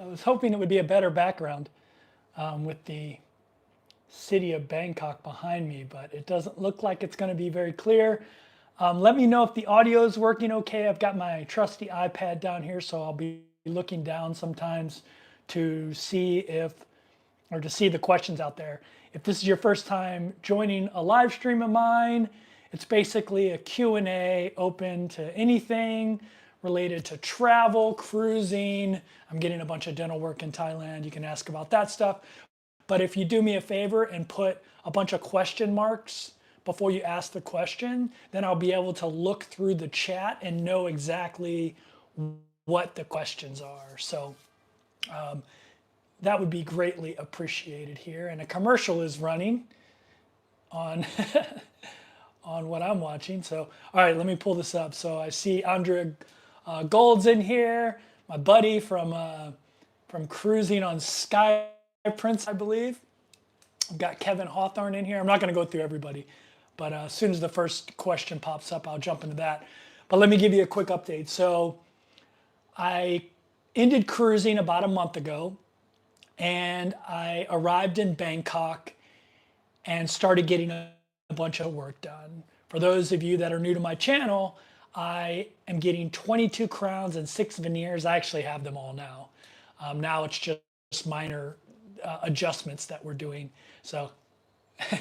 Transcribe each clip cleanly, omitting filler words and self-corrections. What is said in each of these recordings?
was hoping it would be a better background with the city of Bangkok behind me, but it doesn't look like it's going to be very clear. Let me know if the audio is working okay. I've got my trusty iPad down here, so I'll be looking down sometimes to see to see the questions out there. If this is your first time joining a live stream of mine, it's basically a Q&A open to anything related to travel, cruising. I'm getting a bunch of dental work in Thailand. You can ask about that stuff. But if you do me a favor and put a bunch of question marks before you ask the question, then I'll be able to look through the chat and know exactly what the questions are. So that would be greatly appreciated here. And a commercial is running on on what I'm watching. So, all right, let me pull this up. So I see Andrea Gold's in here, my buddy from cruising on Sky Prince, I believe. I've got Kevin Hawthorne in here. I'm not going to go through everybody, but as soon as the first question pops up, I'll jump into that. But let me give you a quick update. So I ended cruising about a month ago, and I arrived in Bangkok and started getting a bunch of work done. For those of you that are new to my channel, I am getting 22 crowns and 6 veneers. I actually have them all now. Now it's just minor adjustments that we're doing. So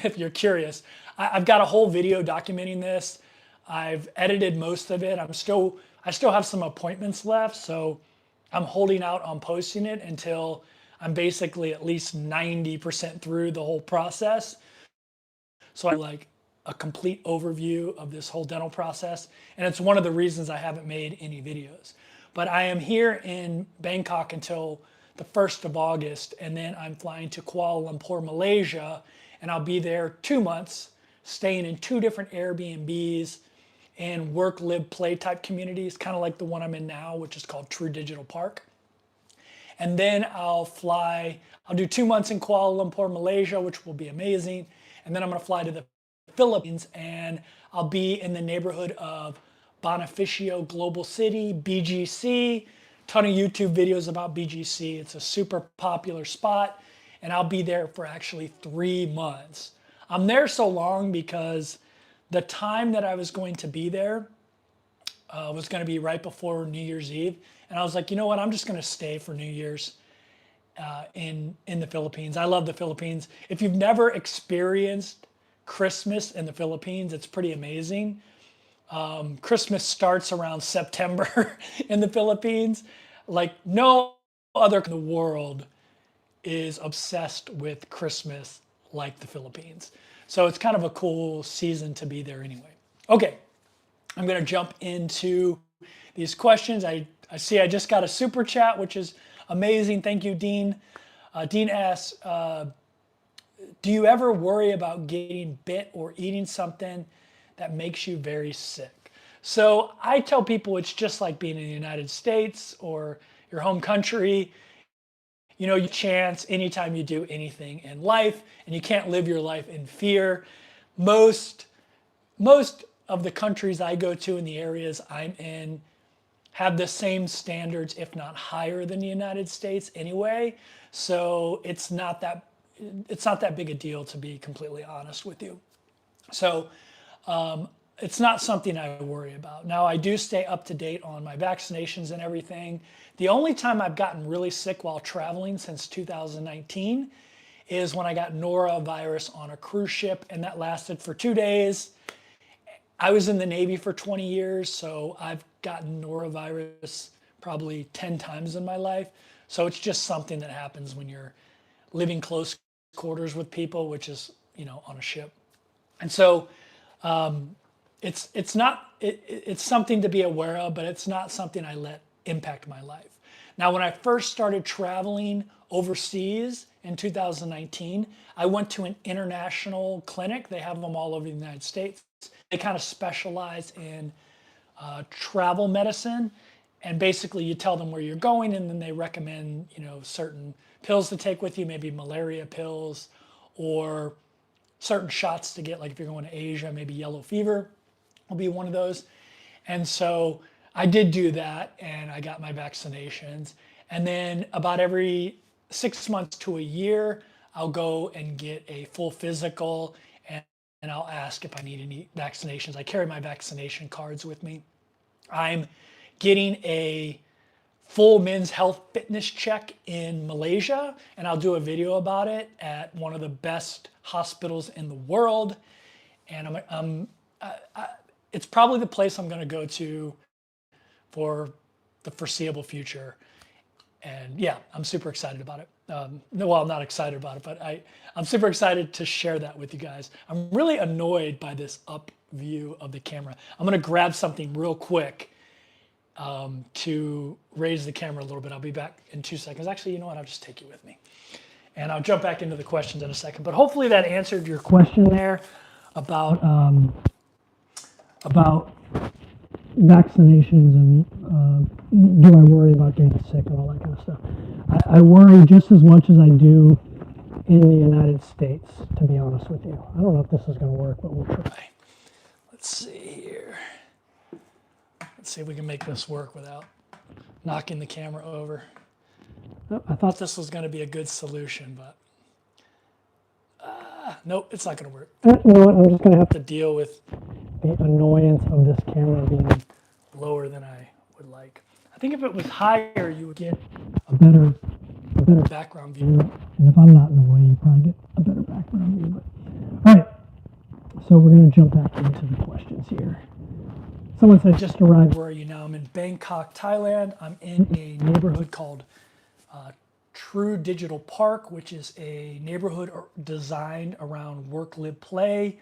if you're curious, I've got a whole video documenting this. I've edited most of it. I still have some appointments left, so I'm holding out on posting it until I'm basically at least 90% through the whole process. So I like a complete overview of this whole dental process. And it's one of the reasons I haven't made any videos. But I am here in Bangkok until the 1st of August, and then I'm flying to Kuala Lumpur, Malaysia, and I'll be there 2 months, staying in 2 different Airbnbs and work, live, play type communities, kind of like the one I'm in now, which is called True Digital Park. And then I'll do 2 months in Kuala Lumpur, Malaysia, which will be amazing. And then I'm going to fly to the Philippines, and I'll be in the neighborhood of Bonifacio Global City, BGC. Ton of YouTube videos about BGC. It's a super popular spot, and I'll be there for actually 3 months. I'm there so long because the time that I was going to be there was going to be right before New Year's Eve. And I was like, you know what? I'm just going to stay for New Year's in the Philippines. I love the Philippines. If you've never experienced Christmas in the Philippines, it's pretty amazing. Christmas starts around September in the Philippines. Like no other in the world is obsessed with Christmas like the Philippines. So it's kind of a cool season to be there anyway. Okay, I'm going to jump into these questions. I see I just got a super chat, which is amazing. Thank you, Dean. Dean asks, do you ever worry about getting bit or eating something that makes you very sick? So I tell people it's just like being in the United States or your home country. You know, you chance anytime you do anything in life, and you can't live your life in fear. Most of the countries I go to and the areas I'm in have the same standards, if not higher than the United States anyway. So it's not that big a deal, to be completely honest with you. So it's not something I worry about. Now, I do stay up to date on my vaccinations and everything. The only time I've gotten really sick while traveling since 2019 is when I got norovirus on a cruise ship, and that lasted for 2 days. I was in the Navy for 20 years, so I've gotten norovirus probably 10 times in my life. So it's just something that happens when you're living close quarters with people, which is, you know, on a ship. And so it's something to be aware of, but it's not something I let impact my life. Now, when I first started traveling overseas in 2019, I went to an international clinic. They have them all over the United States. They kind of specialize in travel medicine, and basically you tell them where you're going, and then they recommend, you know, certain pills to take with you, maybe malaria pills or certain shots to get, like if you're going to Asia, maybe yellow fever will be one of those. And so I did do that, and I got my vaccinations. And then about every 6 months to a year, I'll go and get a full physical, and I'll ask if I need any vaccinations. I carry my vaccination cards with me. I'm getting a full men's health fitness check in Malaysia, and I'll do a video about it at one of the best hospitals in the world. And it's probably the place I'm going to go to for the foreseeable future. And yeah, I'm super excited about it. No, well, I'm not excited about it, but I'm super excited to share that with you guys. I'm really annoyed by this up view of the camera. I'm going to grab something real quick to raise the camera a little bit. I'll be back in 2 seconds. Actually, you know what? I'll just take you with me. And I'll jump back into the questions in a second. But hopefully that answered your question there about vaccinations and do I worry about getting sick and all that kind of stuff. I worry just as much as I do in the United States, to be honest with you. I don't know if this is going to work, but we'll try. Let's see here. Let's see if we can make this work without knocking the camera over. Oh, I thought this was going to be a good solution, but nope, it's not going to work. You know what? I'm just going to have to deal with the annoyance of this camera being lower than I would like. I think if it was higher, you would get a better background view. And if I'm not in the way, you probably get a better background view. But, all right, so we're going to jump back into the questions here. Someone said, just arrived. Where are you now? I'm in Bangkok, Thailand. I'm in a neighborhood called True Digital Park, which is a neighborhood designed around work, live, play.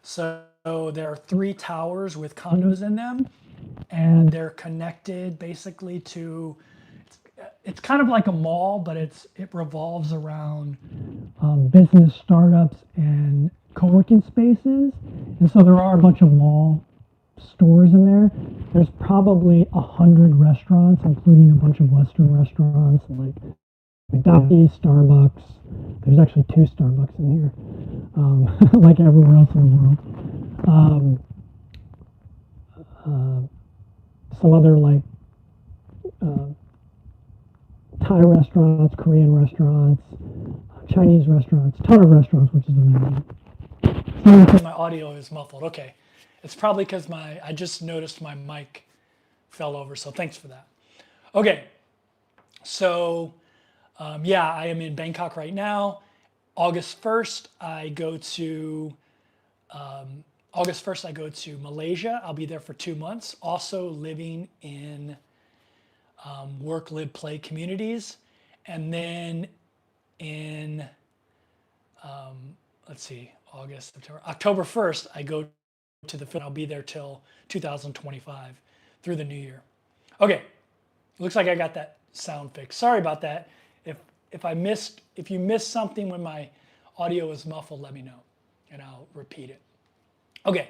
So there are 3 towers with condos in them, and they're connected basically to, it's kind of like a mall, but it revolves around business startups and co-working spaces. And so there are a bunch of mall stores in there. There's probably 100 restaurants, including a bunch of Western restaurants like McDonald's, Starbucks. There's actually 2 Starbucks in here, like everywhere else in the world. Some other like Thai restaurants, Korean restaurants, Chinese restaurants, ton of restaurants, which is amazing. So my audio is muffled. Okay, it's probably because I just noticed my mic fell over. So thanks for that. Okay, so yeah, I am in Bangkok right now. August 1st, I go to Malaysia. I'll be there for 2 months. Also living in work, live, play communities. And then in, let's see, August, September, October 1st, I go to the Philippines. I'll be there till 2025 through the new year. Okay, looks like I got that sound fixed. Sorry about that. If you missed something when my audio was muffled, let me know and I'll repeat it. Okay.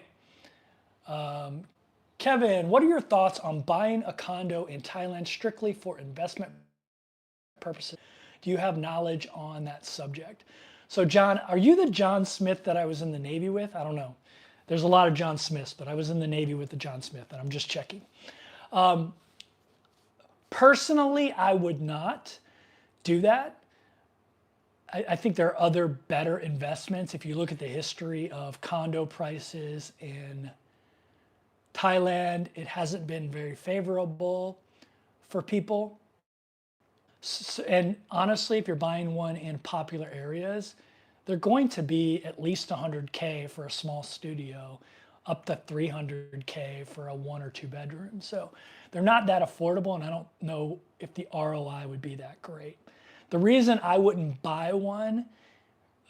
Kevin, what are your thoughts on buying a condo in Thailand strictly for investment purposes? Do you have knowledge on that subject? So John, are you the John Smith that I was in the Navy with? I don't know. There's a lot of John Smiths, but I was in the Navy with the John Smith, and I'm just checking. Personally, I would not do that. I think there are other better investments. If you look at the history of condo prices in Thailand, it hasn't been very favorable for people. And honestly, if you're buying one in popular areas, they're going to be at least 100K for a small studio, up to 300K for a 1 or 2 bedroom. So they're not that affordable, and I don't know if the ROI would be that great. The reason I wouldn't buy one,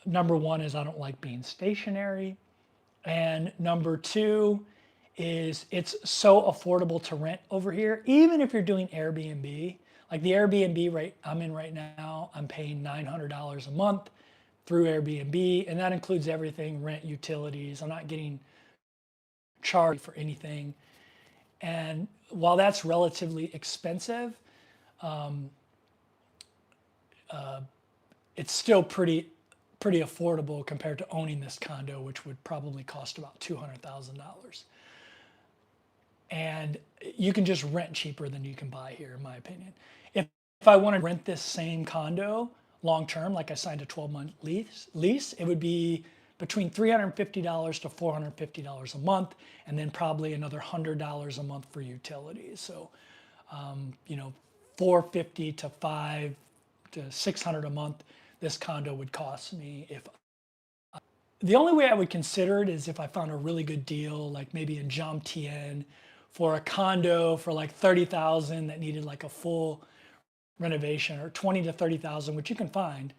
number 1 is I don't like being stationary. And number 2 is it's so affordable to rent over here. Even if you're doing Airbnb, like the Airbnb I'm in right now, I'm paying $900 a month through Airbnb, and that includes everything, rent, utilities. I'm not getting charged for anything. And while that's relatively expensive, it's still pretty affordable compared to owning this condo, which would probably cost about $200,000. And you can just rent cheaper than you can buy here, in my opinion. If if I want to rent this same condo long-term, like I signed a 12-month lease, it would be between $350 to $450 a month, and then probably another $100 a month for utilities. So, you know, 450 to 5 to 600 a month, this condo would cost me. If the only way I would consider it is if I found a really good deal, like maybe in Jomtien, for a condo for like 30,000 that needed like a full renovation, or 20 to 30,000, which you can find.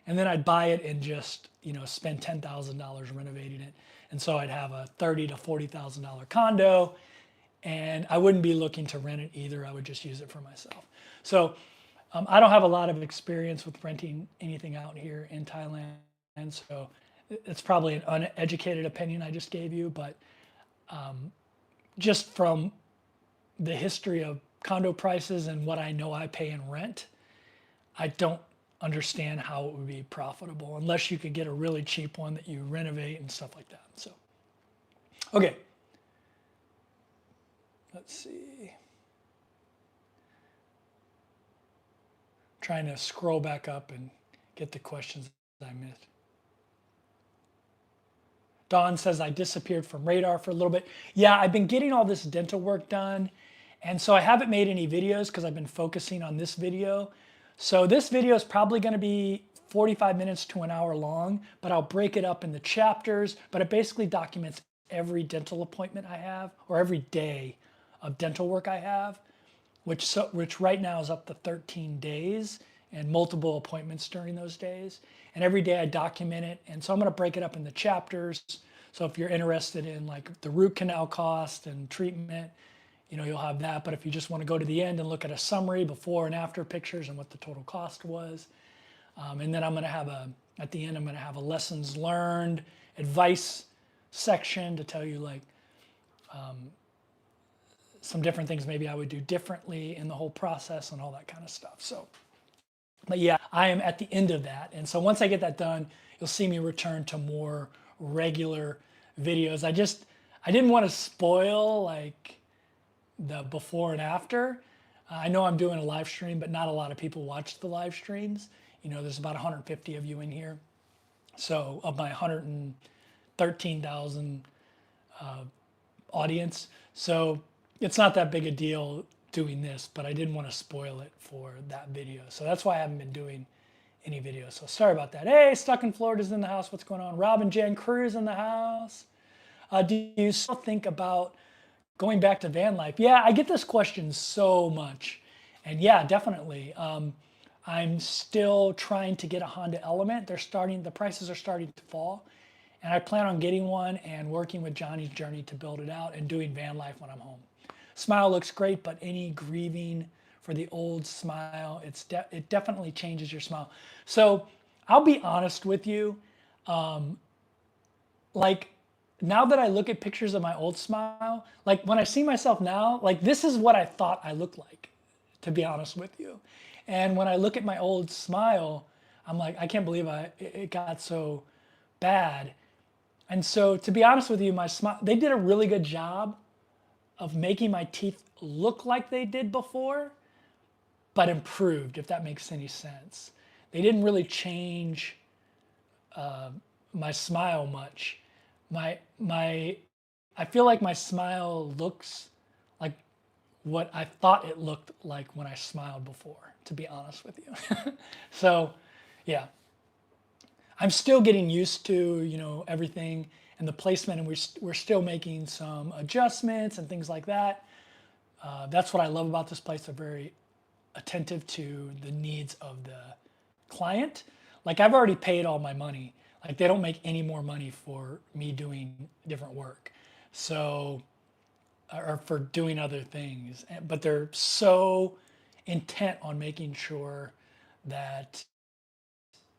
And then I'd buy it and just, you know, spend $10,000 renovating it. And so I'd have a $30,000 to $40,000 condo, and I wouldn't be looking to rent it either. I would just use it for myself. So I don't have a lot of experience with renting anything out here in Thailand. And so it's probably an uneducated opinion I just gave you, but just from the history of condo prices and what I know I pay in rent, I don't understand how it would be profitable unless you could get a really cheap one that you renovate and stuff like that. So, okay. Let's see. Trying to scroll back up and get the questions I missed. Dawn says, I disappeared from radar for a little bit. Yeah, I've been getting all this dental work done. And so I haven't made any videos because I've been focusing on this video. So this video is probably going to be 45 minutes to an hour long, but I'll break it up in the chapters. But it basically documents every dental appointment I have, or every day of dental work I have, which right now is up to 13 days and multiple appointments during those days. And every day I document it. And so I'm going to break it up in the chapters. So if you're interested in like the root canal cost and treatment, you know, you'll have that. But if you just want to go to the end and look at a summary, before and after pictures and what the total cost was. And then I'm going to have at the end, I'm going to have a lessons learned, advice section to tell you like some different things maybe I would do differently in the whole process and all that kind of stuff. So, but yeah, I am at the end of that. And so once I get that done, you'll see me return to more regular videos. I didn't want to spoil like the before and after. I know I'm doing a live stream, but not a lot of people watch the live streams. You know, there's about 150 of you in here. So of my 113,000 audience. So it's not that big a deal doing this, but I didn't want to spoil it for that video. So that's why I haven't been doing any videos. So sorry about that. Hey, Stuck in Florida's in the house. What's going on? Robin Jen Cruz in the house. Do you still think about going back to van life? Yeah, I get this question so much. And yeah, definitely. I'm still trying to get a Honda Element. The prices are starting to fall. And I plan on getting one and working with Johnny's Journey to build it out and doing van life when I'm home. Smile looks great, but any grieving for the old smile, it definitely changes your smile. So I'll be honest with you. Like now that I look at pictures of my old smile, like when I see myself now, like this is what I thought I looked like, to be honest with you. And when I look at my old smile, I'm like, I can't believe it got so bad. And so to be honest with you, my smile, they did a really good job of making my teeth look like they did before, but improved, if that makes any sense. They didn't really change my smile much. I feel like my smile looks like what I thought it looked like when I smiled before, to be honest with you. So, yeah. I'm still getting used to, you know, everything and the placement, and we're still making some adjustments and things like that. That's what I love about this place. They're very attentive to the needs of the client. Like I've already paid all my money. Like they don't make any more money for me doing different work. So, or for doing other things, but they're so intent on making sure that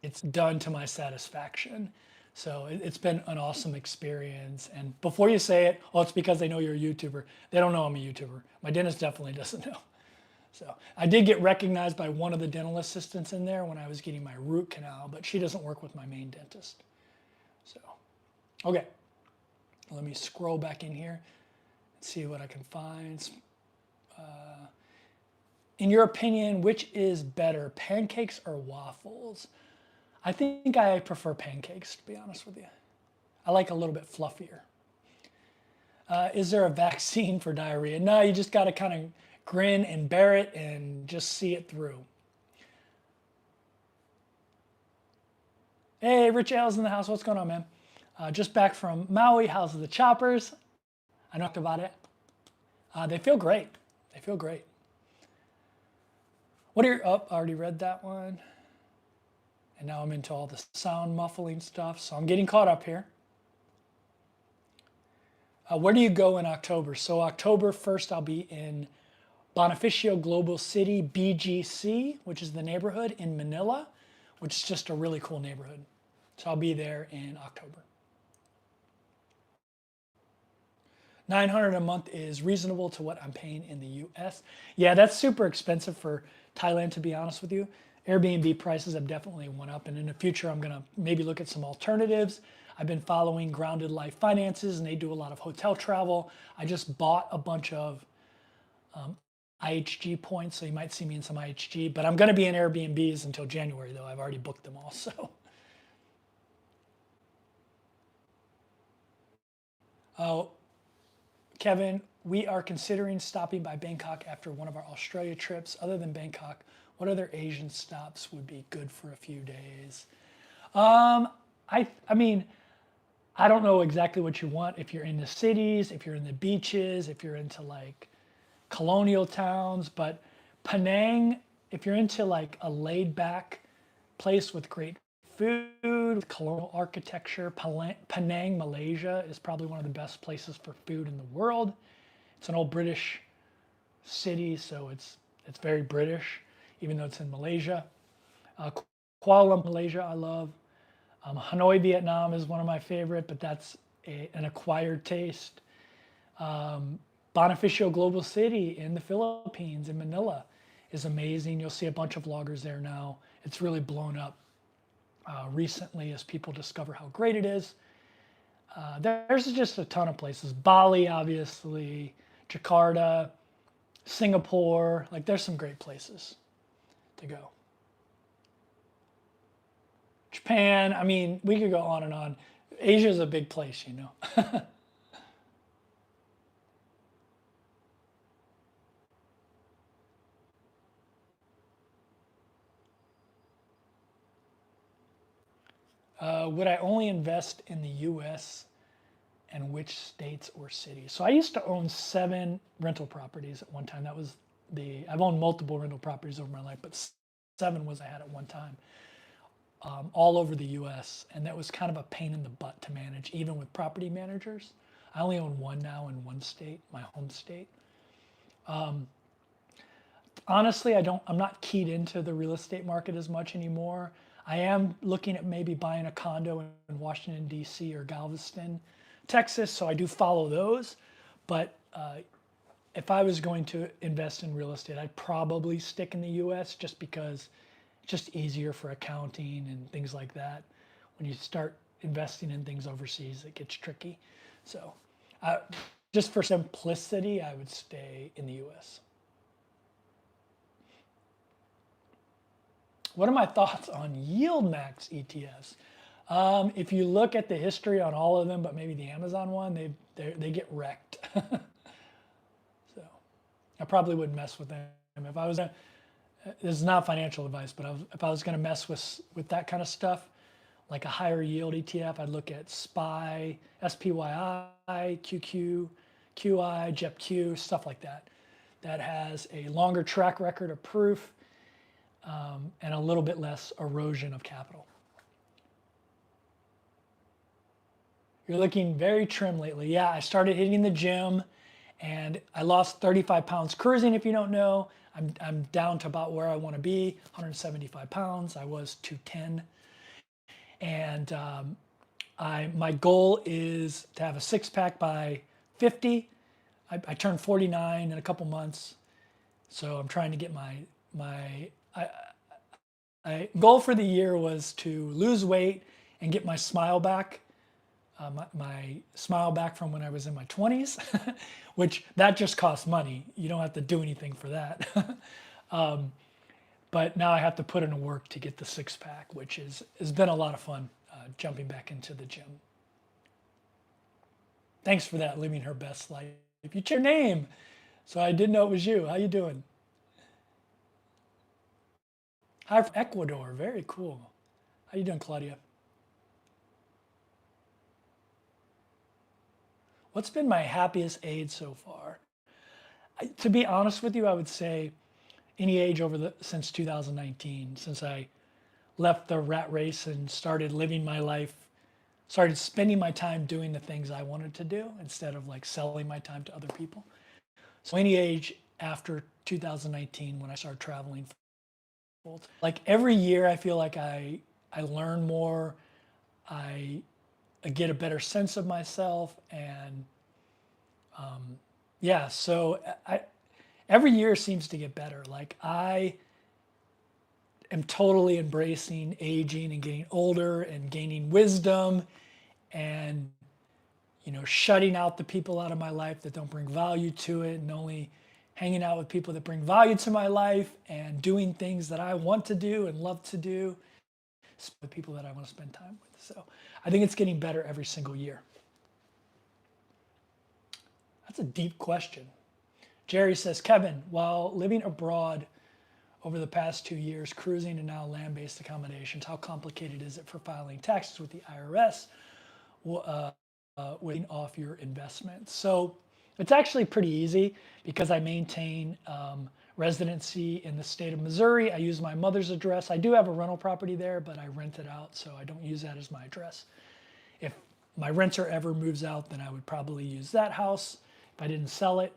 it's done to my satisfaction. So it's been an awesome experience. And before you say it, oh, it's because they know you're a YouTuber. They don't know I'm a YouTuber. My dentist definitely doesn't know. So I did get recognized by one of the dental assistants in there when I was getting my root canal, but she doesn't work with my main dentist. So, okay. Let me scroll back in here and see what I can find. In your opinion, which is better, pancakes or waffles? I think I prefer pancakes, to be honest with you. I like a little bit fluffier. Is there a vaccine for diarrhea? No, you just got to kind of grin and bear it and just see it through. Hey, Rich Ailes in the house. What's going on, man? Just back from Maui. How's the choppers? I talked about it. They feel great. They feel great. What are your, oh, I already read that one. And now I'm into all the sound muffling stuff. So I'm getting caught up here. Where do you go in October? So October 1st, I'll be in Bonifacio Global City, BGC, which is the neighborhood in Manila, which is just a really cool neighborhood. So I'll be there in October. 900 a month is reasonable to what I'm paying in the US. Yeah, that's super expensive for Thailand, to be honest with you. Airbnb prices have definitely went up, and in the future, I'm gonna maybe look at some alternatives. I've been following Grounded Life Finances, and they do a lot of hotel travel. I just bought a bunch of IHG points, so you might see me in some IHG, but I'm gonna be in Airbnbs until January, though. I've already booked them all, so. Oh, Kevin, we are considering stopping by Bangkok after one of our Australia trips. Other than Bangkok, what other Asian stops would be good for a few days? I mean, I don't know exactly what you want. If you're in the cities, if you're in the beaches, if you're into like colonial towns, but Penang, if you're into like a laid back place with great food, colonial architecture, Penang, Malaysia is probably one of the best places for food in the world. It's an old British city, so it's very British, even though it's in Malaysia. Kuala Lumpur, Malaysia, I love. Hanoi, Vietnam is one of my favorite, but that's an acquired taste. Bonifacio Global City in the Philippines, in Manila, is amazing. You'll see a bunch of vloggers there now. It's really blown up recently as people discover how great it is. There's just a ton of places. Bali, obviously, Jakarta, Singapore. Like, there's some great places to go. Japan, I mean, we could go on and on. Asia is a big place, you know. Would I only invest in the US and which states or cities? So I used to own 7 rental properties at one time. That was I've owned multiple rental properties over my life, but 7 was I had at one time. All over the US, and that was kind of a pain in the butt to manage, even with property managers. I only own 1 now in one state, my home state. Honestly, I'm not keyed into the real estate market as much anymore. I am looking at maybe buying a condo in Washington, D.C. or Galveston, Texas, so I do follow those. But if I was going to invest in real estate, I'd probably stick in the US just because it's just easier for accounting and things like that. When you start investing in things overseas, it gets tricky. So just for simplicity, I would stay in the US. What are my thoughts on yield max ETFs? If you look at the history on all of them, but maybe the Amazon one, they get wrecked. So I probably wouldn't mess with them. If I was this is not financial advice, but if I was going to mess with that kind of stuff, like a higher yield ETF, I'd look at SPY, SPYI, QQ, QI, JEPQ, stuff like that. That has a longer track record of proof and a little bit less erosion of capital. You're looking very trim lately. Yeah, I started hitting the gym and I lost 35 pounds cruising, if you don't know. I'm down to about where I want to be, 175 pounds. I was 210. And my goal is to have a 6-pack by 50. I turned 49 in a couple months. So I'm trying to get my goal for the year was to lose weight and get my smile back. My smile back from when I was in my 20s, which that just costs money. You don't have to do anything for that. But now I have to put in work to get the six pack, which has been a lot of fun, jumping back into the gym. Thanks for that, living her best life. If you check your name, so I didn't know it was you. How you doing? Hi from Ecuador. Very cool. How you doing, Claudia? What's been my happiest age so far? To be honest with you, I would say any age since 2019, since I left the rat race and started living my life, started spending my time doing the things I wanted to do instead of like selling my time to other people. So any age after 2019 when I started traveling, like every year I feel like I learn more, I get a better sense of myself, and yeah, so every year seems to get better. Like I am totally embracing aging and getting older and gaining wisdom, and shutting out the people out of my life that don't bring value to it, and only hanging out with people that bring value to my life, and doing things that I want to do and love to do, the people that I want to spend time with. So I think it's getting better every single year. That's a deep question. Jerry says, Kevin, while living abroad over the past 2 years, cruising and now land-based accommodations, how complicated is it for filing taxes with the IRS, waiting off your investments? So it's actually pretty easy because I maintain residency in the state of Missouri. I use my mother's address. I do have a rental property there, but I rent it out, so I don't use that as my address. If my renter ever moves out, then I would probably use that house if I didn't sell it.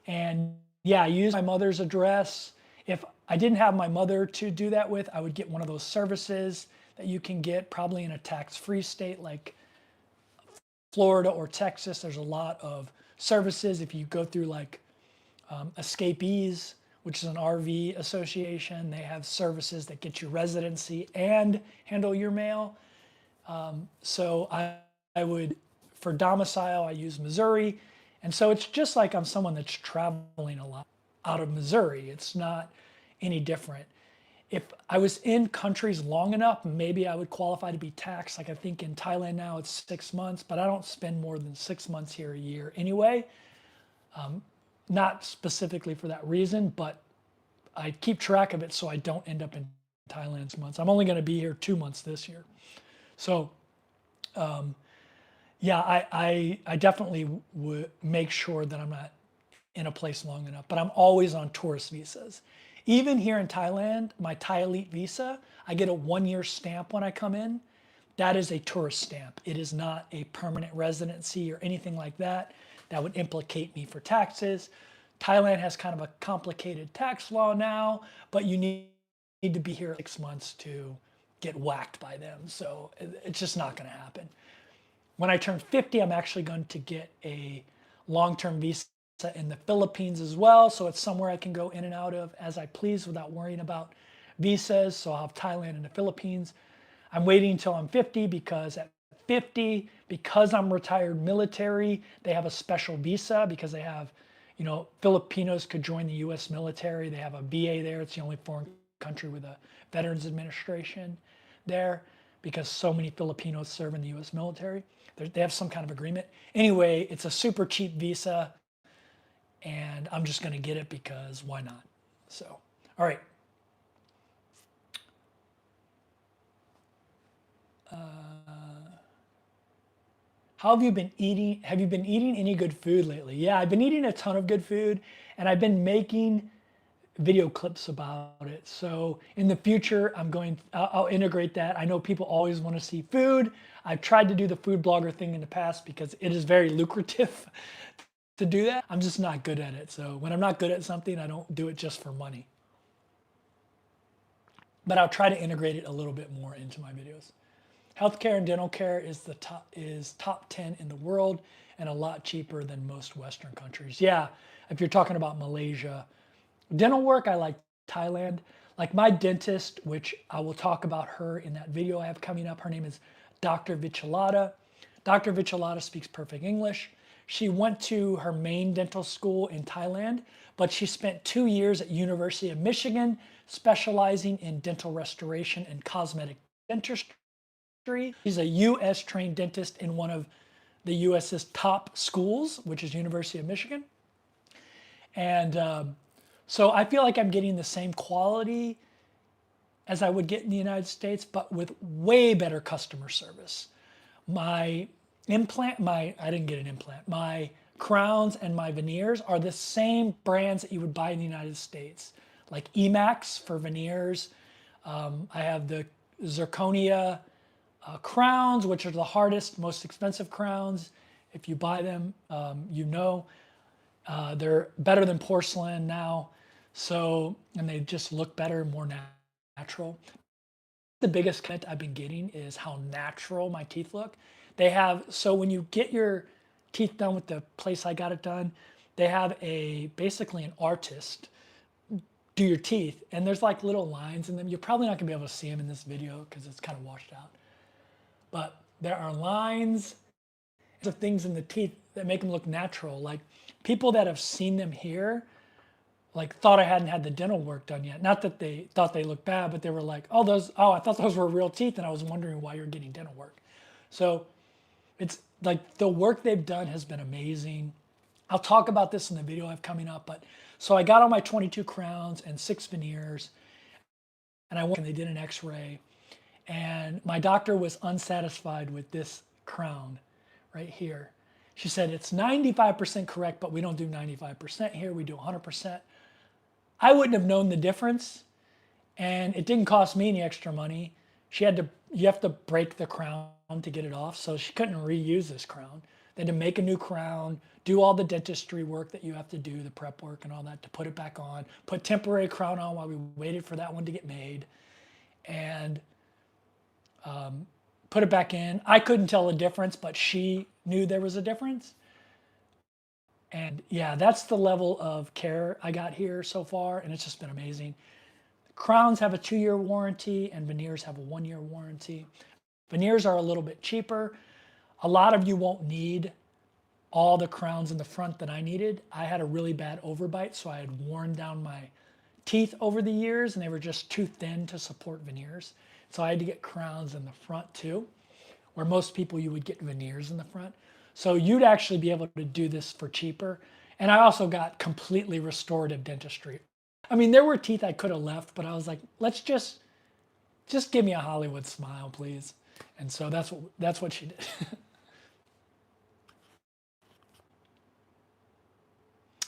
And yeah, I use my mother's address. If I didn't have my mother to do that with, I would get one of those services that you can get probably in a tax-free state like Florida or Texas. There's a lot of services. If you go through like Escapees, which is an RV association, they have services that get you residency and handle your mail. So I would, for domicile, I use Missouri. And so it's just like I'm someone that's traveling a lot out of Missouri. It's not any different. If I was in countries long enough, maybe I would qualify to be taxed. Like I think in Thailand now it's 6 months, but I don't spend more than 6 months here a year anyway. Not specifically for that reason, but I keep track of it so I don't end up in Thailand's months. I'm only going to be here 2 months this year. So yeah, I definitely would make sure that I'm not in a place long enough, but I'm always on tourist visas. Even here in Thailand, my Thai Elite visa, I get a 1-year stamp when I come in. That is a tourist stamp. It is not a permanent residency or anything like that. That would implicate me for taxes. Thailand has kind of a complicated tax law now, but you need to be here 6 months to get whacked by them. So it's just not going to happen. When I turn 50, I'm actually going to get a long-term visa in the Philippines as well. So it's somewhere I can go in and out of as I please without worrying about visas. So I'll have Thailand and the Philippines. I'm waiting until I'm 50 because at 50, because I'm retired military, they have a special visa because they have, Filipinos could join the US military. They have a VA there. It's the only foreign country with a Veterans Administration there because so many Filipinos serve in the US military. They have some kind of agreement. Anyway, it's a super cheap visa and I'm just going to get it because why not? So, all right. How have you been eating? Have you been eating any good food lately? Yeah, I've been eating a ton of good food and I've been making video clips about it. So in the future, I'll integrate that. I know people always want to see food. I've tried to do the food blogger thing in the past because it is very lucrative to do that. I'm just not good at it. So when I'm not good at something, I don't do it just for money. But I'll try to integrate it a little bit more into my videos. Healthcare and dental care is top 10 in the world and a lot cheaper than most Western countries. Yeah, if you're talking about Malaysia. Dental work, I like Thailand. Like my dentist, which I will talk about her in that video I have coming up. Her name is Dr. Vichalada. Dr. Vichalada speaks perfect English. She went to her main dental school in Thailand, but she spent 2 years at University of Michigan specializing in dental restoration and cosmetic dentistry. She's a U.S. trained dentist in one of the U.S.'s top schools, which is University of Michigan. And so I feel like I'm getting the same quality as I would get in the United States, but with way better customer service. I didn't get an implant. My crowns and my veneers are the same brands that you would buy in the United States, like Emax for veneers. I have the zirconia crowns, which are the hardest, most expensive crowns. If you buy them, you know. They're better than porcelain now. So, and they just look better, more natural. The biggest comment I've been getting is how natural my teeth look. So when you get your teeth done with the place I got it done, they have basically an artist do your teeth, and there's like little lines in them. You're probably not gonna be able to see them in this video because it's kind of washed out. But there are lines of things in the teeth that make them look natural. Like people that have seen them here, like thought I hadn't had the dental work done yet. Not that they thought they looked bad, but they were like, oh, I thought those were real teeth, and I was wondering why you're getting dental work. So it's like the work they've done has been amazing. I'll talk about this in the video I have coming up, but so I got all my 22 crowns and 6 veneers, and I went and they did an x-ray, and my doctor was unsatisfied with this crown right here. She said, it's 95% correct, but we don't do 95% here, we do 100%. I wouldn't have known the difference, and it didn't cost me any extra money. You have to break the crown to get it off, so she couldn't reuse this crown. They had to make a new crown, do all the dentistry work that you have to do, the prep work and all that, to put it back on, put temporary crown on while we waited for that one to get made, and put it back in. I couldn't tell the difference, but she knew there was a difference. And yeah, that's the level of care I got here so far, and it's just been amazing. Crowns have a 2-year warranty, and veneers have a 1-year warranty. Veneers are a little bit cheaper. A lot of you won't need all the crowns in the front that I needed. I had a really bad overbite, so I had worn down my teeth over the years, and they were just too thin to support veneers. So I had to get crowns in the front too, where most people you would get veneers in the front. So you'd actually be able to do this for cheaper. And I also got completely restorative dentistry. I mean, there were teeth I could have left, but I was like, let's just give me a Hollywood smile, please. And so that's what she did.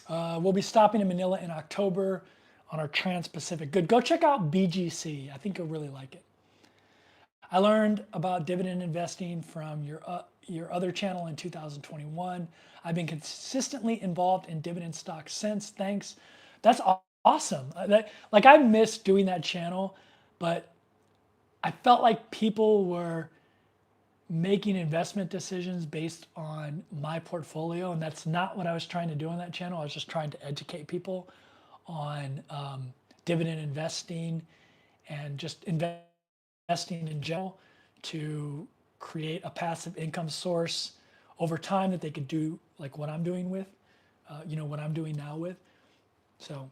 We'll be stopping in Manila in October on our Trans-Pacific. Good. Go check out BGC. I think you'll really like it. I learned about dividend investing from your other channel in 2021. I've been consistently involved in dividend stocks since. Thanks. That's awesome. Like I missed doing that channel, but I felt like people were making investment decisions based on my portfolio, and that's not what I was trying to do on that channel. I was just trying to educate people on dividend investing and just investing in general to create a passive income source over time that they could do like what I'm doing with, what I'm doing now with. So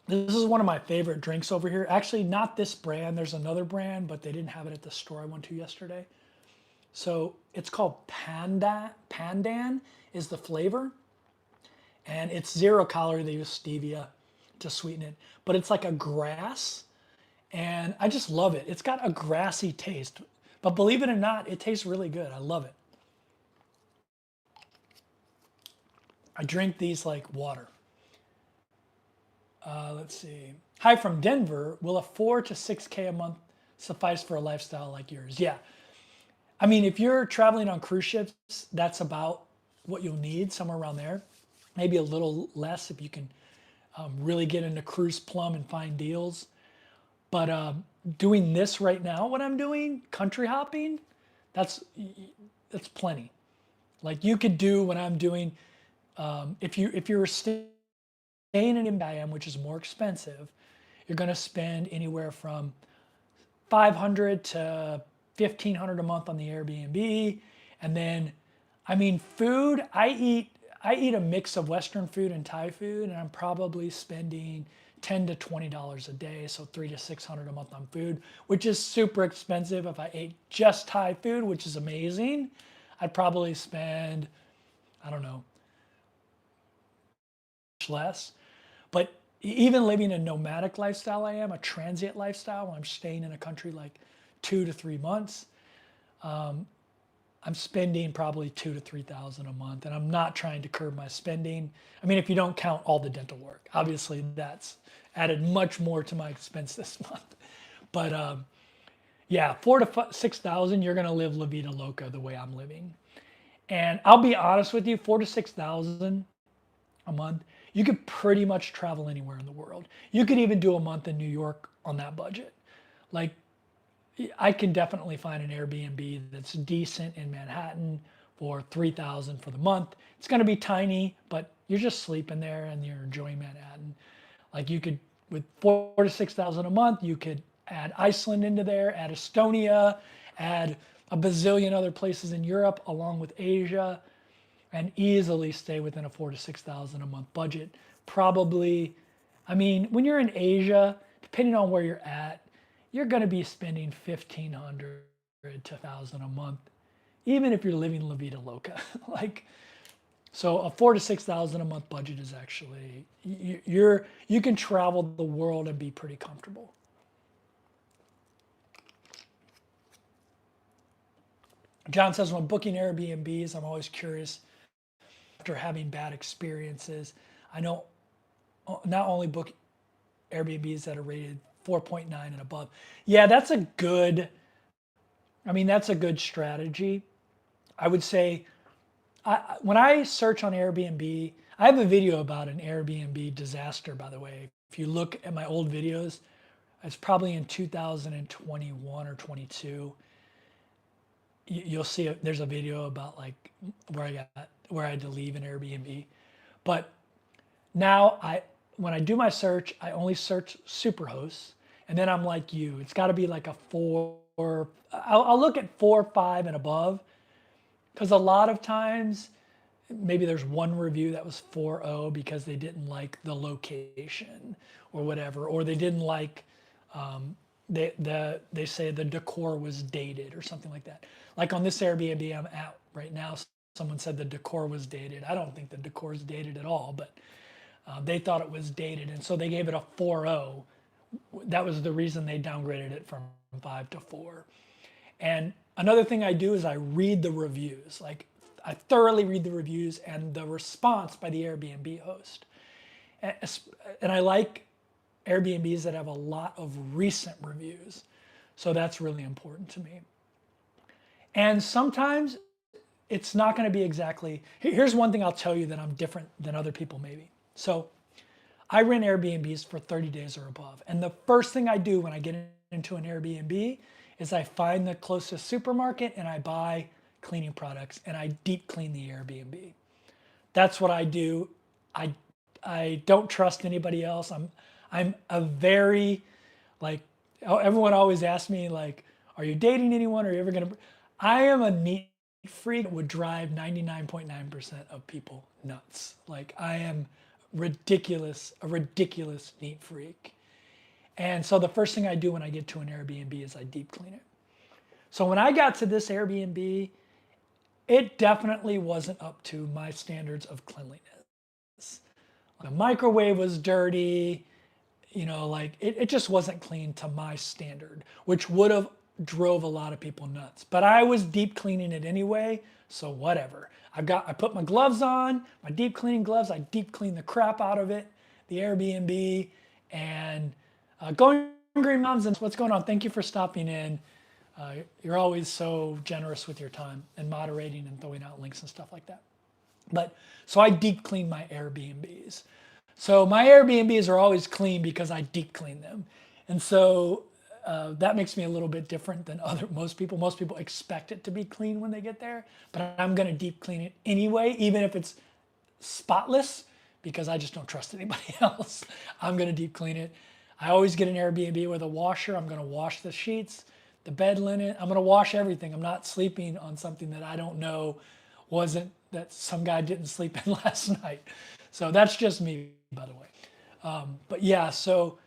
this is one of my favorite drinks over here. Actually, not this brand. There's another brand, but they didn't have it at the store I went to yesterday. So it's called Pandan is the flavor. And it's 0 calorie. They use stevia to sweeten it. But it's like a grass. And I just love it. It's got a grassy taste. But believe it or not, it tastes really good. I love it. I drink these like water. Let's see. Hi from Denver. Will a 4 to 6K a month suffice for a lifestyle like yours? Yeah. I mean, if you're traveling on cruise ships, that's about what you'll need, somewhere around there. Maybe a little less if you can really get into Cruise Plum and find deals. But doing this right now, what I'm doing, country hopping, that's plenty. Like you could do what I'm doing. If you were staying in Airbnb, which is more expensive, you're going to spend anywhere from $500 to $1,500 a month on the Airbnb. And then, I mean, food, I I eat a mix of Western food and Thai food, and I'm probably spending $10 to $20 a day, so $300 to $600 a month on food, which is super expensive. If I ate just Thai food, which is amazing, I'd probably spend, I don't know, less. But even living a nomadic lifestyle, I am a transient lifestyle. I'm staying in a country like 2 to 3 months. I'm spending probably 2 to 3,000 a month, and I'm not trying to curb my spending. I mean, if you don't count all the dental work, obviously that's added much more to my expense this month. But yeah, 4 to 6,000, you're gonna live La Vida Loca the way I'm living. And I'll be honest with you, 4 to 6,000 a month, you could pretty much travel anywhere in the world. You could even do a month in New York on that budget. Like, I can definitely find an Airbnb that's decent in Manhattan for 3,000 for the month. It's going to be tiny, but you're just sleeping there and you're enjoying Manhattan. Like, you could, with 4 to 6,000 a month, you could add Iceland into there, add Estonia, add a bazillion other places in Europe along with Asia, and easily stay within a 4 to 6,000 a month budget. Probably, I mean, when you're in Asia, depending on where you're at, you're going to be spending 1,500 to 1,000 a month, even if you're living La Vida Loca. Like, so a 4 to 6,000 a month budget is actually, you can travel the world and be pretty comfortable. John says, when booking Airbnbs, I'm always curious after having bad experiences. I know not only book Airbnbs that are rated 4.9 and above. Yeah, that's a good, I mean, that's a good strategy. I would say, when I search on Airbnb, I have a video about an Airbnb disaster, by the way. If you look at my old videos, it's probably in 2021 or 22. You'll see there's a video about like where I had to leave an Airbnb. But now when I do my search, I only search superhosts, and then I'm like you. It's got to be like a 4. I'll look at 4, 5, and above, because a lot of times maybe there's one review that was 4.0 because they didn't like the location or whatever, or they didn't like they say the decor was dated or something like that. Like on this Airbnb I'm at right now, someone said the decor was dated. I don't think the decor is dated at all, but they thought it was dated, and so they gave it a 4.0. That was the reason they downgraded it from 5 to 4. And another thing I do is I read the reviews. Like, I thoroughly read the reviews and the response by the Airbnb host. And I like Airbnbs that have a lot of recent reviews. So that's really important to me. And sometimes it's not going to be exactly, here's one thing I'll tell you that I'm different than other people maybe. So I rent Airbnbs for 30 days or above. And the first thing I do when I get into an Airbnb is I find the closest supermarket and I buy cleaning products and I deep clean the Airbnb. That's what I do. I don't trust anybody else. I'm a very, like, everyone always asks me, like, are you dating anyone? Are you ever gonna? I am a neat freak that would drive 99.9% of people nuts. Like, I am a ridiculous neat freak. And so the first thing I do when I get to an Airbnb is I deep clean it. So when I got to this Airbnb, it definitely wasn't up to my standards of cleanliness. The microwave was dirty, like it just wasn't clean to my standard, which would have drove a lot of people nuts. But I was deep cleaning it anyway, so whatever. I put my gloves on, my deep cleaning gloves, I deep cleaned the crap out of it, the Airbnb, and Going Green Moms, what's going on? Thank you for stopping in. You're always so generous with your time and moderating and throwing out links and stuff like that. But so I deep clean my Airbnbs. So my Airbnbs are always clean because I deep clean them. And so that makes me a little bit different than most people. Most people expect it to be clean when they get there, but I'm going to deep clean it anyway, even if it's spotless, because I just don't trust anybody else. I'm going to deep clean it. I always get an Airbnb with a washer. I'm going to wash the sheets, the bed linen. I'm going to wash everything. I'm not sleeping on something that I don't know wasn't that some guy didn't sleep in last night. So that's just me, by the way. But yeah, so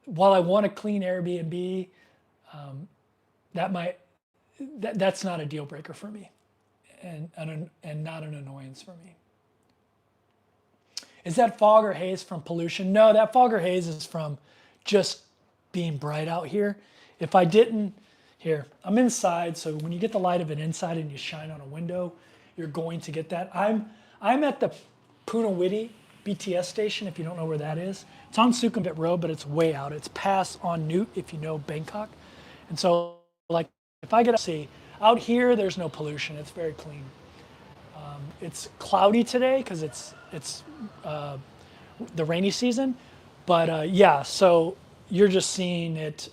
while I want a clean Airbnb, that might that's not a deal breaker for me, and not an annoyance for me. Is that fog or haze from pollution? No, that fog or haze is from just being bright out here. If I didn't, here, I'm inside, so when you get the light of it inside and you shine on a window, you're going to get that. I'm at the Punawiti BTS station, if you don't know where that is. It's on Sukhumvit Road, but it's way out. It's past on Newt, if you know Bangkok. And so, like, if I get to see, out here, there's no pollution. It's very clean. It's cloudy today because it's the rainy season, but yeah, so you're just seeing it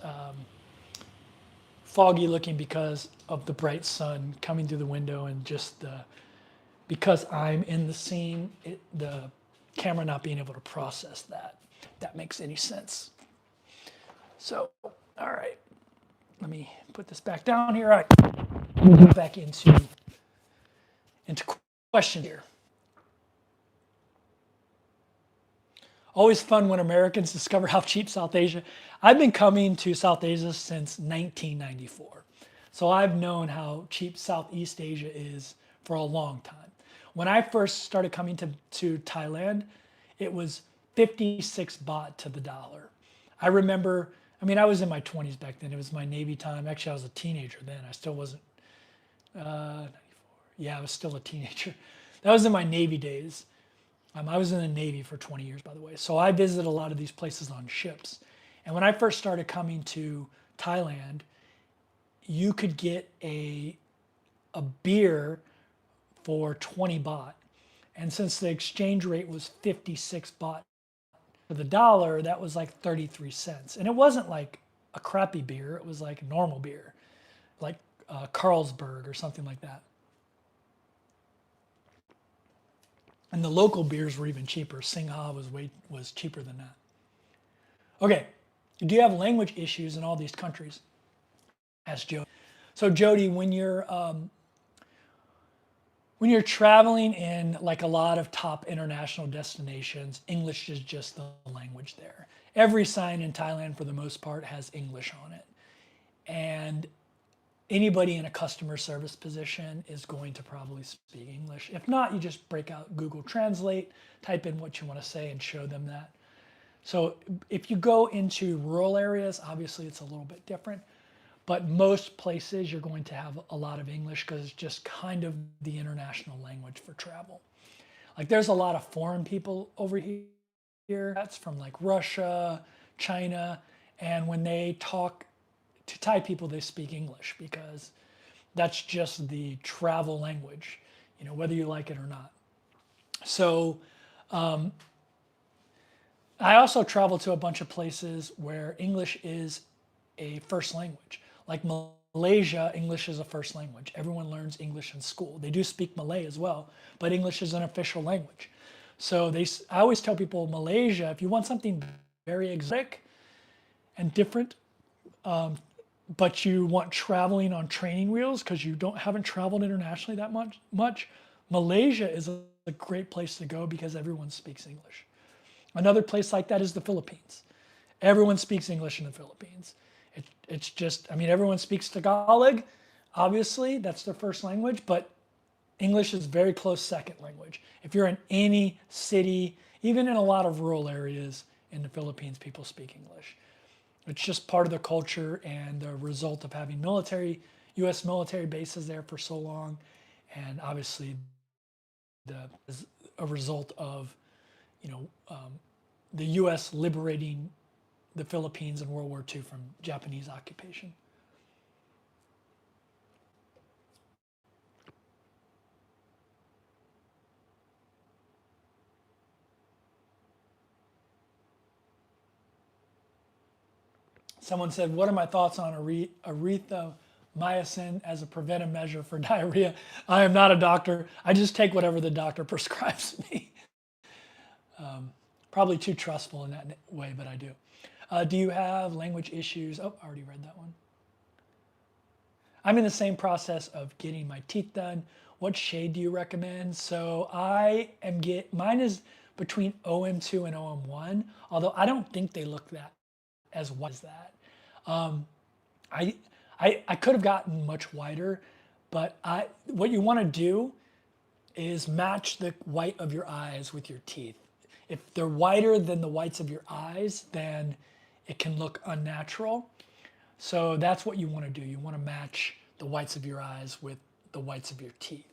foggy looking because of the bright sun coming through the window and just because I'm in the scene, the camera not being able to process that. If that makes any sense. So, all right, let me put this back down here. All right, we'll go back into question here. Always fun when Americans discover how cheap South Asia. I've been coming to South Asia since 1994. So I've known how cheap Southeast Asia is for a long time. When I first started coming to Thailand, it was 56 baht to the dollar. I remember, I mean, I was in my 20s back then. It was my Navy time. Actually, I was a teenager then. I still wasn't, 94. Yeah, I was still a teenager. That was in my Navy days. I was in the Navy for 20 years, by the way. So I visited a lot of these places on ships. And when I first started coming to Thailand, you could get a beer for 20 baht. And since the exchange rate was 56 baht for the dollar, that was like 33 cents. And it wasn't like a crappy beer. It was like normal beer, like Carlsberg or something like that. And the local beers were even cheaper. Singha was cheaper than that. Okay, do you have language issues in all these countries? Asked Jody. So Jody, when you're traveling in like a lot of top international destinations, English is just the language there. Every sign in Thailand, for the most part, has English on it, and anybody in a customer service position is going to probably speak English. If not, you just break out Google Translate, type in what you want to say and show them that. So if you go into rural areas, obviously it's a little bit different, but most places you're going to have a lot of English because it's just kind of the international language for travel. Like there's a lot of foreign people over here. That's from like Russia, China, and when they talk to Thai people, they speak English because that's just the travel language, you know, whether you like it or not. So I also travel to a bunch of places where English is a first language. Like Malaysia, English is a first language. Everyone learns English in school. They do speak Malay as well, but English is an official language. So I always tell people, Malaysia, if you want something very exotic and different, but you want traveling on training wheels because you haven't traveled internationally that much, Malaysia is a great place to go because everyone speaks English. Another place like that is the Philippines. Everyone speaks English in the Philippines. It's just, I mean, everyone speaks Tagalog, obviously, that's their first language, but English is very close second language. If you're in any city, even in a lot of rural areas in the Philippines, people speak English. It's just part of the culture and the result of having U.S. military bases there for so long, and obviously is a result of, the U.S. liberating the Philippines in World War II from Japanese occupation. Someone said, what are my thoughts on erythromycin as a preventive measure for diarrhea? I am not a doctor. I just take whatever the doctor prescribes me. Probably too trustful in that way, but I do. Do you have language issues? Oh, I already read that one. I'm in the same process of getting my teeth done. What shade do you recommend? So mine is between OM2 and OM1, although I don't think they look that as white as that. Um, I, I could have gotten much whiter, but what you want to do is match the white of your eyes with your teeth. If they're whiter than the whites of your eyes, then it can look unnatural. So that's what you want to do. You want to match the whites of your eyes with the whites of your teeth.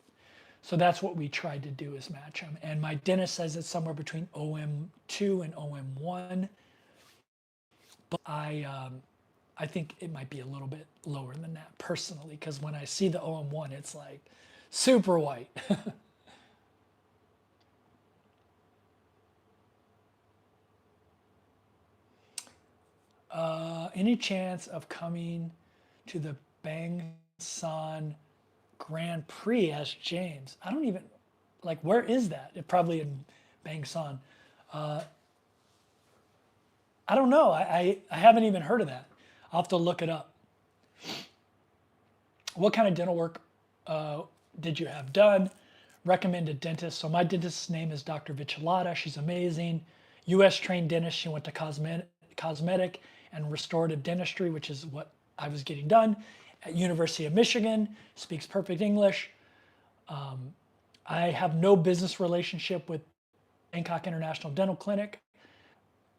So that's what we tried to do, is match them. And my dentist says it's somewhere between OM2 and OM1. But I think it might be a little bit lower than that personally, because when I see the OM1, it's like super white. Any chance of coming to the Bangsan Grand Prix? Asked James. I don't even, like, where is that? It probably in Bangsan. I don't know. I haven't even heard of that. I'll have to look it up. What kind of dental work did you have done? Recommended dentist. So my dentist's name is Dr. Vichalata. She's amazing. U.S. trained dentist. She went to cosmetic and restorative dentistry, which is what I was getting done at University of Michigan. Speaks perfect English. I have no business relationship with Bangkok International Dental Clinic,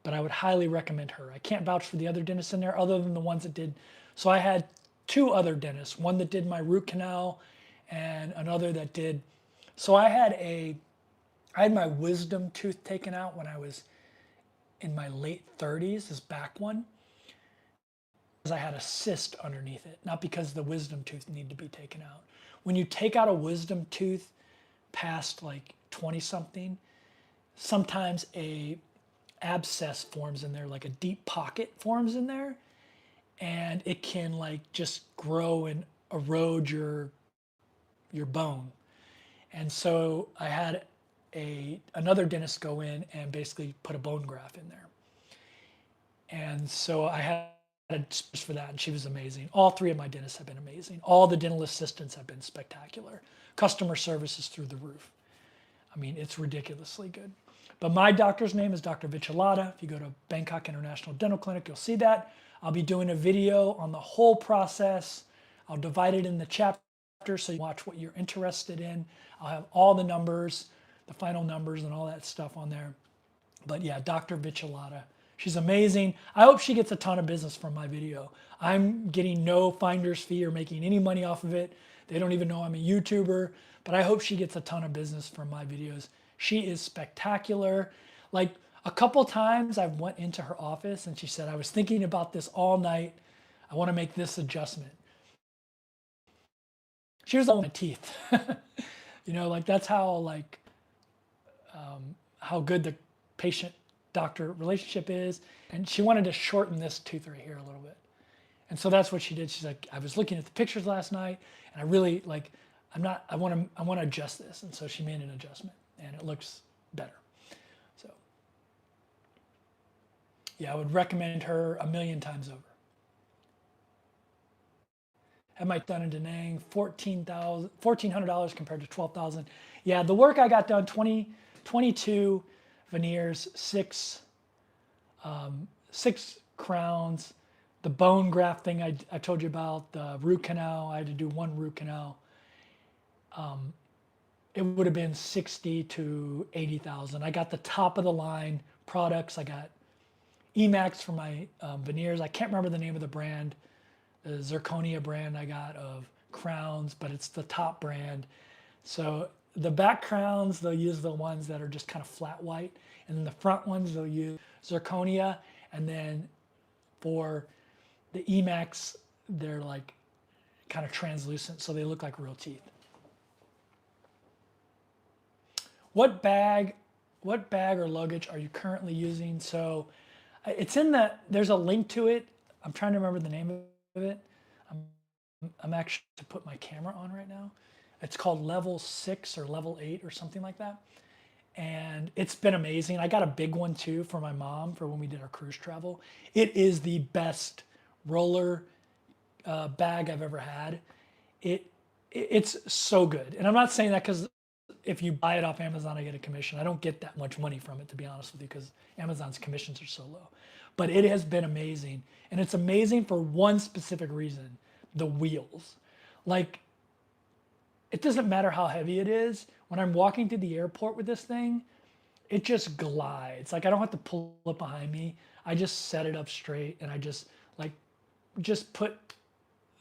but I would highly recommend her. I can't vouch for the other dentists in there other than the ones that did. So I had two other dentists, one that did my root canal and another that did. So I had my wisdom tooth taken out when I was in my late 30s, this back one, because I had a cyst underneath it, not because the wisdom tooth needed to be taken out. When you take out a wisdom tooth past like 20 something, sometimes a abscess forms in there, like a deep pocket forms in there, and it can like just grow and erode your bone. And so I had another dentist go in and basically put a bone graft in there. And so I had a space for that, and she was amazing. All three of my dentists have been amazing. All the dental assistants have been spectacular. Customer service is through the roof. I mean, it's ridiculously good. But my doctor's name is Dr. Vichalata. If you go to Bangkok International Dental Clinic, you'll see that. I'll be doing a video on the whole process. I'll divide it into chapters so you watch what you're interested in. I'll have all the numbers, the final numbers and all that stuff on there. But yeah, Dr. Vichalata. She's amazing. I hope she gets a ton of business from my video. I'm getting no finder's fee or making any money off of it. They don't even know I'm a YouTuber, but I hope she gets a ton of business from my videos. She is spectacular. Like a couple times I went into her office and she said, I was thinking about this all night. I want to make this adjustment. She was on my teeth. You know, like that's how good the patient-doctor relationship is. And she wanted to shorten this tooth right here a little bit. And so that's what she did. She's like, I was looking at the pictures last night and I really like, I want to adjust this. And so she made an adjustment and it looks better. So yeah, I would recommend her 1,000,000 times over. Had my done in Da Nang, $1,400 compared to $12,000. Yeah, the work I got done, 22 veneers, six crowns, the bone graft thing I told you about, the root canal. I had to do one root canal. It would have been 60 to 80,000. I got the top of the line products. I got Emax for my veneers. I can't remember the name of the brand. The Zirconia brand I got of crowns, but it's the top brand. So the back crowns, they'll use the ones that are just kind of flat white. And then the front ones, they'll use Zirconia. And then for the Emax, they're like kind of translucent, so they look like real teeth. What bag or luggage are you currently using? So it's in there's a link to it. I'm trying to remember the name of it. I'm actually to put my camera on right now. It's called Level 6 or Level 8 or something like that. And it's been amazing. I got a big one too for my mom for when we did our cruise travel. It is the best roller bag I've ever had. it's so good. And I'm not saying that because if you buy it off Amazon, I get a commission. I don't get that much money from it, to be honest with you, because Amazon's commissions are so low. But it has been amazing. And it's amazing for one specific reason, the wheels. Like, it doesn't matter how heavy it is. When I'm walking to the airport with this thing, it just glides. Like, I don't have to pull it behind me. I just set it up straight and I just put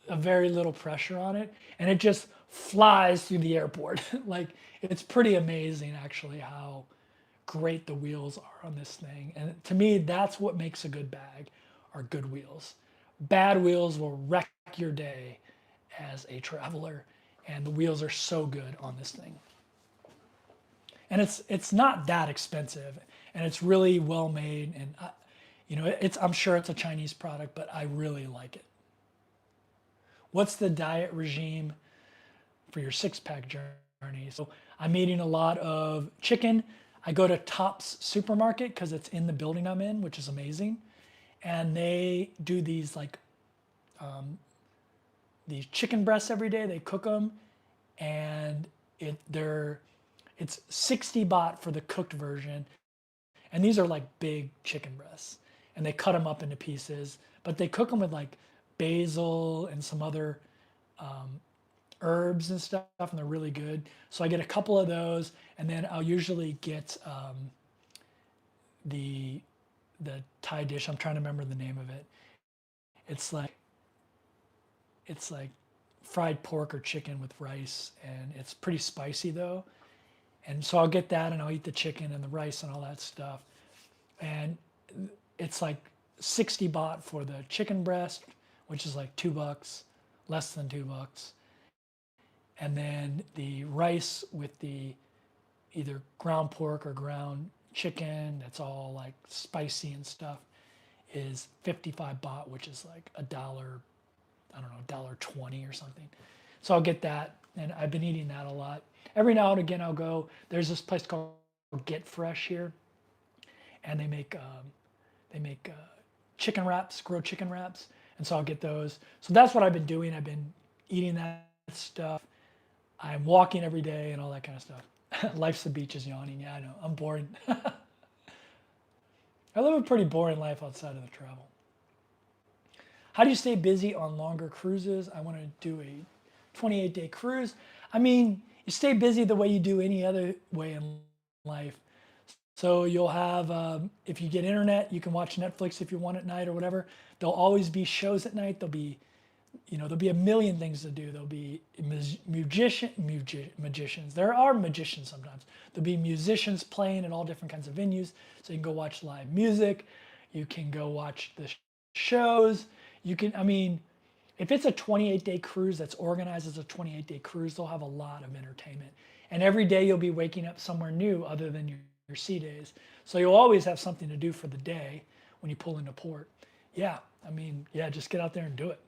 a very little pressure on it and it just flies through the airport. Like, it's pretty amazing actually how great the wheels are on this thing. And to me, that's what makes a good bag, are good wheels. Bad wheels will wreck your day as a traveler, and the wheels are so good on this thing. And it's not that expensive, and it's really well made, and I'm sure it's a Chinese product, but I really like it. What's the diet regime for your six-pack journey? So I'm eating a lot of chicken. I go to Tops Supermarket because it's in the building I'm in, which is amazing. And they do these these chicken breasts every day. They cook them, and it's 60 baht for the cooked version. And these are like big chicken breasts, and they cut them up into pieces, but they cook them with like basil and some other herbs and stuff, and they're really good. So I get a couple of those, and then I'll usually get the Thai dish. I'm trying to remember the name of it. It's like fried pork or chicken with rice, and it's pretty spicy though. And so I'll get that, and I'll eat the chicken and the rice and all that stuff. And it's like 60 baht for the chicken breast, which is like $2, less than $2. And then the rice with the either ground pork or ground chicken, that's all like spicy and stuff, is 55 baht, which is like $1, I don't know, $1.20 or something. So I'll get that, and I've been eating that a lot. Every now and again I'll go, there's this place called Get Fresh here, and they make chicken wraps, grilled chicken wraps, and so I'll get those. So that's what I've been doing. I've been eating that stuff. I'm walking every day and all that kind of stuff. Life's the beach is yawning. Yeah, I know. I'm bored. I live a pretty boring life outside of the travel. How do you stay busy on longer cruises? I want to do a 28-day cruise. I mean, you stay busy the way you do any other way in life. So you'll have, if you get internet, you can watch Netflix if you want at night or whatever. There'll always be shows at night. There'll be a million things to do. There'll be magicians. There are magicians sometimes. There'll be musicians playing at all different kinds of venues. So you can go watch live music. You can go watch the shows. If it's a 28-day cruise that's organized as a 28-day cruise, they'll have a lot of entertainment. And every day you'll be waking up somewhere new other than your sea days. So you'll always have something to do for the day when you pull into port. Yeah, just get out there and do it.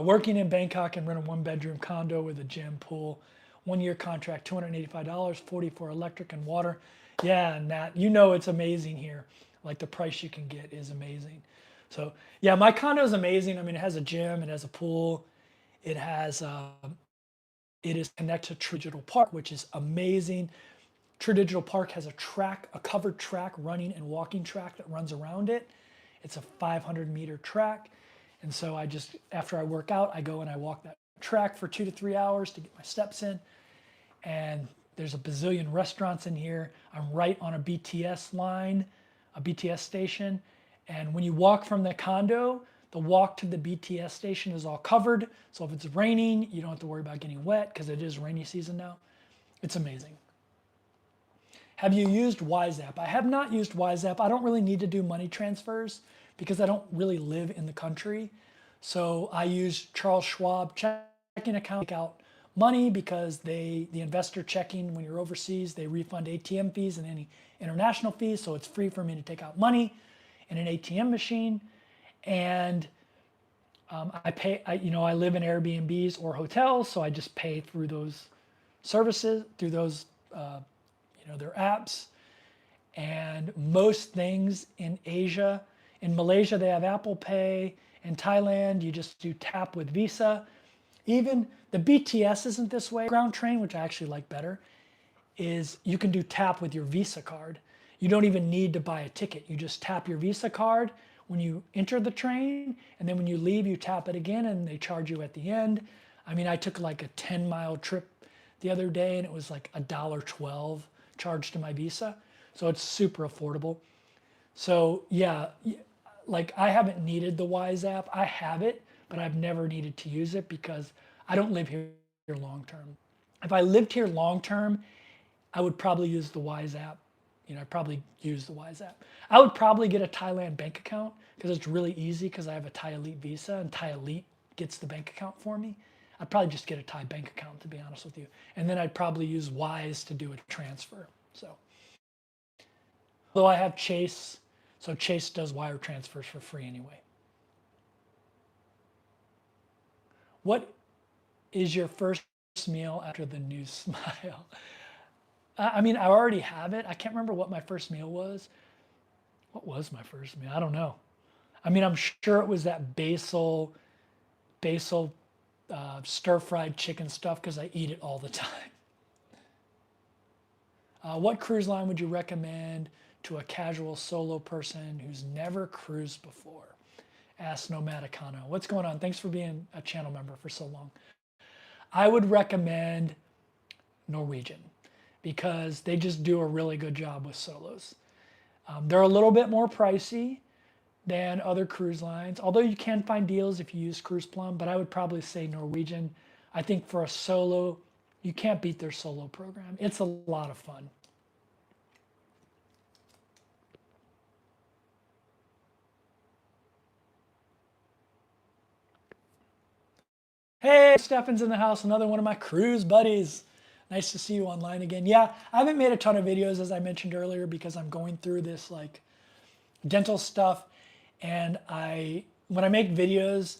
Working in Bangkok and rent a one-bedroom condo with a gym, pool, 1-year contract, $285, 40 for electric and water. Yeah, and that, it's amazing here. Like, the price you can get is amazing. So yeah, my condo is amazing. It has a gym, it has a pool, it is connected to Digital Park, which is amazing. True Digital Park has a covered track, running and walking track that runs around it. It's a 500-meter track. And so after I work out, I go and I walk that track for 2 to 3 hours to get my steps in. And there's a bazillion restaurants in here. I'm right on a BTS line, a BTS station. And when you walk from the condo, the walk to the BTS station is all covered. So if it's raining, you don't have to worry about getting wet because it is rainy season now. It's amazing. Have you used WiseApp? I have not used WiseApp. I don't really need to do money transfers because I don't really live in the country. So I use Charles Schwab checking account to take out money because the investor checking, when you're overseas, they refund ATM fees and any international fees. So it's free for me to take out money in an ATM machine. And I live in Airbnbs or hotels, so I just pay through those services, through those, their apps. And most things in Asia, In Malaysia, they have Apple Pay. In Thailand, you just do tap with Visa. Even the BTS isn't this way. Ground train, which I actually like better, is you can do tap with your Visa card. You don't even need to buy a ticket. You just tap your Visa card when you enter the train, and then when you leave, you tap it again, and they charge you at the end. I mean, I took like a 10-mile trip the other day, and it was like $1.12 charged to my Visa. So it's super affordable. So yeah, like I haven't needed the Wise app. I have it, but I've never needed to use it because I don't live here long term. If I lived here long term, I would probably use the Wise app. I'd probably use the Wise app. I would probably get a Thailand bank account because it's really easy because I have a Thai Elite Visa and Thai Elite gets the bank account for me. I'd probably just get a Thai bank account, to be honest with you. And then I'd probably use Wise to do a transfer. So, although I have Chase, so Chase does wire transfers for free anyway. What is your first meal after the new smile? I mean, I already have it. I can't remember what my first meal was. What was my first meal? I don't know. I mean, I'm sure it was that basil stir-fried chicken stuff because I eat it all the time. What cruise line would you recommend to a casual solo person who's never cruised before? Ask nomadic. What's going on? Thanks for being a channel member for so long. I would recommend Norwegian because they just do a really good job with solos. They're a little bit more pricey than other cruise lines, although you can find deals if you use Cruise Plum, but I would probably say Norwegian. I think for a solo, you can't beat their solo program. It's a lot of fun. Hey, Stefan's in the house, another one of my cruise buddies. Nice to see you online again. Yeah, I haven't made a ton of videos, as I mentioned earlier, because I'm going through this like dental stuff. And when I make videos,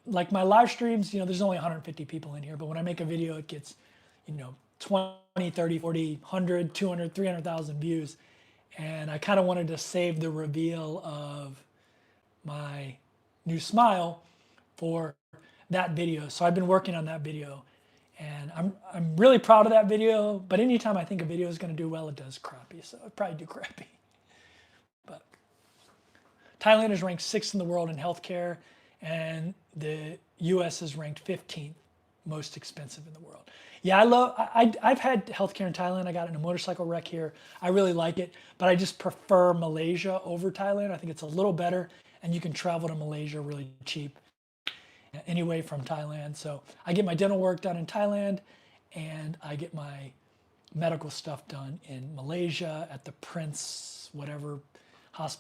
like my live streams, there's only 150 people in here, but when I make a video, it gets, 20, 30, 40, 100, 200, 300,000 views. And I kind of wanted to save the reveal of my new smile for that video. So I've been working on that video. And I'm really proud of that video, but anytime I think a video is going to do well, it does crappy. So I'd probably do crappy. But Thailand is ranked 6th in the world in healthcare, and the US is ranked 15th most expensive in the world. Yeah, I've had healthcare in Thailand. I got in a motorcycle wreck here. I really like it, but I just prefer Malaysia over Thailand. I think it's a little better, and you can travel to Malaysia really cheap anyway from Thailand. So I get my dental work done in Thailand, and I get my medical stuff done in Malaysia at the Prince whatever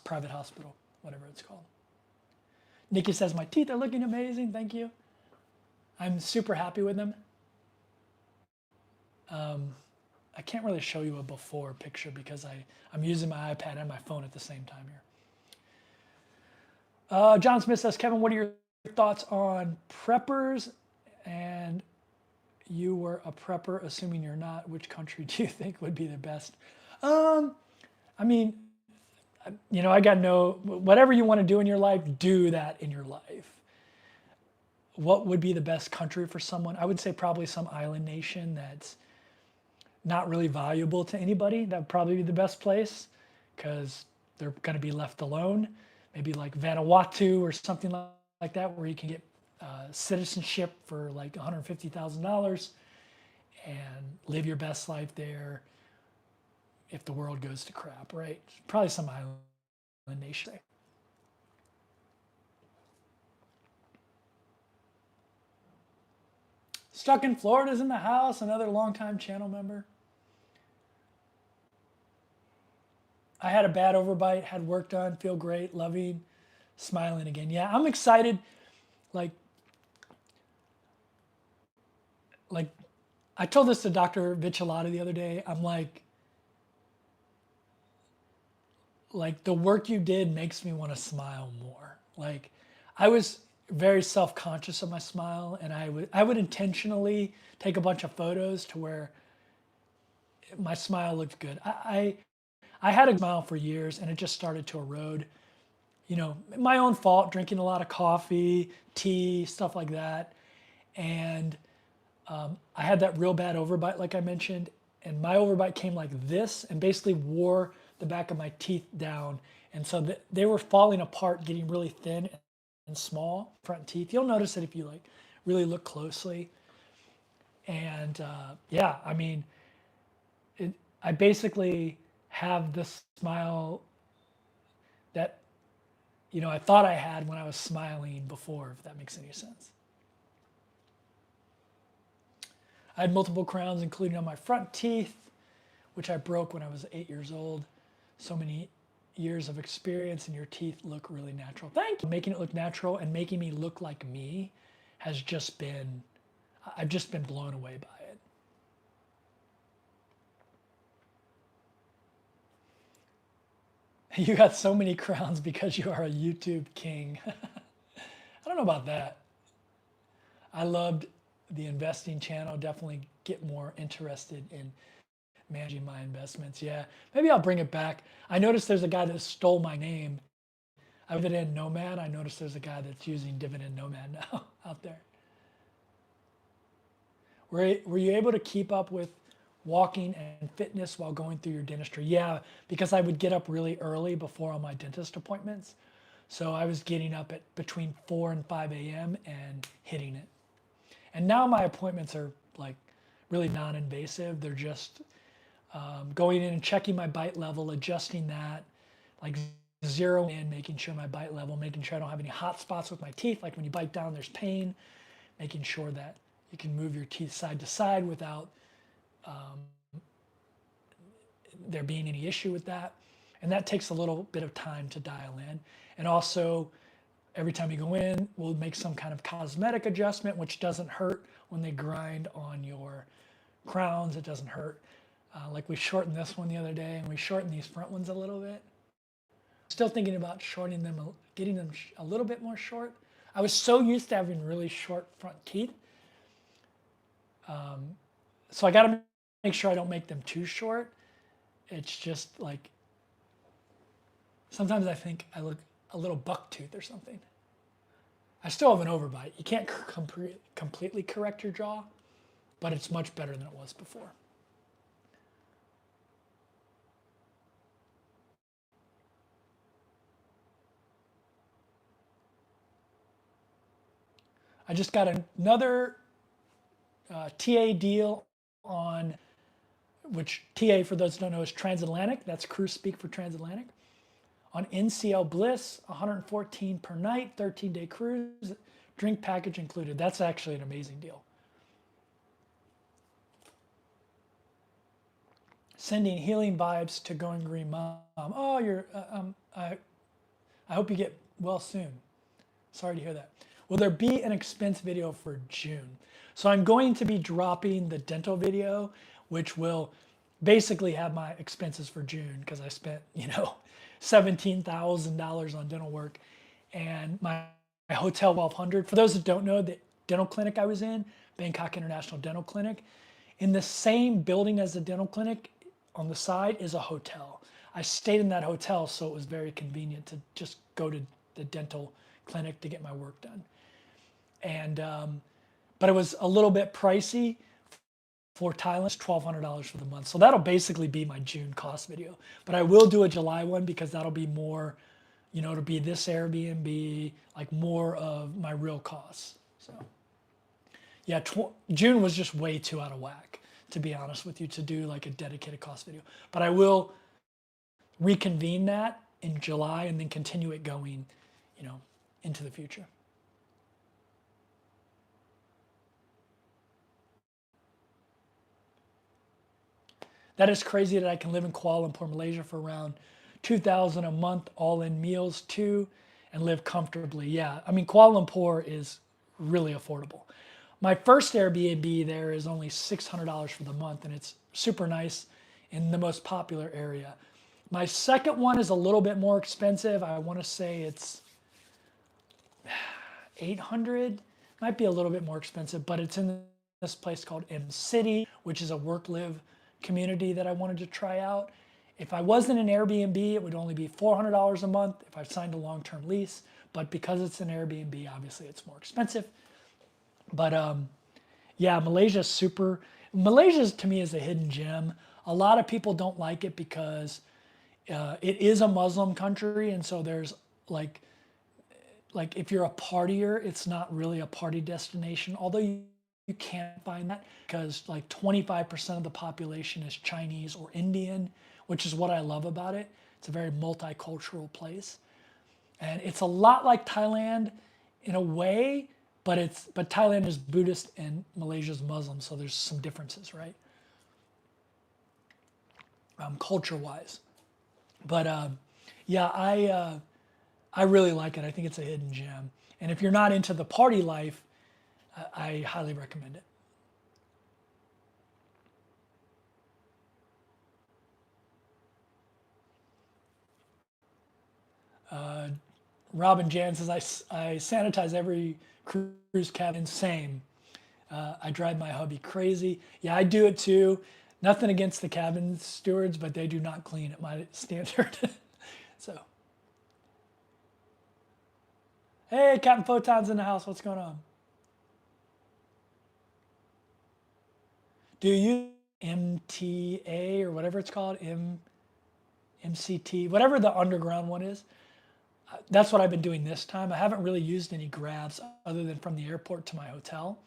private hospital, whatever it's called. Nikki says my teeth are looking amazing. Thank you. I'm super happy with them. I can't really show you a before picture because I'm using my iPad and my phone at the same time here. John Smith says, Kevin, what are your thoughts on preppers? And you were a prepper, assuming you're not. Which country do you think would be the best? I mean, I got whatever you want to do in your life, do that in your life. What would be the best country for someone? I would say probably some island nation that's not really valuable to anybody. That would probably be the best place because they're going to be left alone. Maybe like Vanuatu or something like that, where you can get citizenship for like $150,000 and live your best life there if the world goes to crap, right? Probably some island nation. Stuck in Florida's in the house, another longtime channel member. I had a bad overbite, had work done, feel great, loving, smiling again. Yeah, I'm excited. Like I told this to Dr. Vichalata the other day. I'm like the work you did makes me want to smile more. Like I was very self-conscious of my smile, and I would intentionally take a bunch of photos to where my smile looked good. I had a smile for years, and it just started to erode. my own fault, drinking a lot of coffee, tea, stuff like that. And I had that real bad overbite, like I mentioned, and my overbite came like this and basically wore the back of my teeth down. And so they were falling apart, getting really thin and small, front teeth. You'll notice it if you like really look closely. And yeah, I mean, I basically have this smile that, I thought I had when I was smiling before, if that makes any sense. I had multiple crowns, including on my front teeth, which I broke when I was 8 years old. So many years of experience, and your teeth look really natural. Thank you. Making it look natural and making me look like me has just been, I've just been blown away by it. You got so many crowns because you are a YouTube king. I don't know about that. I loved the investing channel. Definitely get more interested in managing my investments. Yeah, maybe I'll bring it back. I noticed there's a guy that stole my name. Dividend Nomad. I noticed there's a guy that's using Dividend Nomad now out there. Were you able to keep up with walking and fitness while going through your dentistry? Yeah, because I would get up really early before all my dentist appointments. So I was getting up at between 4 and 5 a.m. and hitting it. And now my appointments are like really non-invasive. They're just going in and checking my bite level, adjusting that, like zero in, making sure my bite level, making sure I don't have any hot spots with my teeth. Like when you bite down, there's pain, making sure that you can move your teeth side to side without there being any issue with that. And that takes a little bit of time to dial in. And also, every time you go in, we'll make some kind of cosmetic adjustment, which doesn't hurt when they grind on your crowns. It doesn't hurt. Like we shortened this one the other day, and we shortened these front ones a little bit. Still thinking about shortening them, getting them a little bit more short. I was so used to having really short front teeth. So I got to make sure I don't make them too short. It's just like, sometimes I think I look a little buck tooth or something. I still have an overbite. You can't completely correct your jaw, but it's much better than it was before. I just got another TA deal on, which TA, for those who don't know, is transatlantic. That's cruise speak for transatlantic. On NCL Bliss, 114 per night, 13-day cruise, drink package included. That's actually an amazing deal. Sending healing vibes to Going Green Mom. Oh, I hope you get well soon. Sorry to hear that. Will there be an expense video for June? So I'm going to be dropping the dental video, which will basically have my expenses for June, because I spent, $17,000 on dental work, and my hotel 1,200. For those that don't know, the dental clinic I was in, Bangkok International Dental Clinic, in the same building as the dental clinic on the side is a hotel. I stayed in that hotel, so it was very convenient to just go to the dental clinic to get my work done. And but it was a little bit pricey for Thailand. It's $1,200 for the month. So that'll basically be my June cost video. But I will do a July one, because that'll be more, to be this Airbnb, like more of my real costs. So yeah, June was just way too out of whack, to be honest with you, to do like a dedicated cost video. But I will reconvene that in July and then continue it going, into the future. That is crazy that I can live in Kuala Lumpur, Malaysia for around $2,000 a month, all in meals too, and live comfortably. Yeah, I mean, Kuala Lumpur is really affordable. My first Airbnb there is only $600 for the month, and it's super nice in the most popular area. My second one is a little bit more expensive. I want to say it's 800, might be a little bit more expensive, but it's in this place called M City, which is a work-live community that I wanted to try out. If I wasn't an Airbnb, it would only be $400 a month if I signed a long-term lease. But because it's an Airbnb, obviously it's more expensive. But yeah, Malaysia's super. Malaysia to me is a hidden gem. A lot of people don't like it because it is a Muslim country, and so there's like if you're a partier, it's not really a party destination. Although you can't find that because like 25% of the population is Chinese or Indian, which is what I love about it. It's a very multicultural place. And it's a lot like Thailand in a way, but Thailand is Buddhist and Malaysia is Muslim, so there's some differences, right? Culture-wise. But yeah, I really like it. I think it's a hidden gem. And if you're not into the party life, I highly recommend it. Robin Jan says, I sanitize every cruise cabin. Same. I drive my hubby crazy. Yeah, I do it too. Nothing against the cabin stewards, but they do not clean at my standard. So, hey, Captain Photon's in the house. What's going on? Do you MTA or whatever it's called, MCT, whatever the underground one is? That's what I've been doing this time. I haven't really used any Grabs other than from the airport to my hotel.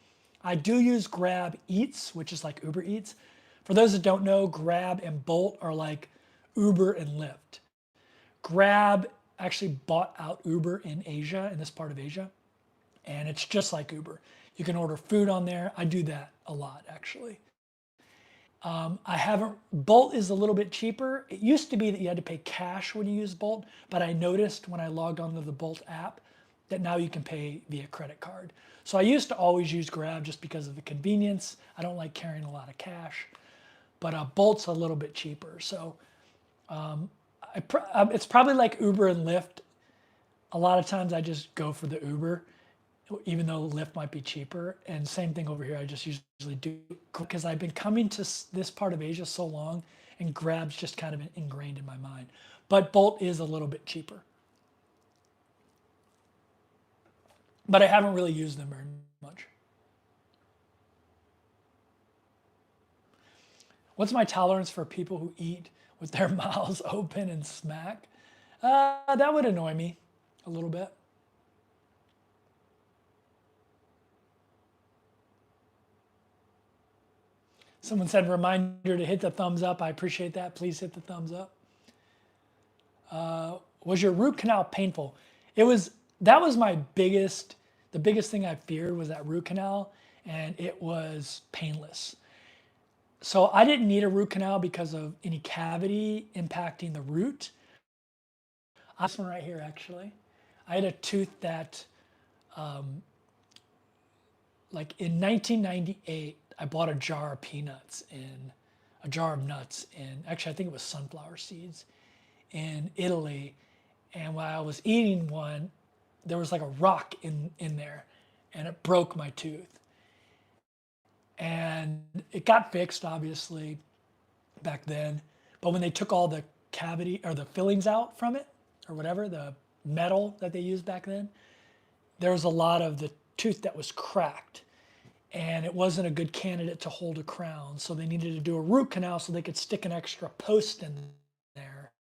I do use Grab Eats, which is like Uber Eats. For those that don't know, Grab and Bolt are like Uber and Lyft. Grab actually bought out Uber in Asia, in this part of Asia, and it's just like Uber. You can order food on there. I do that a lot, actually. Bolt is a little bit cheaper. It used to be that you had to pay cash when you use Bolt, but I noticed when I logged onto the Bolt app that now you can pay via credit card. So I used to always use Grab just because of the convenience. I don't like carrying a lot of cash, but Bolt's a little bit cheaper. So it's probably like Uber and Lyft. A lot of times I just go for the Uber, even though Lyft might be cheaper. And same thing over here, I just usually do, because I've been coming to this part of Asia so long, and Grab's just kind of ingrained in my mind. But Bolt is a little bit cheaper. But I haven't really used them very much. What's my tolerance for people who eat with their mouths open and smack? That would annoy me a little bit. Someone said reminder to hit the thumbs up. I appreciate that. Please hit the thumbs up. Was your root canal painful? That was the biggest thing I feared was that root canal, and it was painless. So I didn't need a root canal because of any cavity impacting the root. This one right here, actually. I had a tooth that, like in 1998, I bought a jar of nuts in, actually I think it was sunflower seeds in Italy. And while I was eating one, there was like a rock in there and it broke my tooth. And it got fixed obviously back then. But when they took all the cavity or the fillings out from it or whatever, the metal that they used back then, there was a lot of the tooth that was cracked. And it wasn't a good candidate to hold a crown. So they needed to do a root canal so they could stick an extra post in there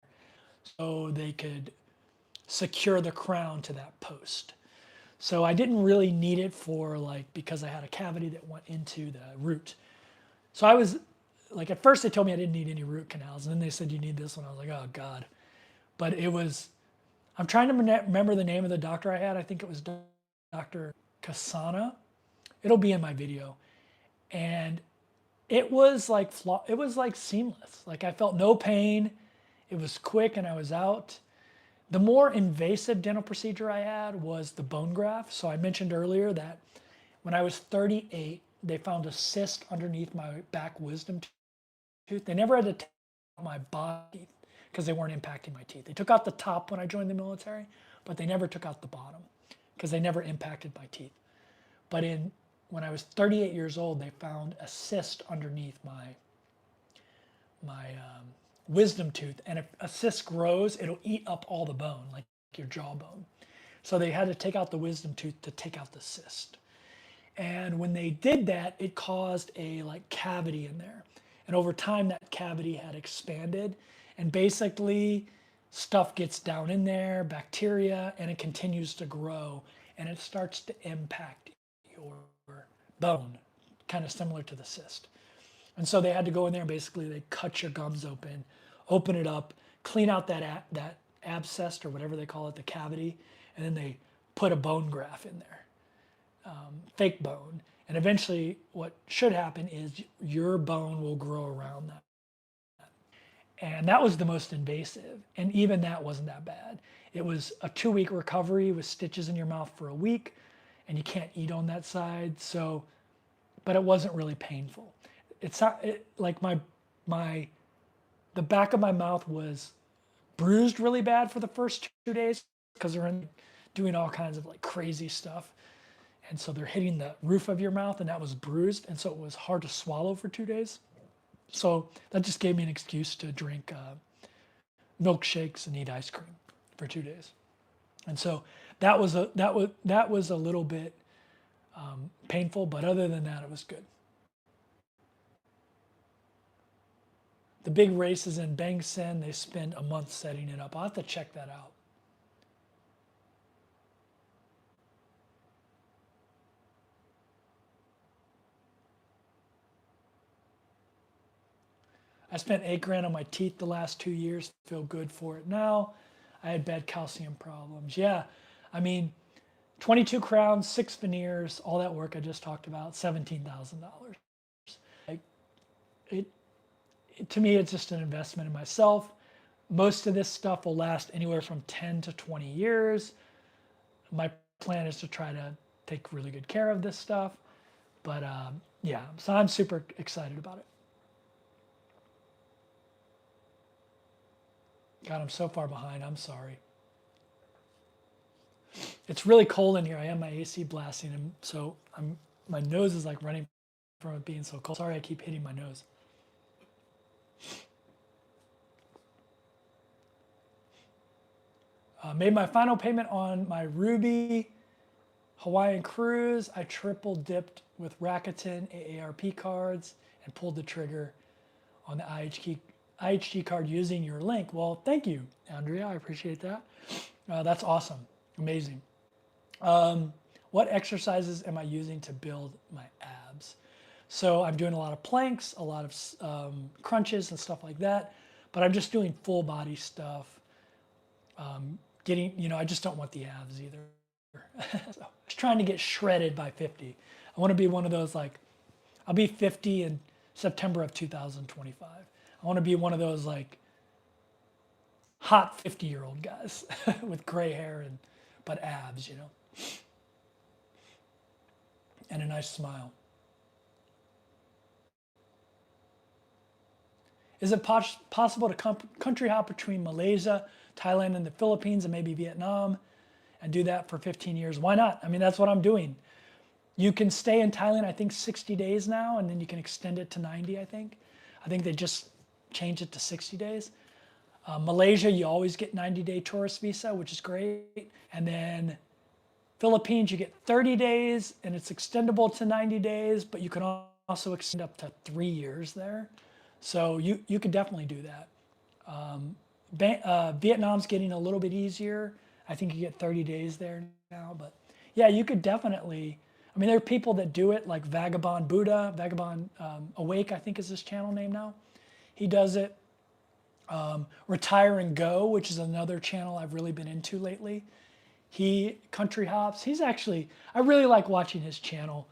so they could secure the crown to that post. So I didn't really need it because I had a cavity that went into the root. So I was like, at first they told me I didn't need any root canals. And then they said, you need this one. I was like, oh God. But I'm trying to remember the name of the doctor I had. I think it was Dr. Kasana. It'll be in my video. And it was like seamless. Like I felt no pain. It was quick and I was out. The more invasive dental procedure I had was the bone graft. So I mentioned earlier that when I was 38, they found a cyst underneath my back wisdom tooth. They never had to take out my body because they weren't impacting my teeth. They took out the top when I joined the military, but they never took out the bottom because they never impacted my teeth. But when I was 38 years old, they found a cyst underneath my wisdom tooth. And if a cyst grows, it'll eat up all the bone, like your jawbone. So they had to take out the wisdom tooth to take out the cyst. And when they did that, it caused a like cavity in there. And over time, that cavity had expanded. And basically, stuff gets down in there, bacteria, and it continues to grow. And it starts to impact your bone, kind of similar to the cyst. And so they had to go in there and basically they cut your gums open it up, clean out that abscess or whatever they call it, the cavity, and then they put a bone graft in there, fake bone. And eventually what should happen is your bone will grow around that. And that was the most invasive. And even that wasn't that bad. It was a 2-week recovery with stitches in your mouth for a week, and you can't eat on that side. So, but it wasn't really painful. It's not like the back of my mouth was bruised really bad for the first 2 days because they're doing all kinds of like crazy stuff. And so they're hitting the roof of your mouth, and that was bruised. And so it was hard to swallow for 2 days. So that just gave me an excuse to drink milkshakes and eat ice cream for 2 days. And so that was a little bit painful, but other than that, it was good. The big race is in Bangkok. They spend a month setting it up. I'll have to check that out. I spent $8,000 on my teeth the last 2 years. Feel good for it now. I had bad calcium problems. Yeah, I mean, 22 crowns, 6 veneers, all that work I just talked about, $17,000. Like, to me, it's just an investment in myself. Most of this stuff will last anywhere from 10 to 20 years. My plan is to try to take really good care of this stuff. But yeah, so I'm super excited about it. God, I'm so far behind. I'm sorry. It's really cold in here. I have my AC blasting, and so my nose is like running from it being so cold. Sorry, I keep hitting my nose. Made my final payment on my Ruby Hawaiian cruise. I triple dipped with Rakuten AARP cards and pulled the trigger on the IHG card using your link. Well, thank you, Andrea. I appreciate that. That's awesome. Amazing. What exercises am I using to build my abs? So I'm doing a lot of planks, a lot of crunches and stuff like that, but I'm just doing full body stuff. I just don't want the abs either. So I'm just trying to get shredded by 50. I want to be one of those, like, I'll be 50 in September of 2025. I want to be one of those like hot 50-year-old guys with gray hair but abs, and a nice smile. Is it possible to country hop between Malaysia, Thailand, and the Philippines, and maybe Vietnam, and do that for 15 years? Why not? I mean, that's what I'm doing. You can stay in Thailand, I think 60 days now, and then you can extend it to 90, I think. I think they just changed it to 60 days. Malaysia, you always get 90-day tourist visa, which is great. And then Philippines, you get 30 days, and it's extendable to 90 days, but you can also extend up to 3 years there. So you could definitely do that. Vietnam's getting a little bit easier. I think you get 30 days there now. But yeah, you could definitely, I mean, there are people that do it, like Vagabond Buddha, Vagabond Awake, I think is his channel name now. He does it. Retire and Go, which is another channel I've really been into lately. He country hops. He's actually, I really like watching his channel.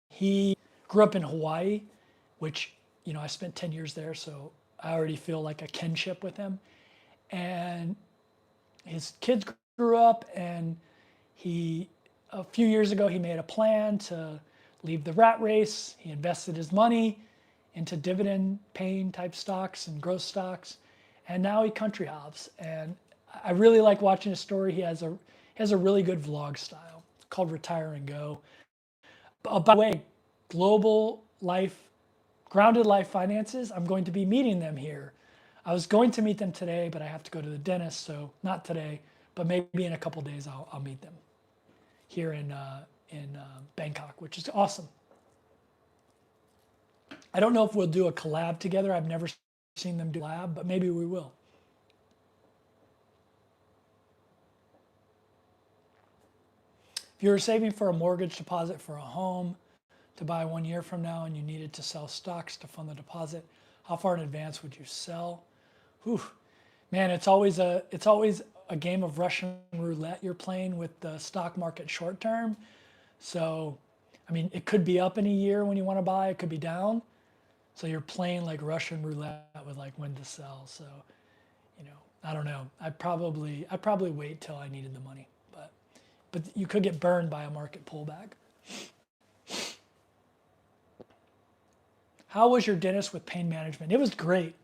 He grew up in Hawaii, which, I spent 10 years there, so I already feel like a kinship with him. And his kids grew up, and a few years ago, he made a plan to leave the rat race. He invested his money into dividend paying type stocks and growth stocks. And now he country hops. And I really like watching his story. He has a really good vlog style. It's called Retire and Go. By the way, Global Life, Grounded Life Finances, I'm going to be meeting them here I was going to meet them today, but I have to go to the dentist, so not today, but maybe in a couple days I'll meet them here in Bangkok, which is awesome. I don't know if we'll do a collab together. I've never seen them do a collab, but maybe we will. If you were saving for a mortgage deposit for a home to buy 1 year from now and you needed to sell stocks to fund the deposit, how far in advance would you sell? Whew. Man, it's always a game of Russian roulette you're playing with the stock market short term. So, I mean, it could be up in a year when you want to buy, it could be down. So you're playing like Russian roulette with like when to sell. So, I don't know. I'd probably wait till I needed the money, but you could get burned by a market pullback. How was your dentist with pain management? It was great.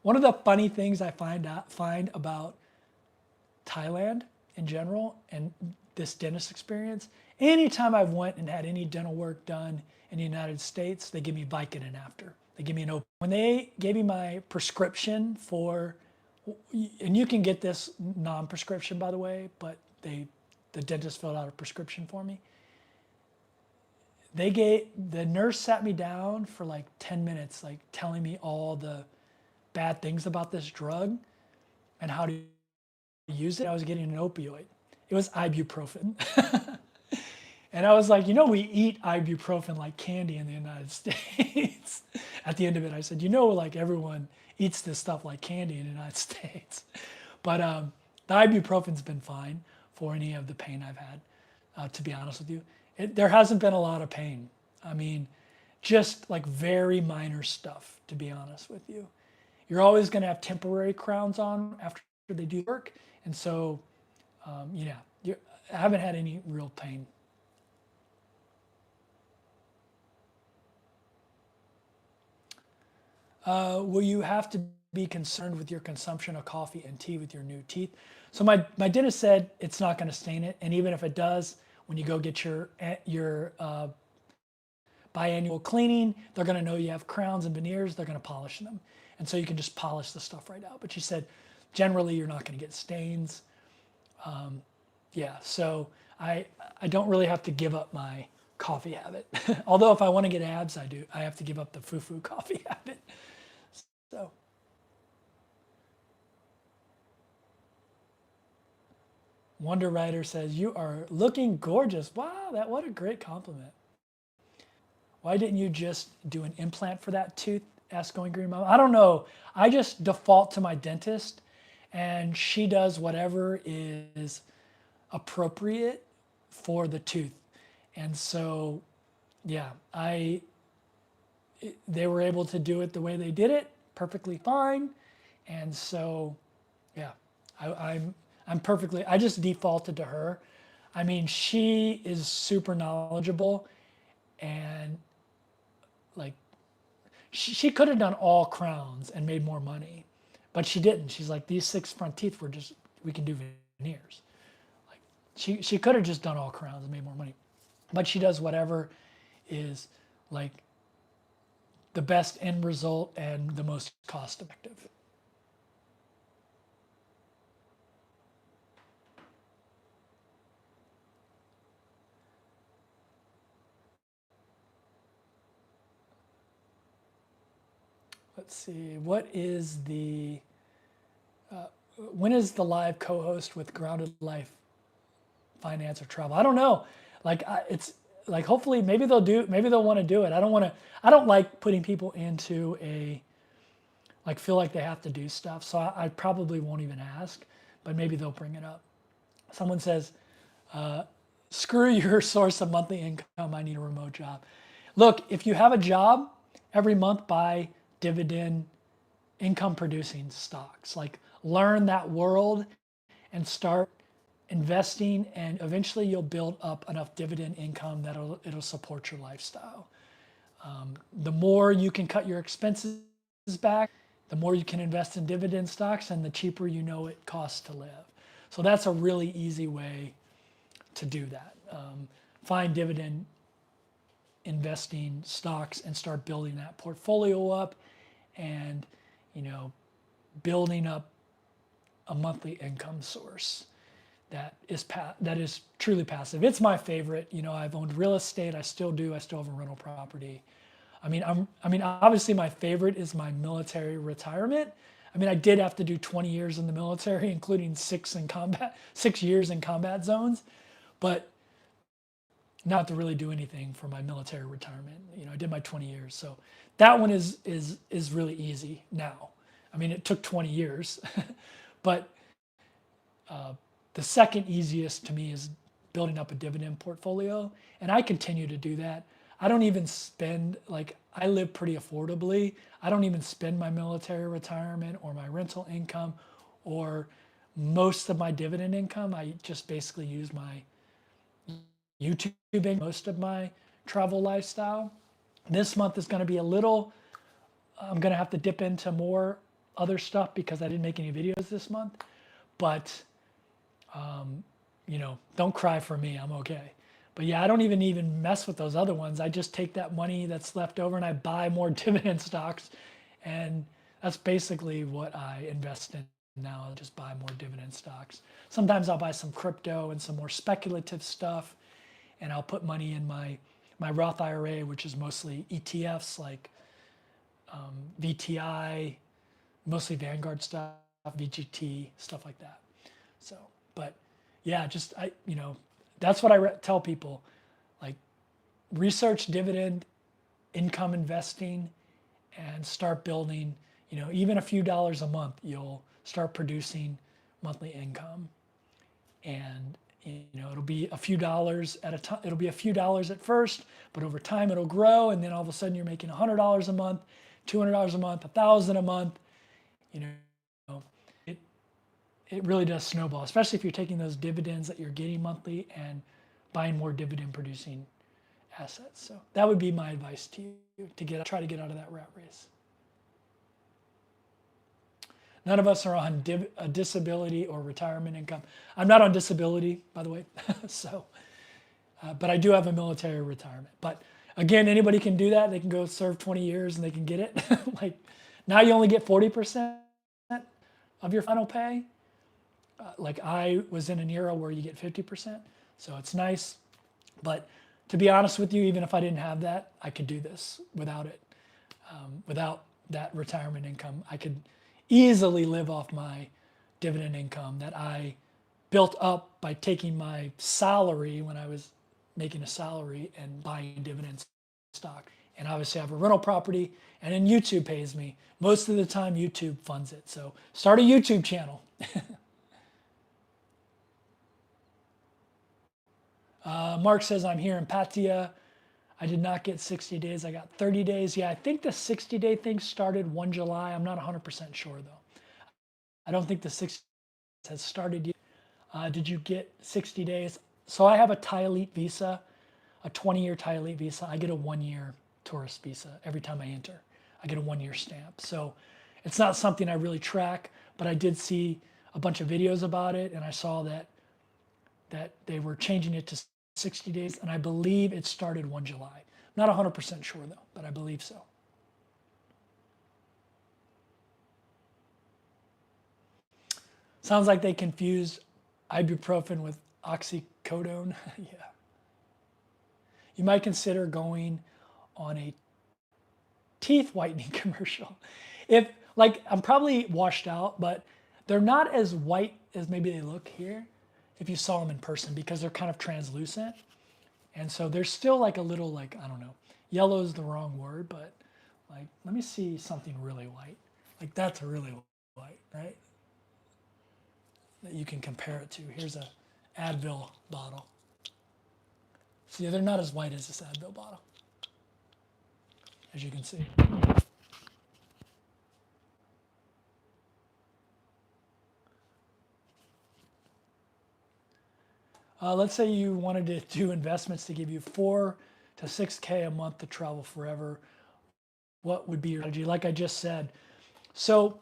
One of the funny things I find about Thailand in general and this dentist experience, anytime I've went and had any dental work done in the United States, they give me Vicodin after. They give me an open. When they gave me my prescription for, and you can get this non-prescription by the way, but the dentist filled out a prescription for me. The nurse sat me down for like 10 minutes, like telling me all the bad things about this drug and how to use it. I was getting an opioid. It was ibuprofen. And I was like, we eat ibuprofen like candy in the United States. At the end of it, I said, like everyone eats this stuff like candy in the United States. But the ibuprofen's been fine for any of the pain I've had, to be honest with you. There hasn't been a lot of pain. I mean, just like very minor stuff, to be honest with you. You're always going to have temporary crowns on after they do work. And so, I haven't had any real pain. Will you have to be concerned with your consumption of coffee and tea with your new teeth? So my dentist said it's not going to stain it. And even if it does, when you go get your biannual cleaning, they're going to know you have crowns and veneers. They're going to polish them. And so you can just polish the stuff right out. But she said, generally, you're not going to get stains. So I don't really have to give up my coffee habit. Although if I want to get abs, I do. I have to give up the foo-foo coffee habit. So. Wonder Writer says, you are looking gorgeous. Wow, what a great compliment. Why didn't you just do an implant for that tooth? Asked Going Green Mom. I don't know. I just default to my dentist and she does whatever is appropriate for the tooth. And so, yeah, they were able to do it the way they did it, perfectly fine. And so, yeah, I just defaulted to her. I mean, she is super knowledgeable and like, she could have done all crowns and made more money, but she didn't. She's like, these 6 front teeth we can do veneers. Like she could have just done all crowns and made more money, but she does whatever is like the best end result and the most cost effective. Let's see, when is the live co-host with Grounded Life Finance or Travel? I don't know. Like it's like hopefully maybe they'll want to do it. I don't like putting people into feel like they have to do stuff. So I probably won't even ask, but maybe they'll bring it up. Someone says, screw your source of monthly income. I need a remote job. Look, if you have a job every month, buy dividend income producing stocks. Like learn that world and start investing, and eventually you'll build up enough dividend income that it'll support your lifestyle. The more you can cut your expenses back, the more you can invest in dividend stocks, and the cheaper it costs to live. So that's a really easy way to do that. Find dividend investing stocks and start building that portfolio up, and building up a monthly income source that is truly passive. It's my favorite. You know, I've owned real estate. I still do. I still have a rental property. I mean, obviously my favorite is my military retirement. I mean, I did have to do 20 years in the military, including 6 years in combat zones, but not to really do anything for my military retirement. You know, I did my 20 years. So that one is really easy now. I mean, it took 20 years, but the second easiest to me is building up a dividend portfolio. And I continue to do that. I don't even spend, like, I live pretty affordably. I don't even spend my military retirement or my rental income or most of my dividend income. I just basically use my YouTubing, most of my travel lifestyle. This month is going to be a little, I'm going to have to dip into more other stuff because I didn't make any videos this month. But, you know, don't cry for me. I'm okay. But yeah, I don't even mess with those other ones. I just take that money that's left over and I buy more dividend stocks. And that's basically what I invest in now. I just buy more dividend stocks. Sometimes I'll buy some crypto and some more speculative stuff. And I'll put money in my Roth IRA, which is mostly ETFs like VTI, mostly Vanguard stuff, VGT, stuff like that. So, but yeah, you know, that's what I tell people, like, research dividend income investing and start building, you know, even a few dollars a month, you'll start producing monthly income. And, you know, it'll be a few dollars at a time. It'll be a few dollars at first, but over time it'll grow. And then all of a sudden you're making $100 a month, $200 a month, $1,000 a month. You know, it really does snowball, especially if you're taking those dividends that you're getting monthly and buying more dividend producing assets. So that would be my advice to you, to try to get out of that rat race. None of us are on a disability or retirement income. I'm not on disability, by the way. So, but I do have a military retirement. But again, anybody can do that. They can go serve 20 years and they can get it. Like, now you only get 40% of your final pay. Like, I was in an era where you get 50%. So it's nice. But to be honest with you, even if I didn't have that, I could do this without it. Without that retirement income, I could easily live off my dividend income that I built up by taking my salary when I was making a salary and buying dividend stock. And obviously I have a rental property, and then YouTube pays me. Most of the time YouTube funds it. So start a YouTube channel. Mark says, I'm here in Pattaya. I did not get 60 days. I got 30 days. Yeah, I think the 60-day thing started 1 July. I'm not 100% sure, though. I don't think the 60 has started yet. Did you get 60 days? So I have a Thai Elite visa, a 20-year Thai Elite visa. I get a 1-year tourist visa every time I enter. I get a 1-year stamp. So it's not something I really track, but I did see a bunch of videos about it, and I saw that they were changing it to 60 days, and I believe it started 1 July. Not 100% sure, though, but I believe so. Sounds like they confused ibuprofen with oxycodone. Yeah. You might consider going on a teeth whitening commercial. If, like, I'm probably washed out, but they're not as white as maybe they look here if you saw them in person, because they're kind of translucent. And so there's still like a little, like, I don't know, yellow is the wrong word, but like, let me see something really white. Like, that's really white, right? That you can compare it to. Here's a Advil bottle. See, they're not as white as this Advil bottle, as you can see. Let's say you wanted to do investments to give you 4 to 6K a month to travel forever. What would be your strategy? Like I just said. So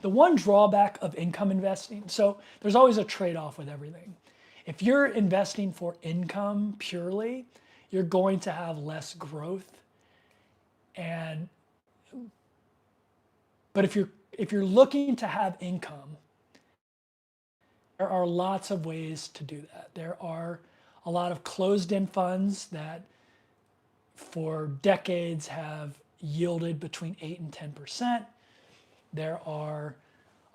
the one drawback of income investing, so there's always a trade-off with everything. If you're investing for income purely, you're going to have less growth. But if you're if you're looking to have income, there are lots of ways to do that. There are a lot of closed-end funds that for decades have yielded between 8 and 10%. There are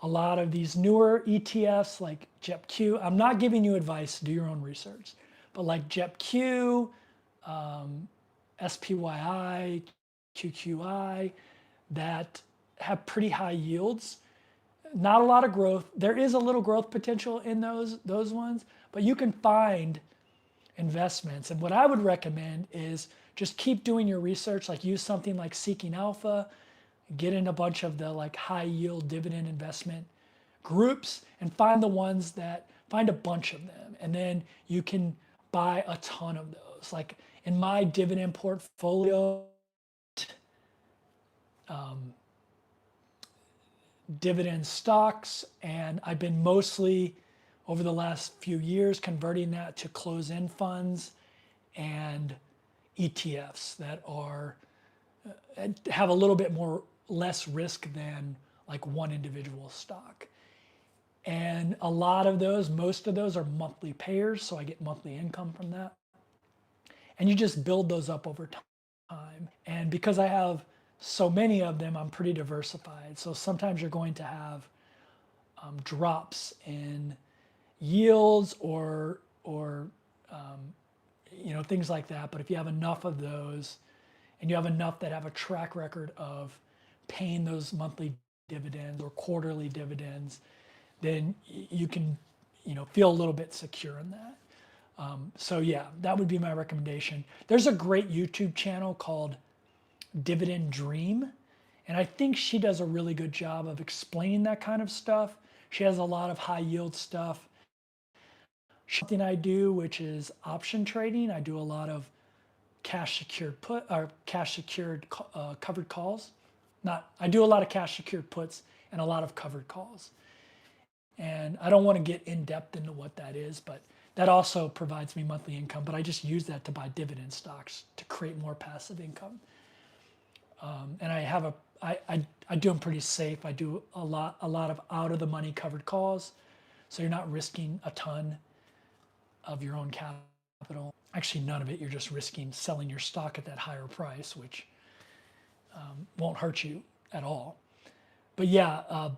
a lot of these newer ETFs like JEPQ. I'm not giving you advice, do your own research, but like JEPQ, SPYI, QQI, that have pretty high yields. Not a lot of growth. There is a little growth potential in those ones, but you can find investments. And what I would recommend is just keep doing your research, like use something like Seeking Alpha, get in a bunch of the like high yield dividend investment groups and find the ones that, find a bunch of them. And then you can buy a ton of those. Like in my dividend portfolio, dividend stocks, and I've been mostly over the last few years converting that to close-end funds and ETFs that are have a little bit more less risk than like one individual stock. And a lot of those, most of those are monthly payers, so I get monthly income from that. And you just build those up over time. And because I have so many of them, I'm pretty diversified. So sometimes you're going to have drops in yields or things like that. But if you have enough of those, and you have enough that have a track record of paying those monthly dividends or quarterly dividends, then you can feel a little bit secure in that. So yeah, that would be my recommendation. There's a great YouTube channel called Dividend Dream, and I think she does a really good job of explaining that kind of stuff. She has a lot of high yield stuff. Something I do, which is option trading. I do a lot of cash secured put or cash secured covered calls. I do a lot of cash secured puts and a lot of covered calls. And I don't want to get in depth into what that is, but that also provides me monthly income. But I just use that to buy dividend stocks to create more passive income. And I do them pretty safe. I do a lot of out of the money covered calls, so you're not risking a ton of your own capital. Actually, none of it. You're just risking selling your stock at that higher price, which won't hurt you at all. But yeah,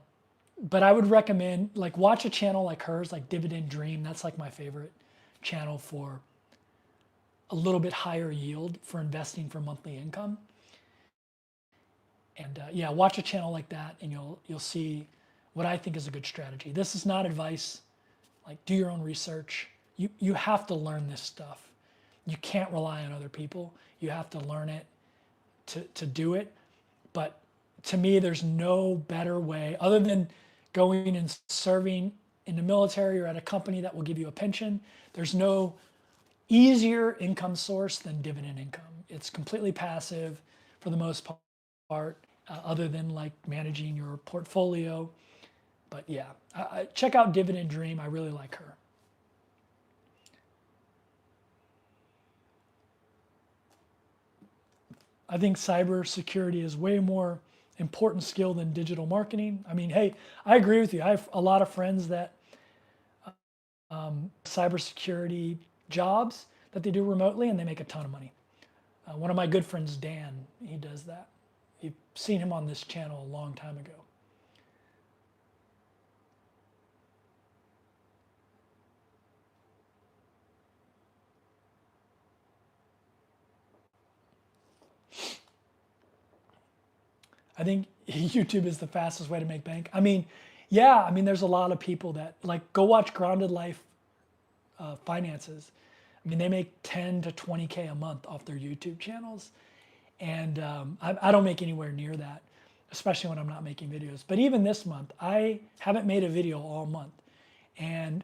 but I would recommend like watch a channel like hers, like Dividend Dream. That's like my favorite channel for a little bit higher yield for investing for monthly income. And yeah, watch a channel like that, and you'll see what I think is a good strategy. This is not advice. Like do your own research. You have to learn this stuff. You can't rely on other people. You have to learn it to do it. But to me, there's no better way other than going and serving in the military or at a company that will give you a pension. There's no easier income source than dividend income. It's completely passive for the most part, other than like managing your portfolio. But yeah, check out Dividend Dream. I really like her. I think cybersecurity is way more important skill than digital marketing. I mean, hey, I agree with you. I have a lot of friends that cybersecurity jobs that they do remotely, and they make a ton of money. One of my good friends, Dan, he does that. You've seen him on this channel a long time ago. I think YouTube is the fastest way to make bank. I mean, yeah, I mean, there's a lot of people that like go watch Grounded Life Finances. I mean, they make 10 to 20K a month off their YouTube channels. And I don't make anywhere near that, especially when I'm not making videos. But even this month, I haven't made a video all month. And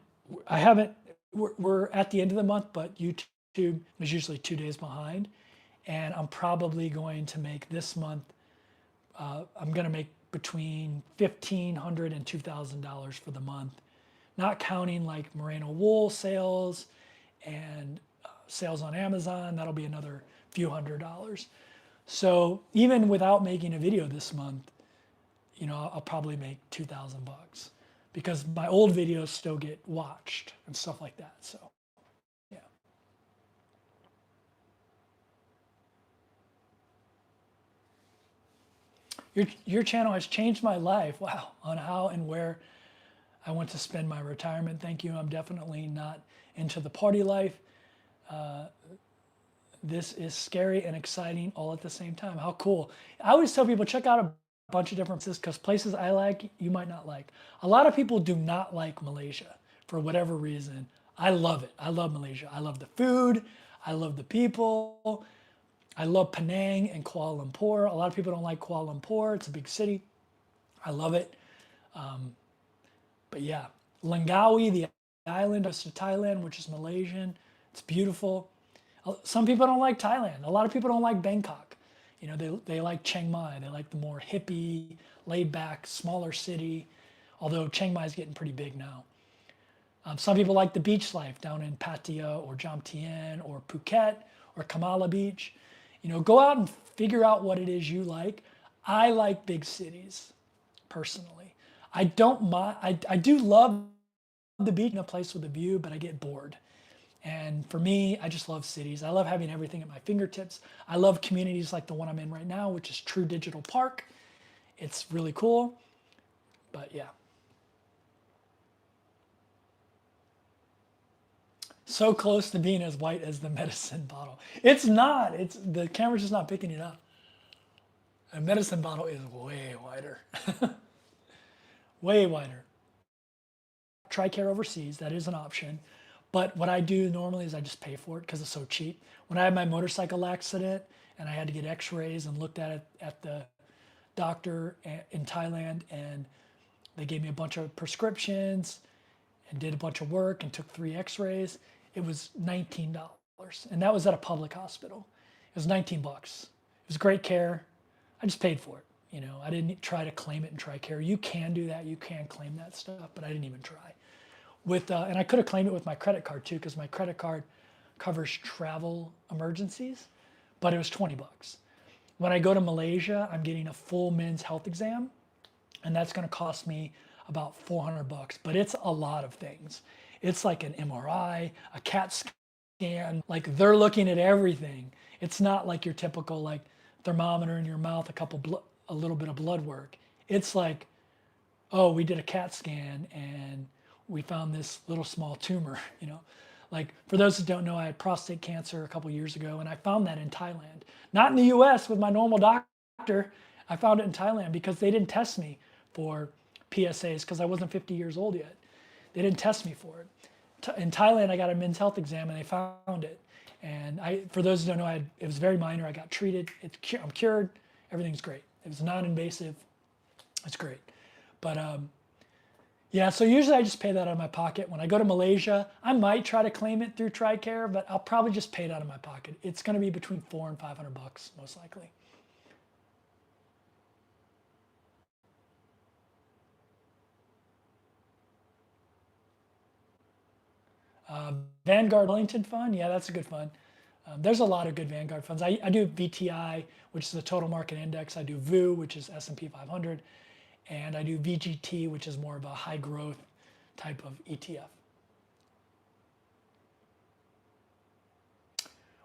we're at the end of the month, but YouTube is usually 2 days behind. And I'm probably going to make this month, I'm going to make between $1,500 and $2,000 for the month, not counting like merino wool sales and sales on Amazon. That'll be another few $100s. So even without making a video this month, I'll probably make 2,000 bucks because my old videos still get watched and stuff like that. So, yeah. Your channel has changed my life. Wow. On how and where I want to spend my retirement. Thank you. I'm definitely not into the party life. This is scary and exciting all at the same time. How cool. I always tell people, check out a bunch of different places because places I like, you might not like. A lot of people do not like Malaysia for whatever reason. I love it. I love Malaysia. I love the food. I love the people. I love Penang and Kuala Lumpur. A lot of people don't like Kuala Lumpur. It's a big city. I love it. But yeah, Langkawi, the island of Thailand, which is Malaysian. It's beautiful. Some people don't like Thailand. A lot of people don't like Bangkok. They like Chiang Mai. They like the more hippie, laid back, smaller city. Although Chiang Mai is getting pretty big now. Some people like the beach life down in Pattaya or Jomtien or Phuket or Kamala Beach. Go out and figure out what it is you like. I like big cities, personally. I don't mind. I do love the beach in a place with a view, but I get bored. And for me, I just love cities. I love having everything at my fingertips. I love communities like the one I'm in right now, which is True Digital Park. It's really cool, but yeah. So close to being as white as the medicine bottle. It's not. The camera's just not picking it up. A medicine bottle is way wider. Way wider. TRICARE overseas, that is an option. But what I do normally is I just pay for it because it's so cheap. When I had my motorcycle accident and I had to get x-rays and looked at it at the doctor in Thailand, and they gave me a bunch of prescriptions and did a bunch of work and took 3 x-rays, it was $19. And that was at a public hospital. It was 19 bucks. It was great care. I just paid for it. I didn't try to claim it in TRICARE. You can do that. You can claim that stuff, but I didn't even try. And I could have claimed it with my credit card too, because my credit card covers travel emergencies, but it was 20 bucks. When I go to Malaysia, I'm getting a full men's health exam, and that's going to cost me about 400 bucks, but it's a lot of things. It's like an MRI, a CAT scan, like they're looking at everything. It's not like your typical like thermometer in your mouth, a little bit of blood work. It's like, oh, we did a CAT scan and we found this little small tumor, Like, for those who don't know, I had prostate cancer a couple years ago, and I found that in Thailand. Not in the US with my normal doctor. I found it in Thailand because they didn't test me for PSAs because I wasn't 50 years old yet. They didn't test me for it. In Thailand, I got a men's health exam, and they found it. And for those who don't know, it was very minor. I got treated. I'm cured. Everything's great. It was non-invasive. It's great. But yeah, so usually I just pay that out of my pocket. When I go to Malaysia, I might try to claim it through TRICARE, but I'll probably just pay it out of my pocket. It's going to be between 400 and 500 bucks, most likely. Vanguard Wellington Fund, yeah, that's a good fund. There's a lot of good Vanguard funds. I do VTI, which is the total market index. I do VU, which is S&P 500. And I do VGT, which is more of a high growth type of ETF.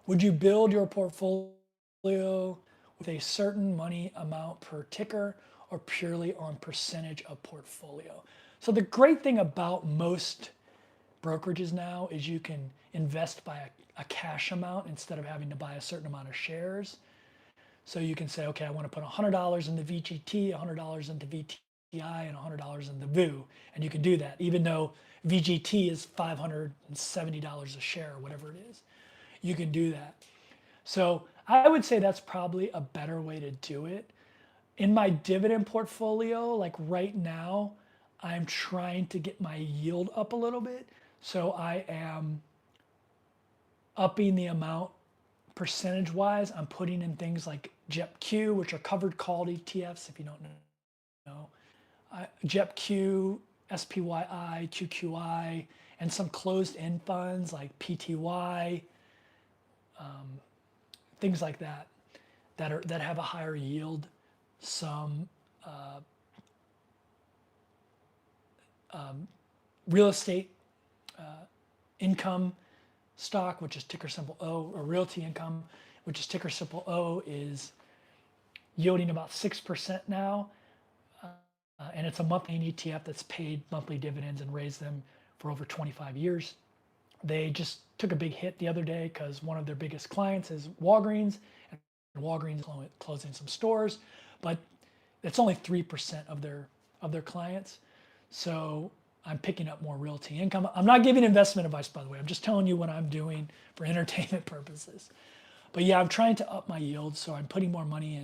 Would you build your portfolio with a certain money amount per ticker or purely on percentage of portfolio? So the great thing about most brokerages now is you can invest by a cash amount instead of having to buy a certain amount of shares. So you can say, okay, I want to put $100 into VGT, $100 into VTI, and $100 into VU. And you can do that, even though VGT is $570 a share, or whatever it is. You can do that. So I would say that's probably a better way to do it. In my dividend portfolio, like right now, I'm trying to get my yield up a little bit. So I am upping the amount percentage-wise. I'm putting in things like JEPQ, which are covered called ETFs, if you don't know. JEPQ, SPYI, QQI, and some closed-end funds like PTY, things like that, that have a higher yield. Some real estate income stock, which is ticker symbol O, or realty income, which is ticker symbol O, is yielding about 6% now. And it's a monthly ETF that's paid monthly dividends and raised them for over 25 years. They just took a big hit the other day because one of their biggest clients is Walgreens, and Walgreens is closing some stores, but it's only 3% of their clients. So I'm picking up more realty income. I'm not giving investment advice, by the way. I'm just telling you what I'm doing for entertainment purposes. But yeah, I'm trying to up my yield, so I'm putting more money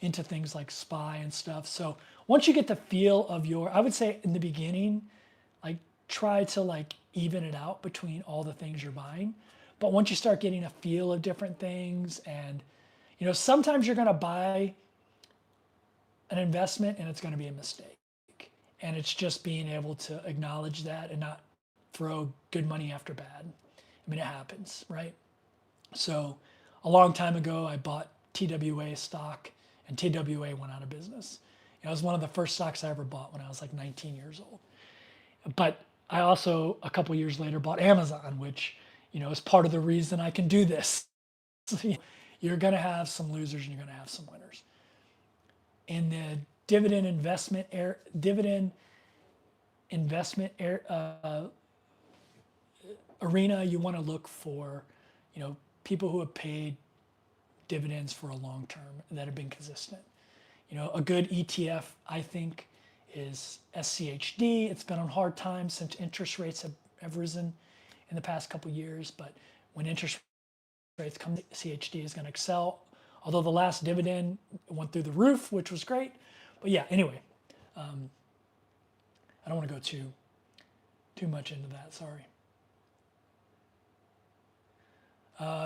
into things like SPY and stuff. So once you get the feel of I would say in the beginning, like try to like even it out between all the things you're buying. But once you start getting a feel of different things, and sometimes you're going to buy an investment and it's going to be a mistake. And it's just being able to acknowledge that and not throw good money after bad. I mean, it happens, right? So a long time ago, I bought TWA stock, and TWA went out of business. It was one of the first stocks I ever bought when I was like 19 years old. But I also, a couple years later, bought Amazon, which, is part of the reason I can do this. You're going to have some losers and you're going to have some winners. In the dividend investment arena, you want to look for, people who have paid dividends for a long term that have been consistent. A good ETF, I think, is SCHD. It's been on hard times since interest rates have risen in the past couple of years, but when interest rates come, CHD is going to excel. Although the last dividend went through the roof, which was great. But yeah, anyway, I don't want to go too much into that, sorry.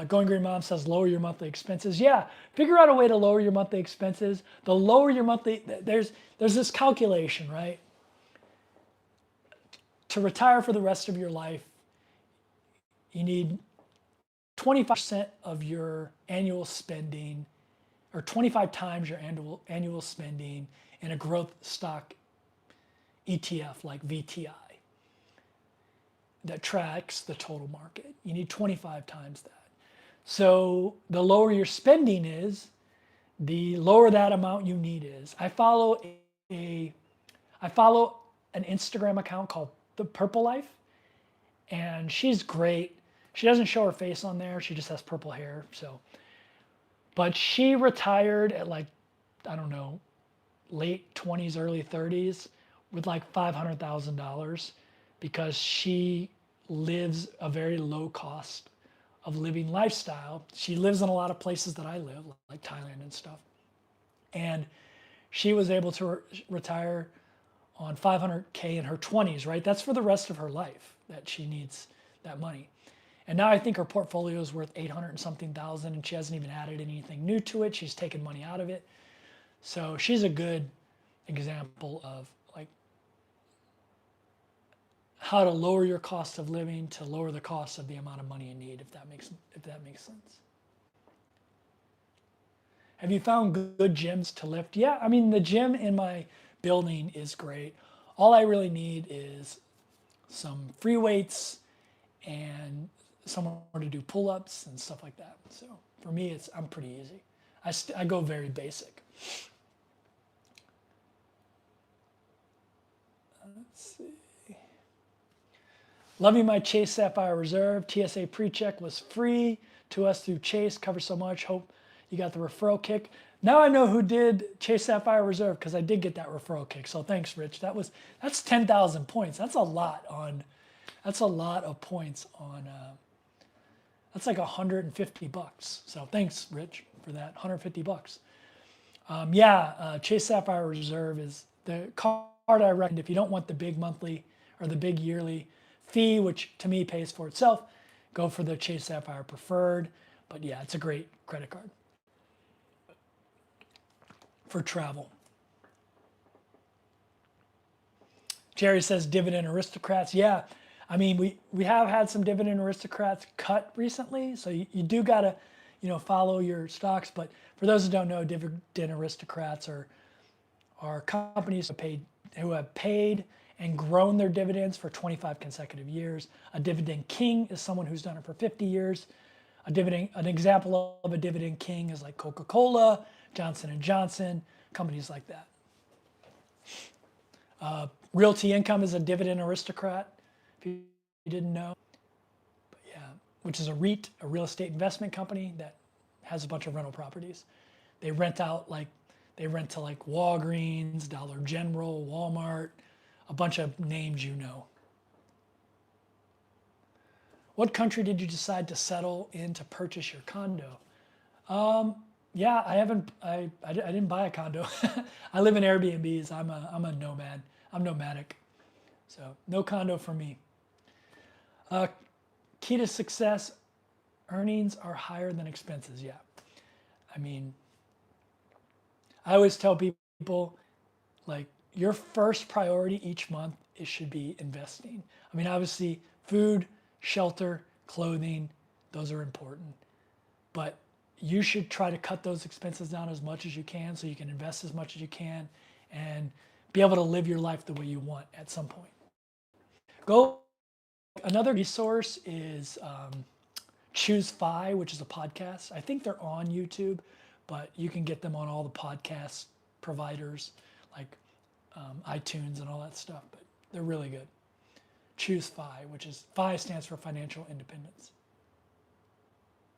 Going Green Mom says, lower your monthly expenses. Yeah, figure out a way to lower your monthly expenses. The lower your monthly, there's this calculation, right? To retire for the rest of your life, you need 25% of your annual spending, or 25 times your annual spending in a growth stock ETF like VTI that tracks the total market. You need 25 times that. So the lower your spending is, the lower that amount you need is. I follow an Instagram account called The Purple Life, and she's great. She doesn't show her face on there. She just has purple hair. But she retired at like, I don't know, late 20s, early 30s with like $500,000 because she lives a very low cost of living lifestyle. She lives in a lot of places that I live, like Thailand and stuff. And she was able to retire on $500K in her 20s, right? That's for the rest of her life that she needs that money. And now I think her portfolio is worth 800 and something thousand, and she hasn't even added anything new to it. She's taken money out of it. So she's a good example of like how to lower your cost of living to lower the cost of the amount of money you need, if that makes sense. Have you found good gyms to lift? Yeah, I mean, the gym in my building is great. All I really need is some free weights and somewhere to do pull-ups and stuff like that. So for me, I'm pretty easy. I go very basic. Let's see. Loving my Chase Sapphire Reserve. TSA pre-check was free to us through Chase. Covers so much. Hope you got the referral kick. Now I know who did Chase Sapphire Reserve because I did get that referral kick. So thanks, Rich. That's 10,000 points. That's a lot of points on. That's like $150. So thanks, Rich, for that. $150. Chase Sapphire Reserve is the card I recommend if you don't want the big monthly or the big yearly fee, which to me pays for itself. Go for the Chase Sapphire Preferred. But yeah, it's a great credit card for travel. Jerry says dividend aristocrats. Yeah, I mean, we have had some dividend aristocrats cut recently, so you do gotta, follow your stocks. But for those who don't know, dividend aristocrats are companies who have paid and grown their dividends for 25 consecutive years. A dividend king is someone who's done it for 50 years. An example of a dividend king is like Coca-Cola, Johnson & Johnson, companies like that. Realty Income is a dividend aristocrat, if you didn't know. But yeah, which is a REIT, a real estate investment company that has a bunch of rental properties. They rent to like Walgreens, Dollar General, Walmart, a bunch of names you know. What country did you decide to settle in to purchase your condo? Yeah, I didn't buy a condo. I live in Airbnbs. I'm a nomad. I'm nomadic. So no condo for me. Key to success, earnings are higher than expenses. Yeah. I mean, I always tell people, like, your first priority each month, it should be investing. I mean, obviously food, shelter, clothing, those are important. But you should try to cut those expenses down as much as you can so you can invest as much as you can and be able to live your life the way you want at some point. Another resource is Choose Fi, which is a podcast. I think they're on YouTube, but you can get them on all the podcast providers like iTunes and all that stuff, but they're really good. Choose Fi, which is Fi stands for Financial Independence.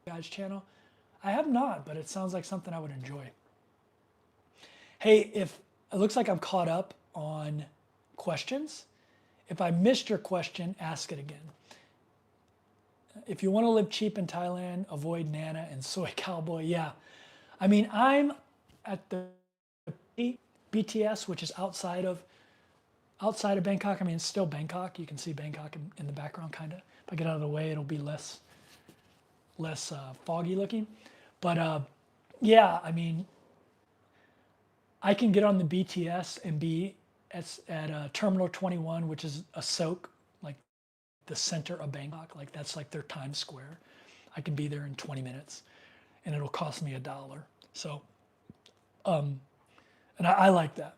Guys channel, I have not, but it sounds like something I would enjoy. Hey, if it looks like I'm caught up on questions, if I missed your question, ask it again. If you want to live cheap in Thailand, avoid Nana and Soy Cowboy. Yeah, I mean, I'm at the BTS, which is outside of Bangkok. I mean, it's still Bangkok. You can see Bangkok in the background, kind of. If I get out of the way, it'll be less foggy looking. But yeah, I mean, I can get on the BTS and be at Terminal 21, which is a soak, like the center of Bangkok. Like that's like their Times Square. I can be there in 20 minutes, and it'll cost me $1. So, and I like that.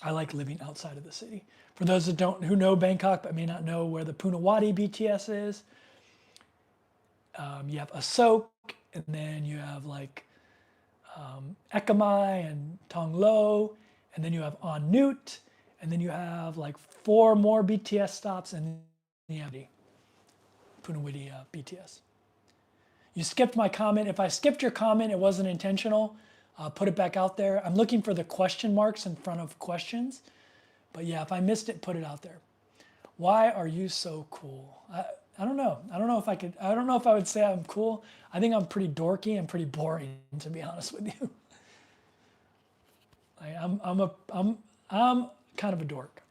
I like living outside of the city. For those who know Bangkok but may not know where the Punawadi BTS is, you have Asok, and then you have like Ekamai and Tong Lo, and then you have An Nut, and then you have like 4 more BTS stops, and then you have the Punawadi BTS. You skipped my comment. If I skipped your comment, it wasn't intentional. Put it back out there. I'm looking for the question marks in front of questions. But yeah, if I missed it, put it out there. Why are you so cool? I don't know. I don't know if I would say I'm cool. I think I'm pretty dorky and pretty boring, to be honest with you. I'm kind of a dork.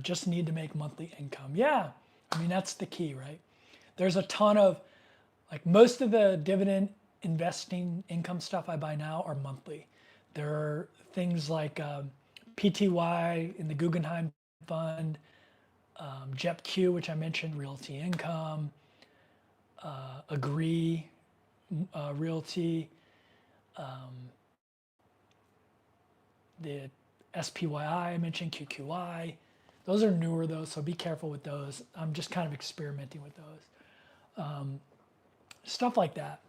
Just need to make monthly income. Yeah, I mean, that's the key, right? There's a ton of, like most of the dividend investing income stuff I buy now are monthly. There are things like PTY in the Guggenheim Fund, JEPQ, which I mentioned, Realty Income, Agree Realty, the SPYI I mentioned, QQI. Those are newer though, so be careful with those. I'm just kind of experimenting with those. Stuff like that.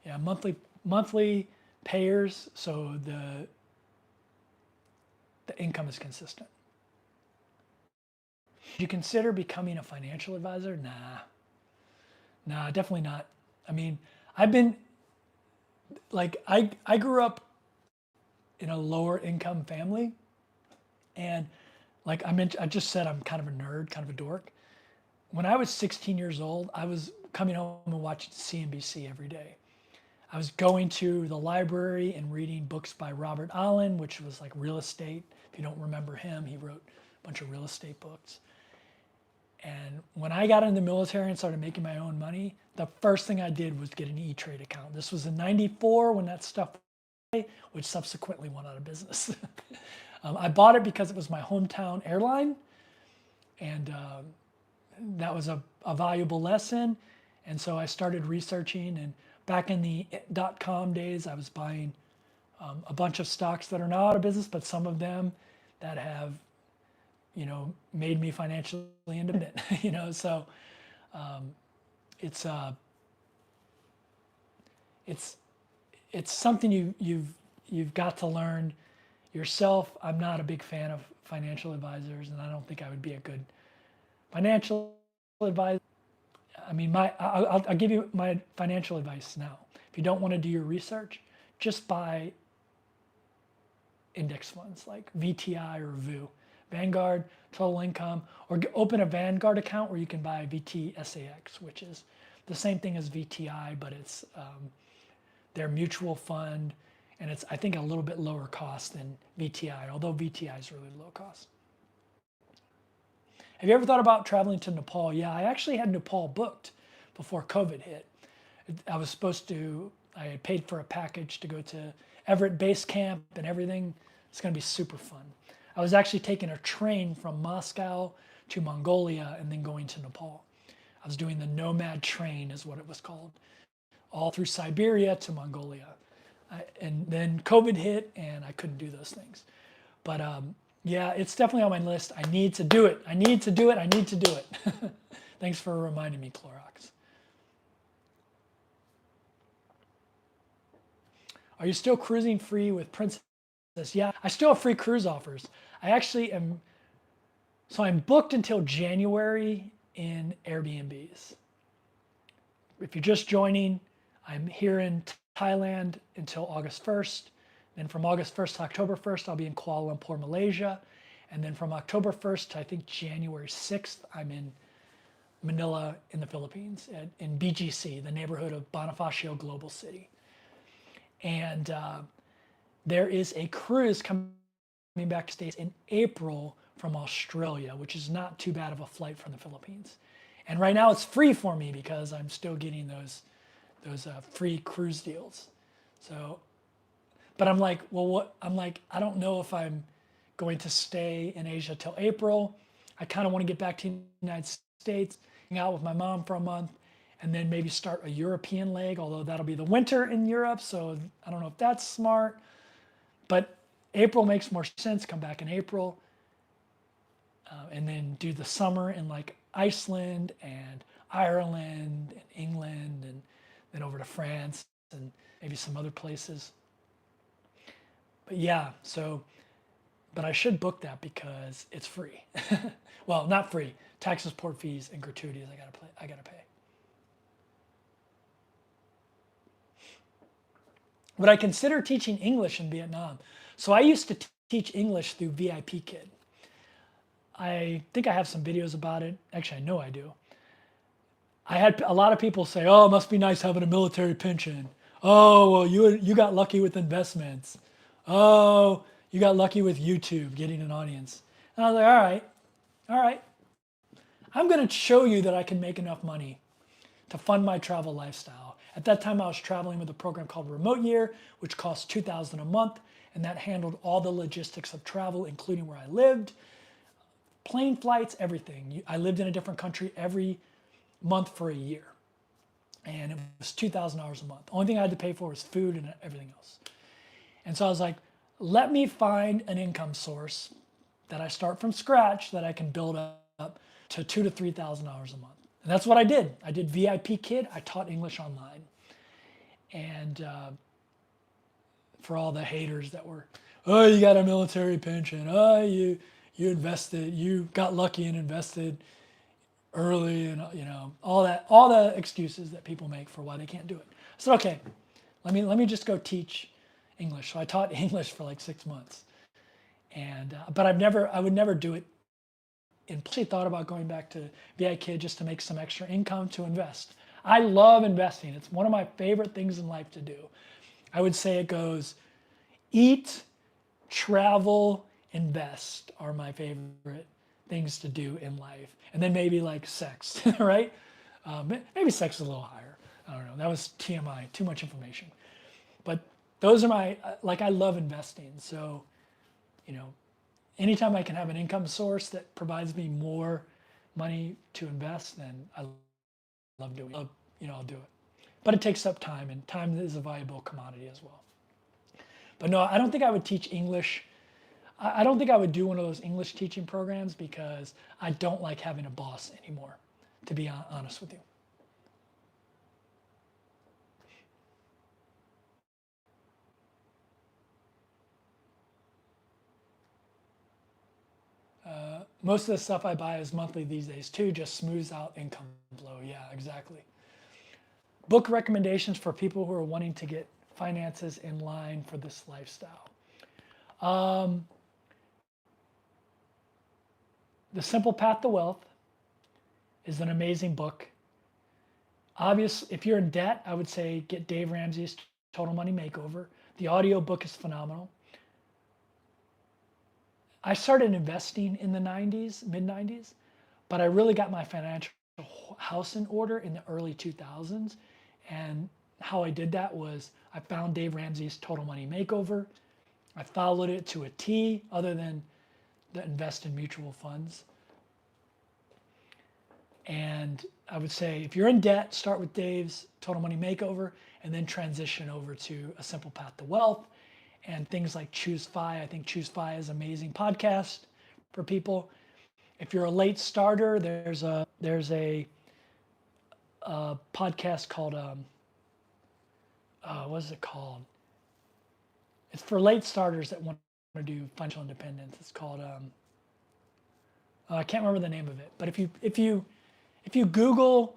Yeah, monthly payers, so the income is consistent. Did you consider becoming a financial advisor? Nah, definitely not. I mean, I've been, like, I grew up in a lower income family, and like I just said, I'm kind of a nerd, kind of a dork. When I was 16 years old, I was coming home and watching CNBC every day. I was going to the library and reading books by Robert Allen, which was like real estate. If you don't remember him, he wrote a bunch of real estate books. And when I got in the military and started making my own money, the first thing I did was get an E-Trade account. This was in '94 when that stuff, which subsequently went out of business. I bought it because it was my hometown airline, and that was a valuable lesson. And so I started researching, and back in the .com days, I was buying a bunch of stocks that are now out of business, but some of them that have, made me financially independent. So it's it's something you've got to learn yourself. I'm not a big fan of financial advisors, and I don't think I would be a good financial advisor. I mean, I'll give you my financial advice now. If you don't want to do your research, just buy index funds like VTI or VU, Vanguard Total Income, or open a Vanguard account where you can buy VTSAX, which is the same thing as VTI, but it's their mutual fund, and it's, I think, a little bit lower cost than VTI, although VTI is really low cost. Have you ever thought about traveling to Nepal? Yeah, I actually had Nepal booked before COVID hit. I had paid for a package to go to Everett Base Camp and everything. It's going to be super fun. I was actually taking a train from Moscow to Mongolia and then going to Nepal. I was doing the nomad train, is what it was called, all through Siberia to Mongolia. And then COVID hit and I couldn't do those things. But yeah, it's definitely on my list. I need to do it. I need to do it. I need to do it. Thanks for reminding me, Clorox. Are you still cruising free with Princess? Yeah, I still have free cruise offers. I actually am. So I'm booked until January in Airbnbs. If you're just joining, I'm here in Thailand until August 1st. Then from August 1st to October 1st, I'll be in Kuala Lumpur, Malaysia. And then from October 1st to I think January 6th, I'm in Manila in the Philippines, in BGC, the neighborhood of Bonifacio Global City. And there is a cruise coming back to States in April from Australia, which is not too bad of a flight from the Philippines. And right now it's free for me because I'm still getting those free cruise deals. So, but I'm like, well, what? I'm like, I don't know if I'm going to stay in Asia till April. I kind of want to get back to the United States, hang out with my mom for a month, and then maybe start a European leg, although that'll be the winter in Europe, so I don't know if that's smart. But April makes more sense, come back in April, and then do the summer in like Iceland and Ireland and England, and then over to France and maybe some other places. But yeah, but I should book that because it's free. Well, not free. Taxes, port fees, and gratuities I gotta pay. Would I consider teaching English in Vietnam? So I used to teach English through VIP Kid. I think I have some videos about it. Actually, I know I do. I had a lot of people say, oh, it must be nice having a military pension. Oh, well, you got lucky with investments. Oh, you got lucky with YouTube, getting an audience. And I was like, all right. I'm going to show you that I can make enough money to fund my travel lifestyle. At that time, I was traveling with a program called Remote Year, which cost $2,000 a month, and that handled all the logistics of travel, including where I lived, plane flights, everything. I lived in a different country every month for a year, and it was $2,000 a month. The only thing I had to pay for was food and everything else. And so I was like, let me find an income source that I start from scratch that I can build up to $2,000 to $3,000 a month. And that's what I did. I did VIP Kid. I taught English online. And for all the haters that were, oh, you got a military pension. Oh, you invested. You got lucky and invested early, and all the excuses that people make for why they can't do it. I said, okay, let me just go teach English. So I taught English for like 6 months, and but I would never do it. And actually thought about going back to VIP Kid just to make some extra income to invest. I love investing. It's one of my favorite things in life to do. I would say it goes eat, travel, invest are my favorite things to do in life. And then maybe like sex, right? Maybe sex is a little higher. I don't know. That was TMI, too much information. But those are my, I love investing. So, anytime I can have an income source that provides me more money to invest, then I love doing it. I'll do it. but it takes up time, and time is a valuable commodity as well. But no, I don't think I would teach English. I don't think I would do one of those English teaching programs because I don't like having a boss anymore, to be honest with you. Most of the stuff I buy is monthly these days too, just smooths out income flow. Yeah, exactly. Book recommendations for people who are wanting to get finances in line for this lifestyle. The Simple Path to Wealth is an amazing book. Obviously, if you're in debt, I would say get Dave Ramsey's Total Money Makeover. The audio book is phenomenal. I started investing in the 90s, mid 90s, but I really got my financial house in order in the early 2000s. And how I did that was I found Dave Ramsey's Total Money Makeover. I followed it to a T, other than the invest in mutual funds. And I would say if you're in debt, start with Dave's Total Money Makeover and then transition over to A Simple Path to Wealth and things like Choose FI. I think Choose FI is an amazing podcast for people. If you're a late starter, there's a podcast called what is it called? It's for late starters that want to do financial independence. It's called I can't remember the name of it, but if you Google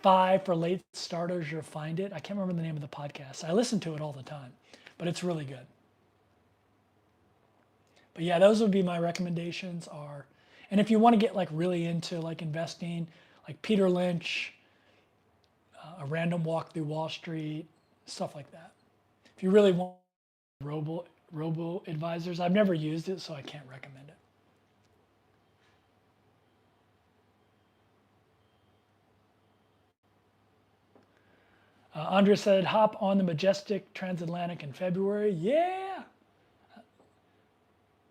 FI for late starters, you'll find it. I can't remember the name of the podcast. I listen to it all the time, but it's really good. But yeah, those would be my recommendations. And if you want to get like really into like investing, like Peter Lynch, A Random Walk Through Wall Street, stuff like that. If you really want robo advisors, I've never used it, so I can't recommend it. Andrea said, hop on the Majestic Transatlantic in February. Yeah,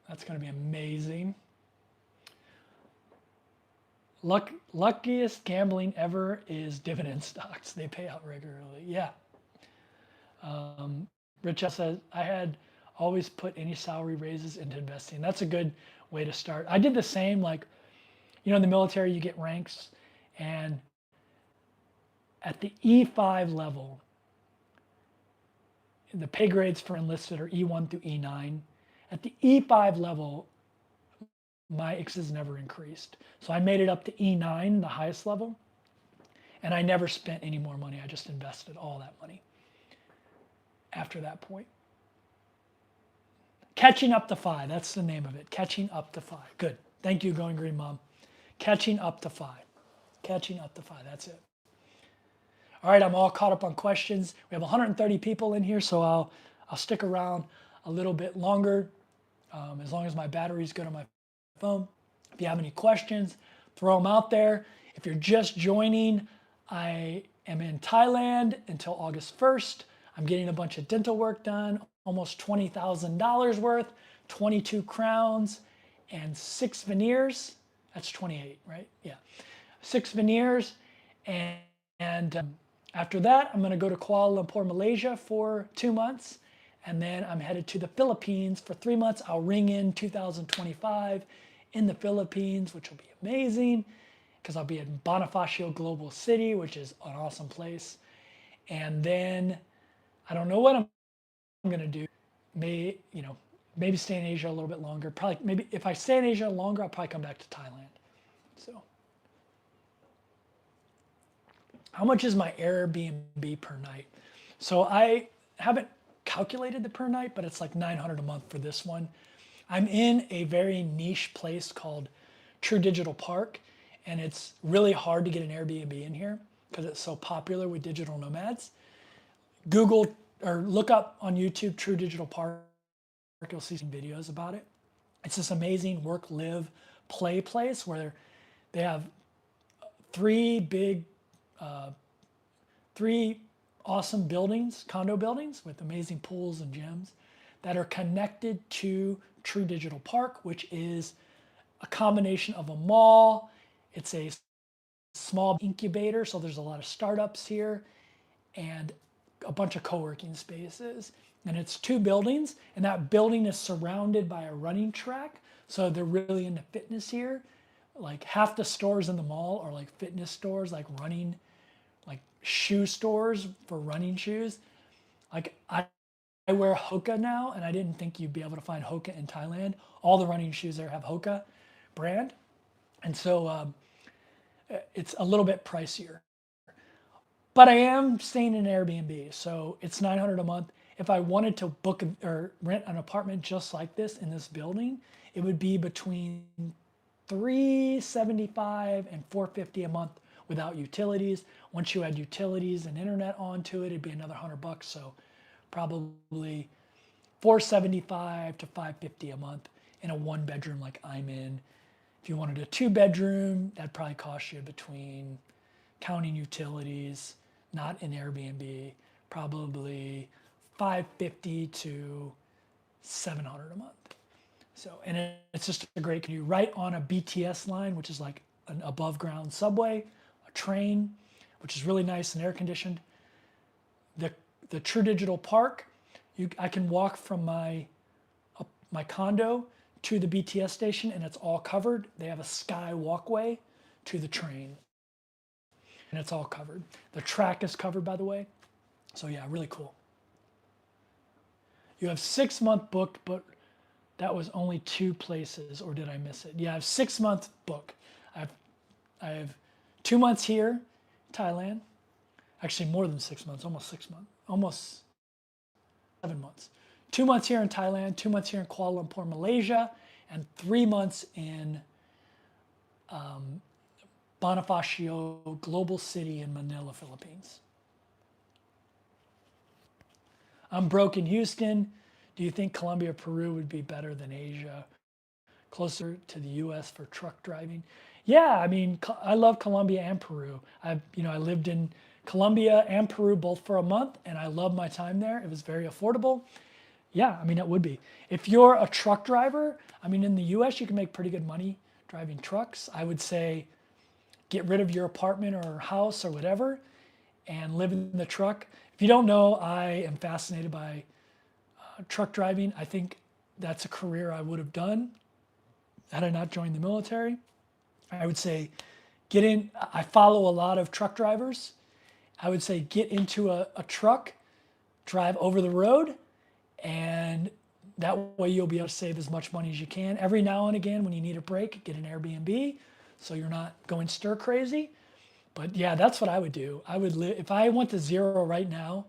that's going to be amazing. Luckiest gambling ever is dividend stocks. They pay out regularly. Yeah. Rich says, I had always put any salary raises into investing. That's a good way to start. I did the same, like, in the military, you get ranks, and at the E5 level, the pay grades for enlisted are E1 through E9. At the E5 level, my expenses never increased. So I made it up to E9, the highest level, and I never spent any more money. I just invested all that money after that point. Catching up to FI, that's the name of it. Catching up to FI. Good. Thank you, Going Green Mom. Catching up to FI. Catching up to FI, that's it. All right, I'm all caught up on questions. We have 130 people in here, so I'll stick around a little bit longer, as long as my battery's good on my phone. If you have any questions, throw them out there. If you're just joining, I am in Thailand until August 1st. I'm getting a bunch of dental work done, almost $20,000 worth, 22 crowns, and 6 veneers. That's 28, right? Yeah, 6 veneers, and after that, I'm going to go to Kuala Lumpur, Malaysia for 2 months, and then I'm headed to the Philippines for 3 months. I'll ring in 2025 in the Philippines, which will be amazing because I'll be in Bonifacio Global City, which is an awesome place. And then I don't know what I'm going to do. Maybe stay in Asia a little bit longer. Probably, maybe if I stay in Asia longer, I'll probably come back to Thailand. So, how much is my Airbnb per night? So I haven't calculated the per night, but it's like $900 a month for this one. I'm in a very niche place called True Digital Park, and it's really hard to get an Airbnb in here because it's so popular with digital nomads. Google or look up on YouTube True Digital Park. You'll see some videos about it. It's this amazing work, live, play place where they have three awesome buildings, condo buildings with amazing pools and gyms that are connected to True Digital Park, which is a combination of a mall. It's a small incubator, so there's a lot of startups here and a bunch of co-working spaces. And it's 2 buildings, and that building is surrounded by a running track. So they're really into fitness here. Like half the stores in the mall are like fitness stores, like running, like shoe stores for running shoes. Like I wear Hoka now, and I didn't think you'd be able to find Hoka in Thailand. All the running shoes there have Hoka brand. And so it's a little bit pricier. But I am staying in an Airbnb, so it's $900 a month. If I wanted to book or rent an apartment just like this in this building, it would be between $375 and $450 a month without utilities. Once you add utilities and internet onto it, it'd be another $100. So probably $475 to $550 a month in a 1-bedroom like I'm in. If you wanted a 2-bedroom, that'd probably cost you between, counting utilities, not in Airbnb, probably $550 to $700 a month. So, and it's just a great commute right on a BTS line, which is like an above ground subway, a train, which is really nice and air conditioned. The True Digital Park, I can walk from my condo to the BTS station, and it's all covered. They have a sky walkway to the train, and it's all covered. The track is covered, by the way. So yeah, really cool. You have 6-month booked, but that was only 2 places, or did I miss it? Yeah, I have 6-month book. I have 2 months here, Thailand. Actually, more than 6 months, almost 6 months, almost 7 months. 2 months here in Thailand, 2 months here in Kuala Lumpur, Malaysia, and 3 months in Bonifacio Global City in Manila, Philippines. I'm broke in Houston. Do you think Colombia, Peru would be better than Asia? Closer to the US for truck driving? Yeah, I mean, I love Colombia and Peru. I lived in Colombia and Peru both for a month, and I loved my time there. It was very affordable. Yeah, I mean, it would be. If you're a truck driver, I mean, in the US, you can make pretty good money driving trucks. I would say get rid of your apartment or house or whatever and live in the truck. If you don't know, I am fascinated by truck driving. I think that's a career I would have done had I not joined the military. I would say get in. I follow a lot of truck drivers. I would say get into a truck, drive over the road, and that way you'll be able to save as much money as you can. Every now and again, when you need a break, get an Airbnb so you're not going stir crazy. But yeah, that's what I would do. I would live, if I went to zero right now,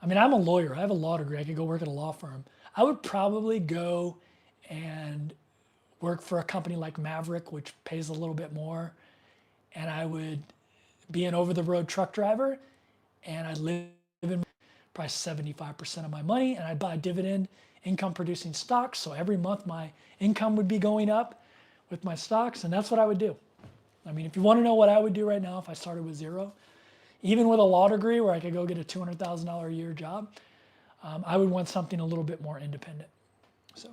I mean, I'm a lawyer. I have a law degree. I could go work at a law firm. I would probably go and work for a company like Maverick, which pays a little bit more. And I would be an over-the-road truck driver, and I'd live in probably 75% of my money, and I'd buy dividend income-producing stocks. So every month my income would be going up with my stocks, and that's what I would do. I mean, if you want to know what I would do right now if I started with zero, even with a law degree where I could go get a $200,000 a year job, I would want something a little bit more independent. So.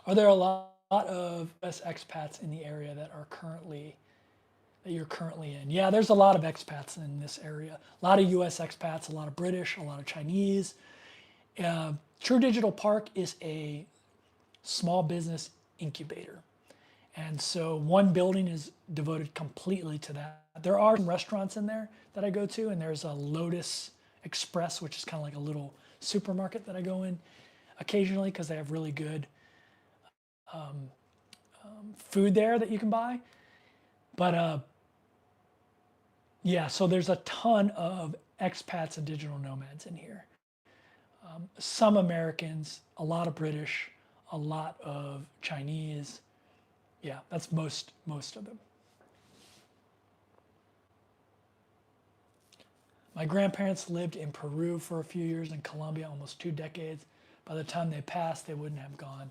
Are there a lot of US expats in the area that you're currently in? Yeah, there's a lot of expats in this area. A lot of US expats, a lot of British, a lot of Chinese. True Digital Park is a small business incubator. And so one building is devoted completely to that. There are some restaurants in there that I go to, and there's a Lotus Express, which is kind of like a little supermarket that I go in occasionally because they have really good food there that you can buy. But yeah, so there's a ton of expats and digital nomads in here. Some Americans, a lot of British, a lot of Chinese. Yeah, that's most of them. My grandparents lived in Peru for a few years, in Colombia almost 2 decades. By the time they passed, they wouldn't have gone.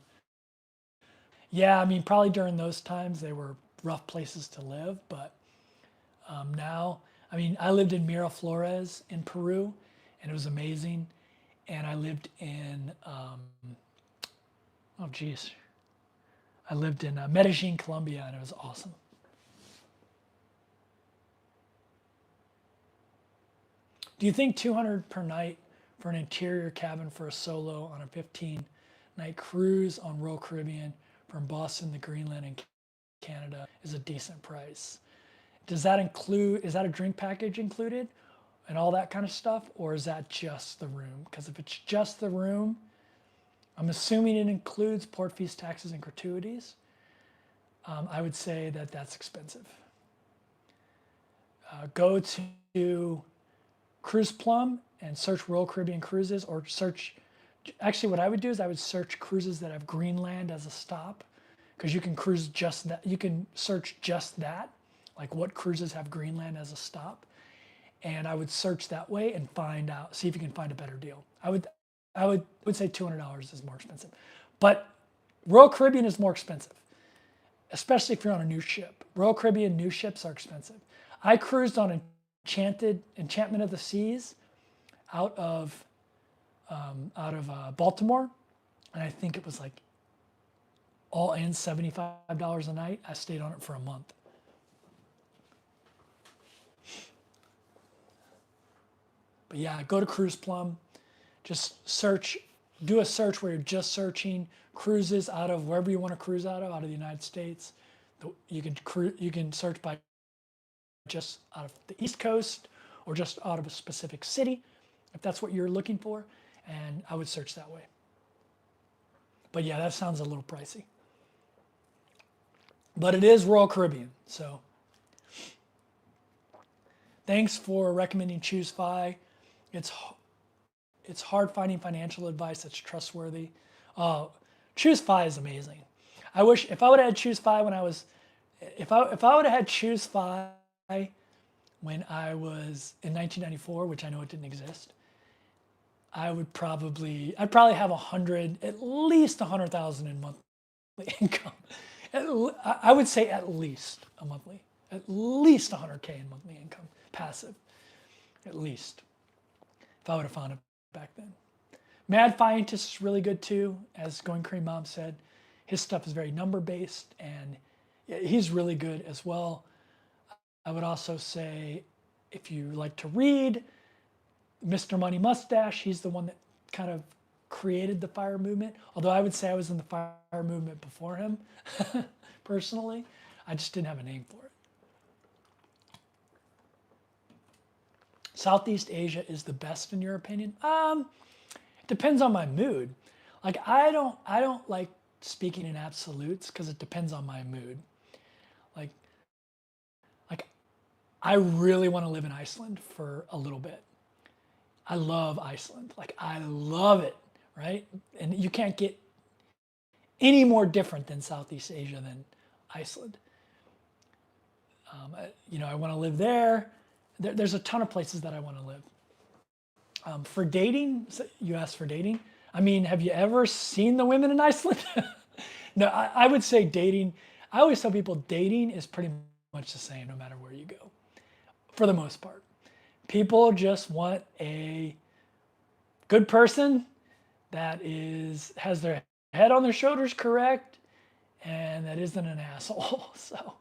Yeah, I mean, probably during those times they were rough places to live, but now, I mean, I lived in Miraflores in Peru, and it was amazing. and I lived in, oh geez, I lived in Medellin, Colombia, and it was awesome. Do you think 200 per night for an interior cabin for a solo on a 15-night cruise on Royal Caribbean from Boston to Greenland and Canada is a decent price? Does that include, is that a drink package included and all that kind of stuff, or is that just the room? Because if it's just the room, I'm assuming it includes port fees, taxes, and gratuities. I would say that that's expensive. Go to Cruise Plum and search Royal Caribbean cruises, or search, actually what I would do is I would search cruises that have Greenland as a stop, because you can cruise just that, you can search just that, like what cruises have Greenland as a stop. And I would search that way and find out, see if you can find a better deal. I would say $200 is more expensive, but Royal Caribbean is more expensive, especially if you're on a new ship. Royal Caribbean new ships are expensive. I cruised on Enchantment of the Seas out of Baltimore, and I think it was like all in $75 a night. I stayed on it for a month. But yeah, go to Cruise Plum, just search, do a search where you're just searching cruises out of wherever you want to cruise out of the United States. You can search by just out of the East Coast or just out of a specific city, if that's what you're looking for, and I would search that way. But yeah, that sounds a little pricey. But it is Royal Caribbean, so thanks for recommending ChooseFi. It's hard finding financial advice that's trustworthy. ChooseFi is amazing. I wish if I would have had ChooseFi when I was, if I would have had ChooseFi when I was in 1994, which I know it didn't exist, I'd probably have at least 100,000 in monthly income. I would say at least a monthly, at least 100K in monthly income, passive, at least, if I would have found it back then. Mad Scientist is really good too, as Going Cream Mom said. His stuff is very number based, and he's really good as well. I would also say, if you like to read, Mr. Money Mustache, he's the one that kind of created the FIRE movement. Although I would say I was in the FIRE movement before him, personally. I just didn't have a name for it. Southeast Asia is the best in your opinion? It depends on my mood. Like I don't like speaking in absolutes because it depends on my mood. Like I really want to live in Iceland for a little bit. I love Iceland. Like I love it, right? And you can't get any more different than Southeast Asia than Iceland. I want to live there. There's a ton of places that I want to live. For dating, you asked for dating. I mean, have you ever seen the women in Iceland? No, I would say dating. I always tell people dating is pretty much the same no matter where you go, for the most part. People just want a good person that has their head on their shoulders correct and that isn't an asshole. So,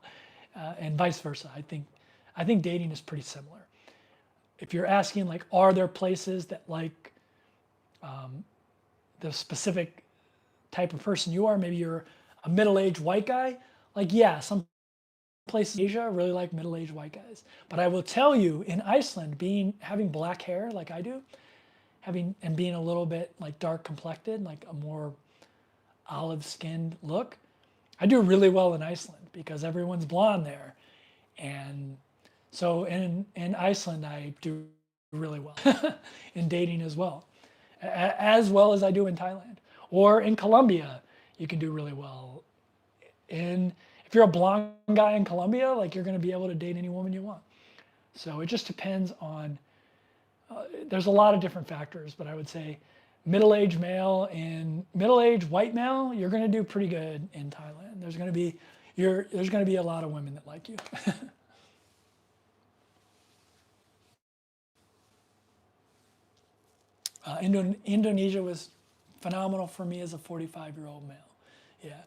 and vice versa. I think dating is pretty similar. If you're asking like, are there places that like the specific type of person you are, maybe you're a middle-aged white guy, like yeah, some places in Asia really like middle-aged white guys. But I will tell you, in Iceland, having black hair like I do, and being a little bit like dark complected, like a more olive-skinned look, I do really well in Iceland because everyone's blonde there. And so in Iceland, I do really well in dating as well as I do in Thailand. Or in Colombia, you can do really well. If you're a blonde guy in Colombia, like you're going to be able to date any woman you want. So it just depends on, there's a lot of different factors, but I would say middle-aged male and middle-aged white male, you're going to do pretty good in Thailand. There's going to be a lot of women that like you. Indonesia was phenomenal for me as a 45-year-old male. Yeah.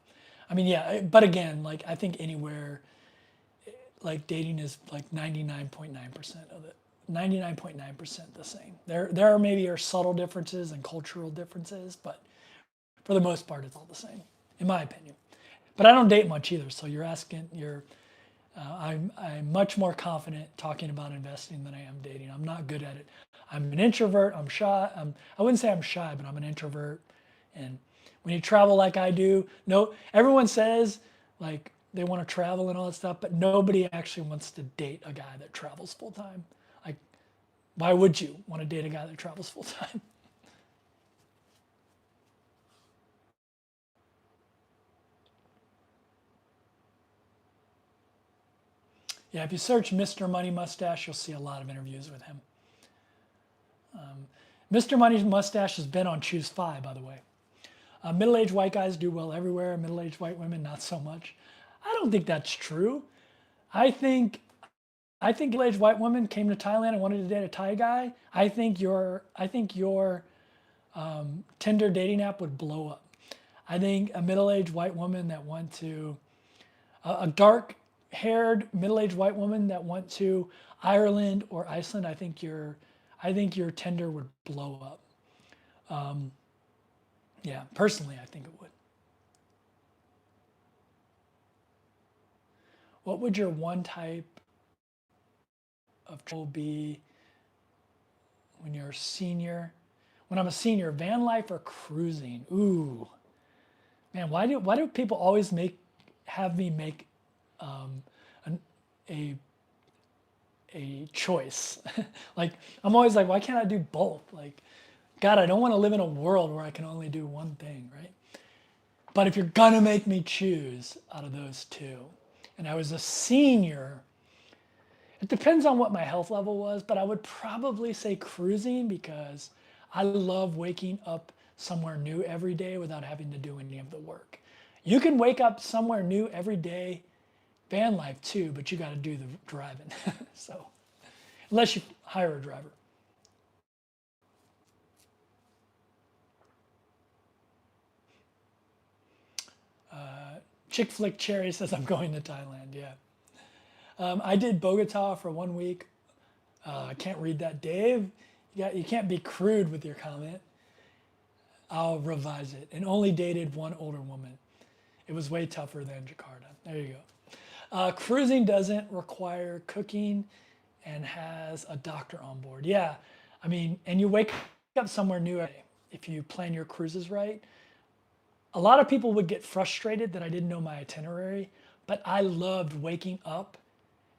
I mean, yeah, but again, like I think anywhere, like dating is like 99.9% of it. 99.9% the same. There are maybe subtle differences and cultural differences, but for the most part, it's all the same, in my opinion. But I don't date much either, so I'm much more confident talking about investing than I am dating. I'm not good at it. I'm an introvert. I'm shy. I wouldn't say I'm shy, but I'm an introvert. And when you travel like I do, no, everyone says like they want to travel and all that stuff, but nobody actually wants to date a guy that travels full time. Like, why would you want to date a guy that travels full time? Yeah, if you search Mr. Money Mustache, you'll see a lot of interviews with him. Mr. Money Mustache has been on Choose 5, by the way. Middle-aged white guys do well everywhere. Middle-aged white women, not so much. I don't think that's true. I think middle-aged white women came to Thailand and wanted to date a Thai guy. I think your Tinder dating app would blow up. I think a middle-aged white woman that went to a dark-haired middle-aged white woman that went to Ireland or Iceland, I think your Tinder would blow up. Yeah, personally, I think it would. What would your one type of travel be when you're a senior? When I'm a senior, van life or cruising? Ooh, man, why do people always have me make a choice? Like I'm always like, why can't I do both? Like, God, I don't want to live in a world where I can only do one thing, right? But if you're gonna make me choose out of those two, and I was a senior, it depends on what my health level was, but I would probably say cruising because I love waking up somewhere new every day without having to do any of the work. You can wake up somewhere new every day, van life too, but you got to do the driving. So, unless you hire a driver. Chick Flick Cherry says I'm going to Thailand. Yeah, I did Bogota for 1 week. I can't read that, Dave. You can't be crude with your comment. I'll revise it. And only dated one older woman. It was way tougher than Jakarta. There you go. Cruising doesn't require cooking and has a doctor on board. Yeah, I mean, and you wake up somewhere new every day if you plan your cruises right. A lot of people would get frustrated that I didn't know my itinerary, but I loved waking up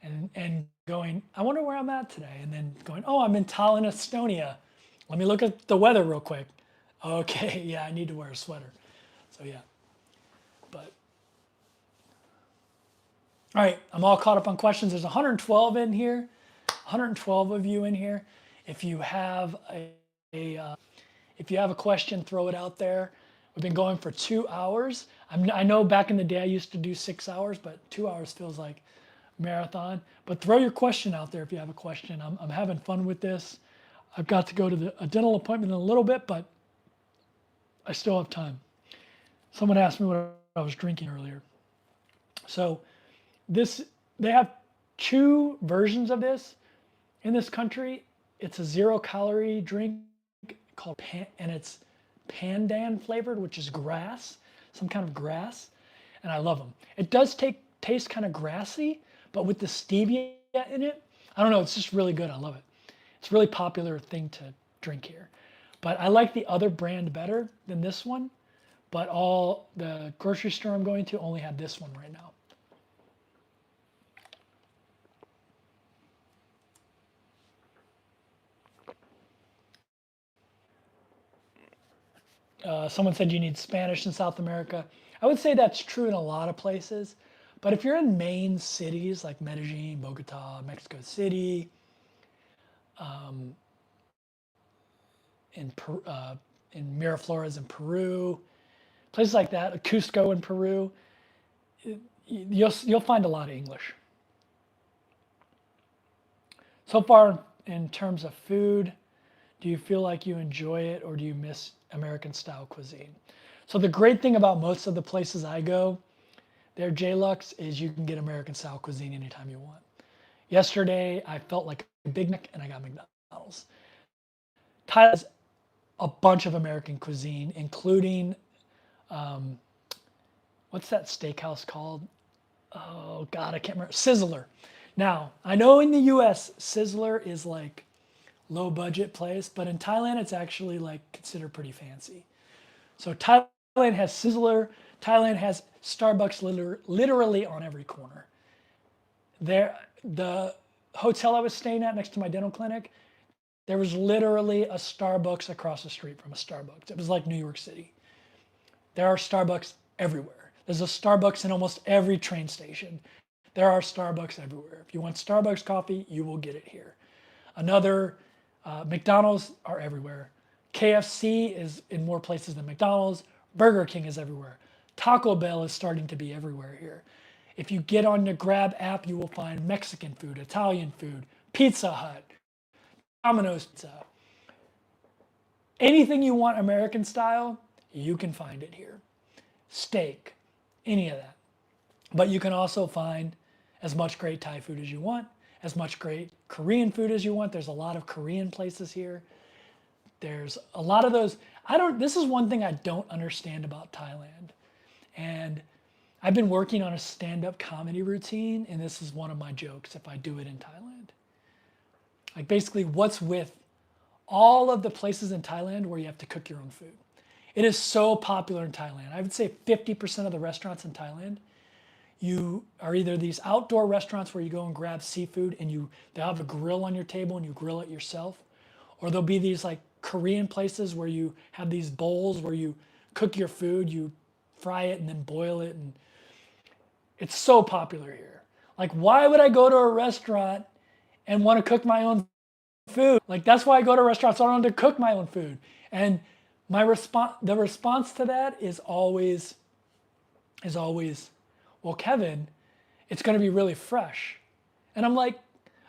and going, I wonder where I'm at today. And then going, oh, I'm in Tallinn, Estonia. Let me look at the weather real quick. Okay, yeah, I need to wear a sweater. So yeah, but. All right, I'm all caught up on questions. There's 112 in here, 112 of you in here. If you have if you have a question, throw it out there. We've been going for 2 hours. I know back in the day I used to do 6 hours, but 2 hours feels like marathon. But throw your question out there if you have a question. I'm having fun with this. I've got to go to a dental appointment in a little bit, but I still have time. Someone asked me what I was drinking earlier. So they have 2 versions of this in this country. It's a 0-calorie drink called and it's pandan flavored, which is grass, some kind of grass, and I love them. It does taste kind of grassy, but with the stevia in it, I don't know, it's just really good. I love it. It's a really popular thing to drink here. But I like the other brand better than this one, but all the grocery store I'm going to only have this one right now. Someone said you need Spanish in South America. I would say that's true in a lot of places. But if you're in main cities like Medellin, Bogota, Mexico City, in Miraflores in Peru, places like that, Cusco in Peru, you'll find a lot of English. So far in terms of food, Do you feel like you enjoy it, or do you miss American style cuisine? So the great thing about most of the places I go, their JLux, is you can get American style cuisine anytime you want. Yesterday, I felt like a Big Mac and I got McDonald's. Thailand has a bunch of American cuisine, including, um, what's that steakhouse called? Oh God, I can't remember. Sizzler. Now, I know in the US, Sizzler is like low budget place, but in Thailand, it's actually like considered pretty fancy. So Thailand has Sizzler. Thailand has Starbucks literally on every corner. There, the hotel I was staying at next to my dental clinic, there was literally a Starbucks across the street from a Starbucks. It was like New York City. There are Starbucks everywhere. There's a Starbucks in almost every train station. There are Starbucks everywhere. If you want Starbucks coffee, you will get it here. Another, McDonald's are everywhere. KFC is in more places than McDonald's. Burger King is everywhere. Taco Bell is starting to be everywhere here. If you get on the Grab app, you will find Mexican food, Italian food, Pizza Hut, Domino's Pizza. Anything you want American style, you can find it here. Steak, any of that. But you can also find as much great Thai food as you want, as much great Korean food as you want. There's a lot of Korean places here. There's a lot of those. This is one thing I don't understand about Thailand. And I've been working on a stand-up comedy routine, and this is one of my jokes if I do it in Thailand. Like basically, what's with all of the places in Thailand where you have to cook your own food? It is so popular in Thailand. I would say 50% of the restaurants in Thailand, you are either these outdoor restaurants where you go and grab seafood and they'll have a grill on your table and you grill it yourself, or there'll be these like Korean places where you have these bowls where you cook your food, you fry it and then boil it, and it's so popular here. Like, why would I go to a restaurant and want to cook my own food? Like, that's why I go to restaurants. I don't want to cook my own food. And the response to that is always, well, Kevin, it's going to be really fresh. And I'm like,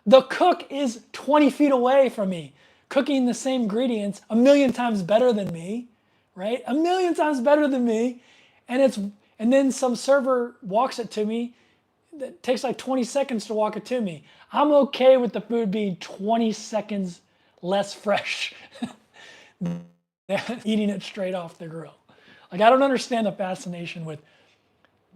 the cook is 20 feet away from me, cooking the same ingredients a million times better than me, right? A million times better than me. And then some server walks it to me. It takes like 20 seconds to walk it to me. I'm okay with the food being 20 seconds less fresh than eating it straight off the grill. Like, I don't understand the fascination with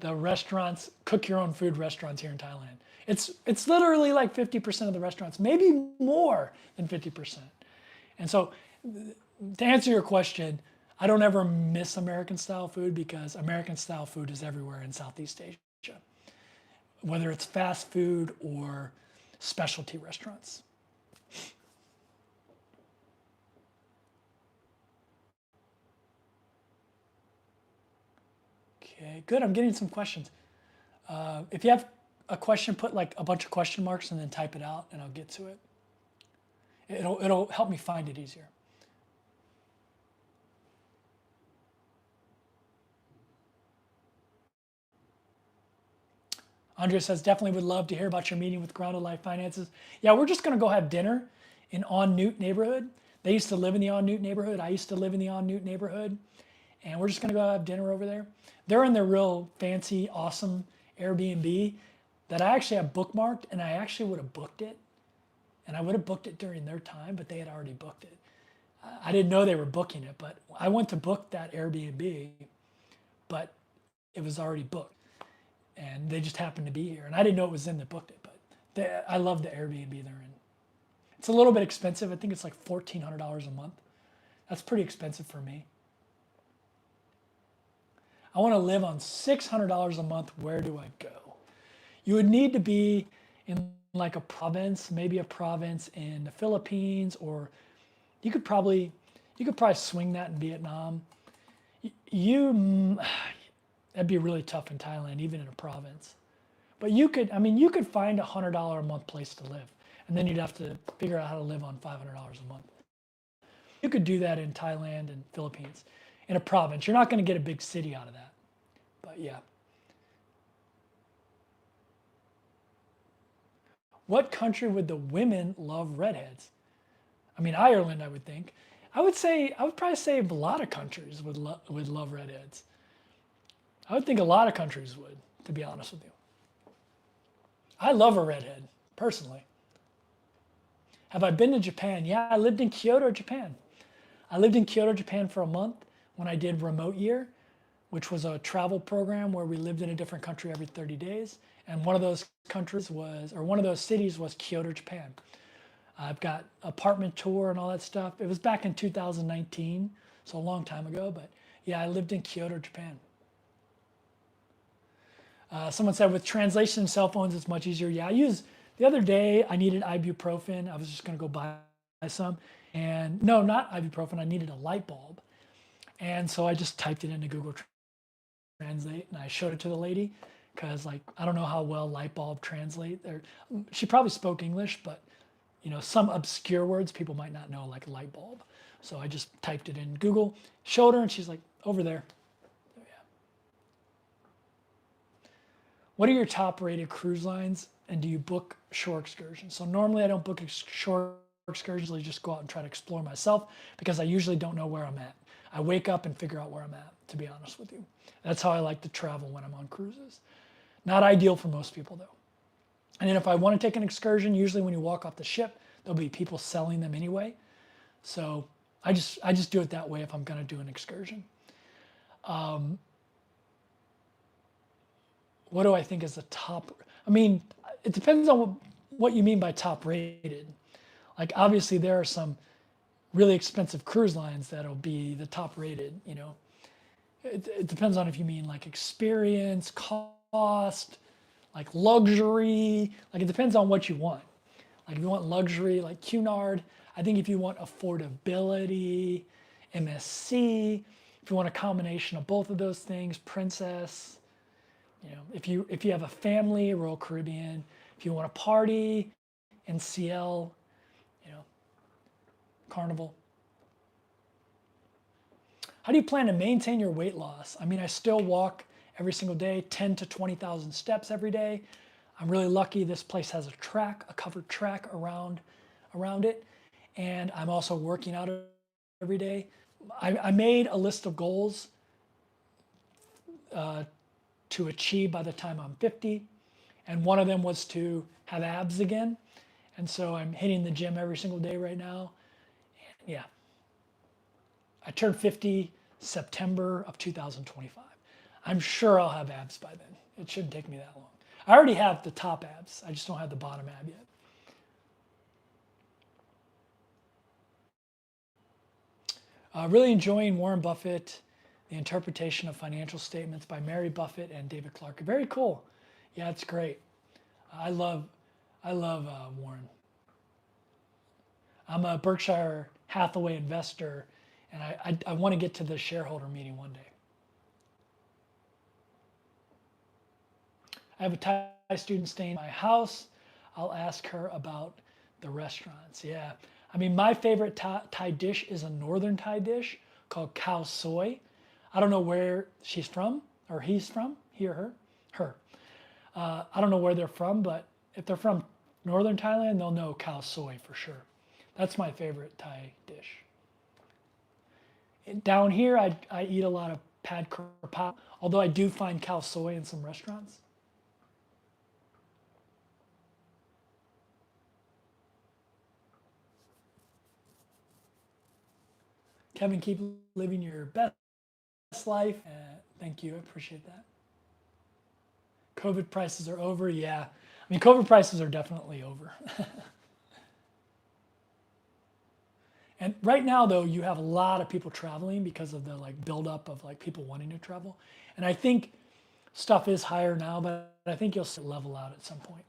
the restaurants, cook your own food restaurants here in Thailand. It's literally like 50% of the restaurants, maybe more than 50%. And so to answer your question, I don't ever miss American style food because American style food is everywhere in Southeast Asia, whether it's fast food or specialty restaurants. Okay, good. I'm getting some questions. If you have a question, put like a bunch of question marks and then type it out and I'll get to it. It'll help me find it easier. Andrea says, definitely would love to hear about your meeting with Grounded Life Finances. Yeah, we're just going to go have dinner in En Nut neighborhood. They used to live in the En Nut neighborhood. I used to live in the En Nut neighborhood. And we're just going to go have dinner over there. They're in their real fancy, awesome Airbnb that I actually have bookmarked, and I actually would have booked it. And I would have booked it during their time, but they had already booked it. I didn't know they were booking it, but I went to book that Airbnb, but it was already booked. And they just happened to be here. And I didn't know it was them that booked it, but I love the Airbnb they're in. It's a little bit expensive. I think it's like $1,400 a month. That's pretty expensive for me. I want to live on $600 a month. Where do I go? You would need to be in like a province, maybe a province in the Philippines, or you could probably swing that in Vietnam. That'd be really tough in Thailand, even in a province. But you could find $100 a month place to live, and then you'd have to figure out how to live on $500 a month. You could do that in Thailand and Philippines, in a province. You're not going to get a big city out of that, but yeah. What country would the women love redheads? I mean, Ireland, I would think. I would probably say a lot of countries would love redheads. I would think a lot of countries would, to be honest with you. I love a redhead, personally. Have I been to Japan? Yeah, I lived in Kyoto, Japan. I lived in Kyoto, Japan for a month when I did Remote Year, which was a travel program where we lived in a different country every 30 days. And one of those one of those cities was Kyoto, Japan. I've got apartment tour and all that stuff. It was back in 2019, so a long time ago, but yeah, I lived in Kyoto, Japan. Someone said with translation and cell phones, it's much easier. Yeah, the other day I needed ibuprofen. I was just gonna go buy some. And no, not ibuprofen, I needed a light bulb. And so I just typed it into Google Translate and I showed it to the lady because like, I don't know how well light bulb translate there. She probably spoke English, but some obscure words people might not know, like light bulb. So I just typed it in Google, showed her, and she's like, over there. So, yeah. What are your top rated cruise lines and do you book shore excursions? So normally I don't book shore excursions, I just go out and try to explore myself because I usually don't know where I'm at. I wake up and figure out where I'm at, to be honest with you. That's how I like to travel when I'm on cruises. Not ideal for most people though. And then if I want to take an excursion, usually when you walk off the ship, there'll be people selling them anyway. So I just do it that way if I'm going to do an excursion. What do I think is the top? I mean, it depends on what you mean by top rated. Like obviously there are some really expensive cruise lines that'll be the top rated, It depends on if you mean like experience, cost, like luxury, like it depends on what you want. Like if you want luxury, like Cunard. I think if you want affordability, MSC, if you want a combination of both of those things, Princess, if you have a family, Royal Caribbean, if you want a party, NCL, Carnival. How do you plan to maintain your weight loss? I mean, I still walk every single day, 10 to 20,000 steps every day. I'm really lucky this place has a covered track around it. And I'm also working out every day. I made a list of goals to achieve by the time I'm 50. And one of them was to have abs again. And so I'm hitting the gym every single day right now. And yeah. I turned 50 September of 2025. I'm sure I'll have abs by then. It shouldn't take me that long. I already have the top abs. I just don't have the bottom ab yet. Really enjoying Warren Buffett, The Interpretation of Financial Statements by Mary Buffett and David Clark. Very cool. Yeah, it's great. I love Warren. I'm a Berkshire Hathaway investor, and I want to get to the shareholder meeting one day. I have a Thai student staying in my house. I'll ask her about the restaurants. Yeah. I mean, my favorite Thai dish is a northern Thai dish called khao soi. I don't know where she's from or he's from, he or her. Her. I don't know where they're from, but if they're from northern Thailand, they'll know khao soi for sure. That's my favorite Thai dish. Down here, I eat a lot of pad kar pao, although I do find khao soi in some restaurants. Kevin, keep living your best life. Thank you. I appreciate that. COVID prices are over. Yeah. I mean, COVID prices are definitely over. And right now, though, you have a lot of people traveling because of the buildup of people wanting to travel. And I think stuff is higher now, but I think you'll see it level out at some point.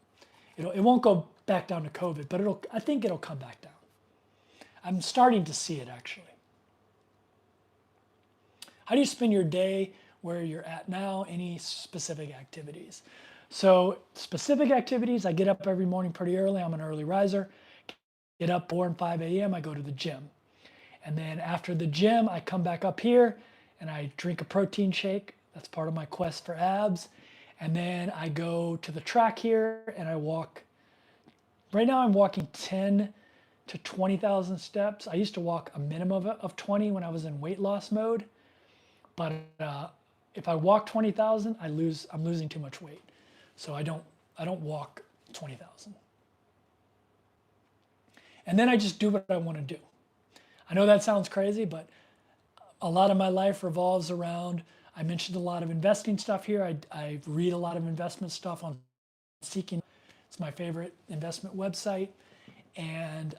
It won't go back down to COVID, but I think it'll come back down. I'm starting to see it actually. How do you spend your day where you're at now? Any specific activities? So specific activities, I get up every morning pretty early. I'm an early riser. Get up 4 and 5 a.m. I go to the gym. And then after the gym, I come back up here and I drink a protein shake. That's part of my quest for abs. And then I go to the track here and I walk. Right now I'm walking 10 to 20,000 steps. I used to walk a minimum of 20 when I was in weight loss mode, but if I walk 20,000, I'm losing too much weight. So I don't walk 20,000. And then I just do what I want to do. I know that sounds crazy, but a lot of my life revolves around, I mentioned a lot of investing stuff here. I read a lot of investment stuff on Seeking. It's my favorite investment website. And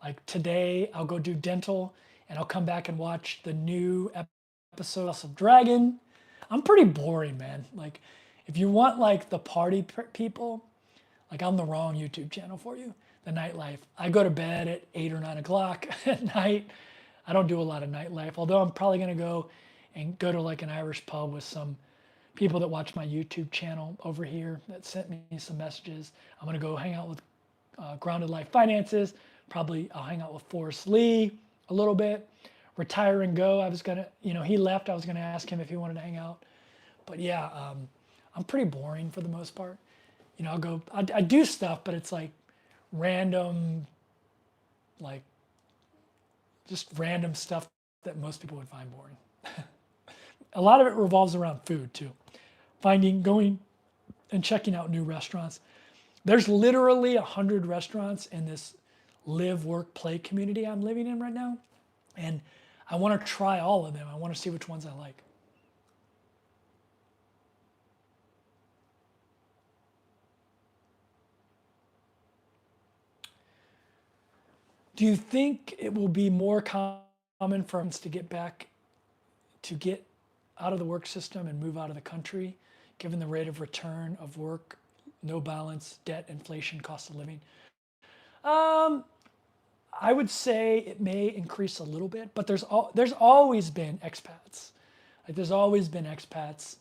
like today, I'll go do dental and I'll come back and watch the new episode of Dragon. I'm pretty boring, man. Like, if you want like the party people, like I'm the wrong YouTube channel for you. The nightlife. I go to bed at 8 or 9 o'clock at night. I don't do a lot of nightlife, although I'm probably gonna go to like an Irish pub with some people that watch my YouTube channel over here that sent me some messages. I'm gonna go hang out with Grounded Life Finances. Probably I'll hang out with Forrest Lee a little bit. Retire and Go. I was gonna, he left. I was gonna ask him if he wanted to hang out. But yeah, I'm pretty boring for the most part. I do stuff, but it's like random, like just random stuff that most people would find boring. A lot of it revolves around food too. Going and checking out new restaurants. There's literally 100 restaurants in this live, work, play community I'm living in right now. And I want to try all of them. I want to see which ones I like. Do you think it will be more common for us to get out of the work system and move out of the country, given the rate of return of work, no balance, debt, inflation, cost of living? I would say it may increase a little bit, but there's always been expats. Like there's always been expats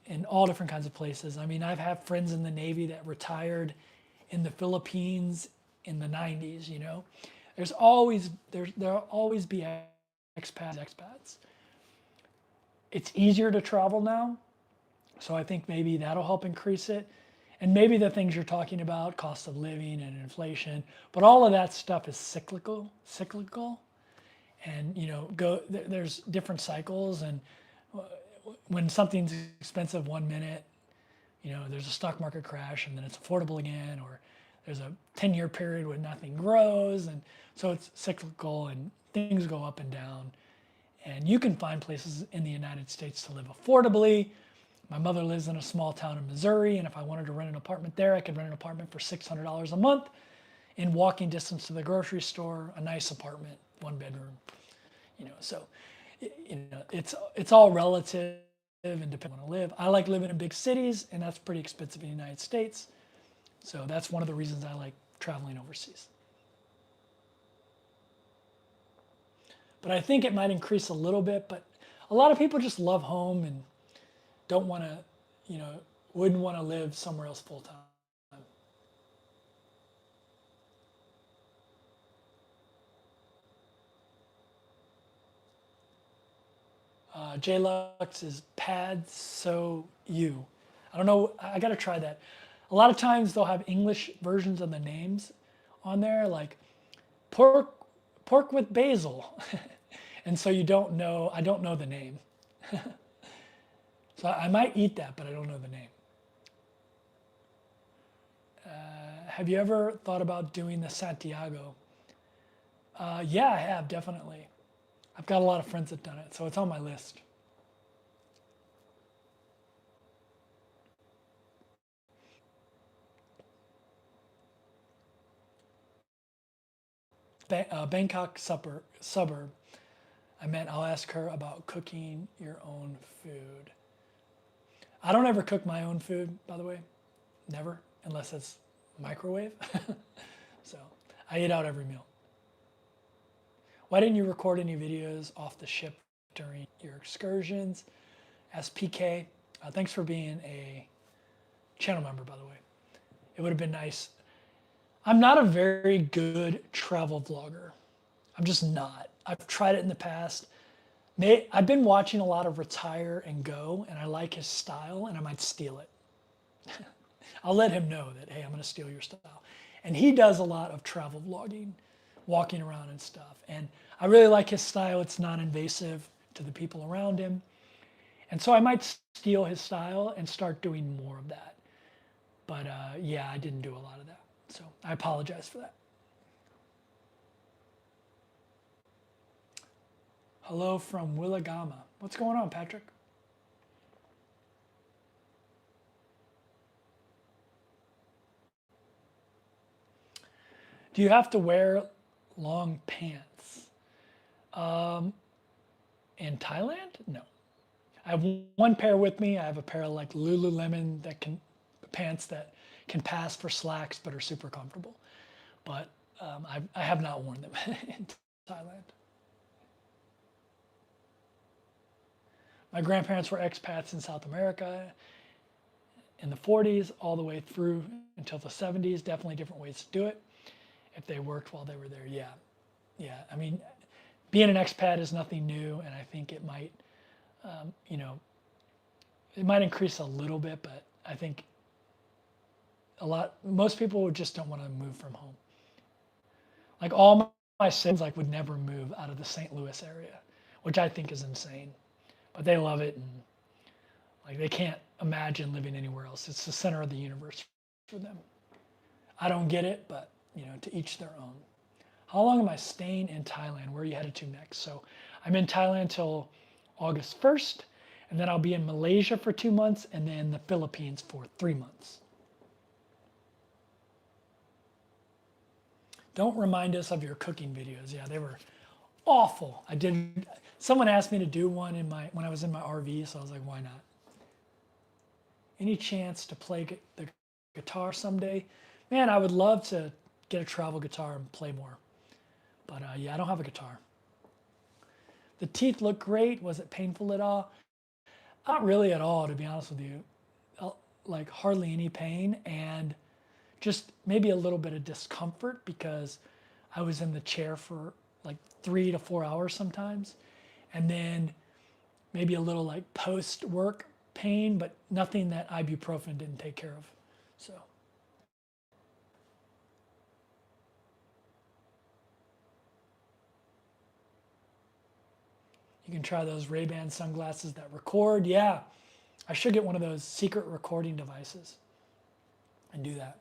in all different kinds of places. I mean, I've had friends in the Navy that retired in the Philippines in the 90s, There'll always be expats. It's easier to travel now, so I think maybe that'll help increase it. And maybe the things you're talking about, cost of living and inflation, but all of that stuff is cyclical. And there's different cycles, and when something's expensive 1 minute, there's a stock market crash and then it's affordable again, or there's a 10-year period where nothing grows, and so it's cyclical and things go up and down. And you can find places in the United States to live affordably. My mother lives in a small town in Missouri, and if I wanted to rent an apartment there, I could rent an apartment for $600 a month in walking distance to the grocery store, a nice apartment, 1 bedroom. So it's all relative and depending on where I live. I like living in big cities, and that's pretty expensive in the United States. So that's one of the reasons I like traveling overseas. But I think it might increase a little bit, but a lot of people just love home and don't want to, wouldn't want to live somewhere else full time. J Lux is pad so you. I don't know. I got to try that. A lot of times they'll have English versions of the names on there, like pork with basil. And so I don't know the name. So I might eat that, but I don't know the name. Have you ever thought about doing the Santiago? Yeah, I have, definitely. I've got a lot of friends that have done it, so it's on my list. Bangkok suburb. I'll ask her about cooking your own food. I don't ever cook my own food, by the way. Never, unless it's microwave. So I eat out every meal. Why didn't you record any videos off the ship during your excursions? As PK, thanks for being a channel member, by the way. It would have been nice. I'm not a very good travel vlogger. I'm just not. I've tried it in the past. I've been watching a lot of Retire and Go, and I like his style, and I might steal it. I'll let him know that, hey, I'm going to steal your style. And he does a lot of travel vlogging, walking around and stuff. And I really like his style. It's non-invasive to the people around him. And so I might steal his style and start doing more of that. But yeah, I didn't do a lot of that. So I apologize for that. Hello from Willagama. What's going on, Patrick? Do you have to wear long pants? In Thailand? No. I have one pair with me. I have a pair of like Lululemon pants that can pass for slacks but are super comfortable. But I have not worn them in Thailand. My grandparents were expats in South America in the 40s all the way through until the 70s. Definitely different ways to do it. If they worked while they were there, yeah. Yeah, I mean, being an expat is nothing new, and I think it might, it might increase a little bit, but I think most people just don't want to move from home. Like all my siblings would never move out of the St. Louis area, which I think is insane. But they love it, and like they can't imagine living anywhere else. It's the center of the universe for them. I don't get it, but to each their own. How long am I staying in Thailand? Where are you headed to next? So I'm in Thailand till August 1st, and then I'll be in Malaysia for 2 months, and then the Philippines for 3 months. Don't remind us of your cooking videos. Yeah, they were awful. Someone asked me to do one when I was in my RV, so I was like, why not? Any chance to play the guitar someday? Man, I would love to get a travel guitar and play more. But yeah, I don't have a guitar. The teeth look great. Was it painful at all? Not really at all, to be honest with you. Like hardly any pain, and just maybe a little bit of discomfort because I was in the chair for like 3 to 4 hours sometimes. And then maybe a little like post-work pain, but nothing that ibuprofen didn't take care of. So. You can try those Ray-Ban sunglasses that record. Yeah, I should get one of those secret recording devices and do that.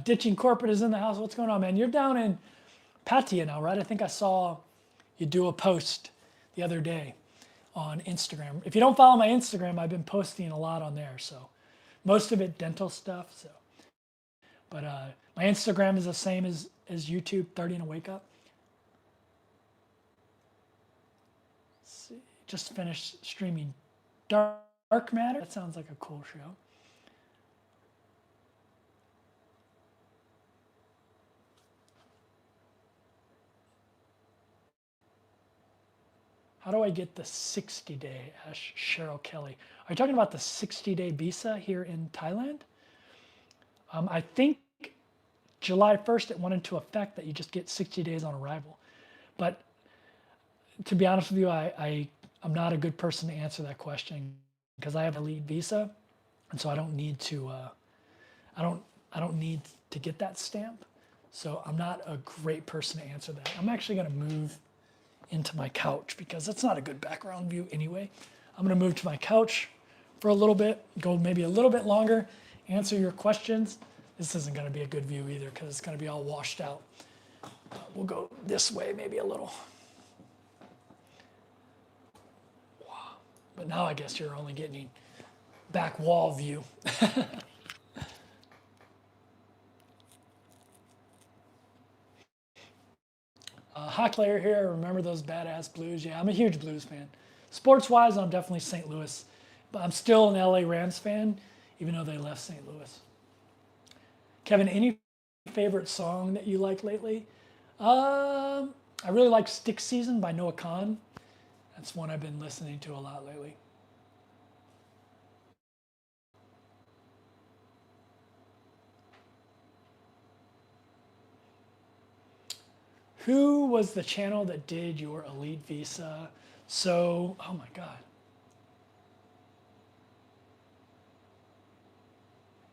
Ditching Corporate is in the house. What's going on, man? You're down in Pattaya now, right? I think I saw you do a post the other day on Instagram. If you don't follow my Instagram, I've been posting a lot on there. So most of it dental stuff. So, but my Instagram is the same as YouTube, 30 and a Wake Up. Let's see. Just finished streaming Dark Matter. That sounds like a cool show. How do I get the 60-day? Asked Cheryl Kelly. Are you talking about the 60-day visa here in Thailand? I think July 1st it went into effect that you just get 60 days on arrival. But to be honest with you, I'm not a good person to answer that question because I have a lead visa, and so I don't need to. I don't need to get that stamp. So I'm not a great person to answer that. I'm actually going to move into my couch because that's not a good background view anyway. I'm going to move to my couch for a little bit, go maybe a little bit longer, answer your questions. This isn't going to be a good view either because it's going to be all washed out. We'll go this way maybe a little. Wow. But now I guess you're only getting back wall view. Hockey player here. Remember those badass Blues? Yeah, I'm a huge Blues fan. Sports-wise, I'm definitely St. Louis, but I'm still an LA Rams fan, even though they left St. Louis. Kevin, any favorite song that you like lately? I really like Stick Season by Noah Kahan. That's one I've been listening to a lot lately. Who was the channel that did your elite visa? So, oh my God.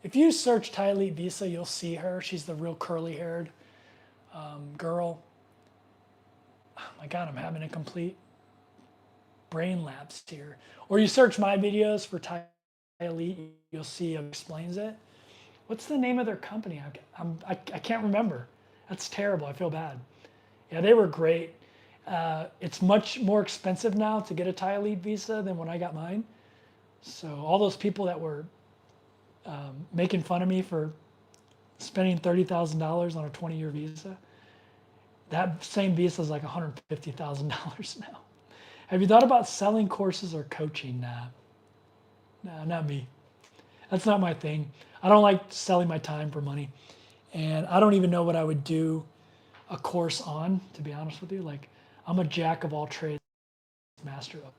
If you search Thai Elite Visa, you'll see her. She's the real curly-haired girl. Oh my God, I'm having a complete brain lapse here. Or you search my videos for Thai Elite, you'll see it explains it. What's the name of their company? I can't remember. That's terrible. I feel bad. Yeah, they were great. It's much more expensive now to get a Thai Elite visa than when I got mine. So all those people that were making fun of me for spending $30,000 on a 20-year visa, that same visa is like $150,000 now. Have you thought about selling courses or coaching? Nah, not me. That's not my thing. I don't like selling my time for money. And I don't even know what I would do a course on, to be honest with you. Like, I'm a jack of all trades, master of.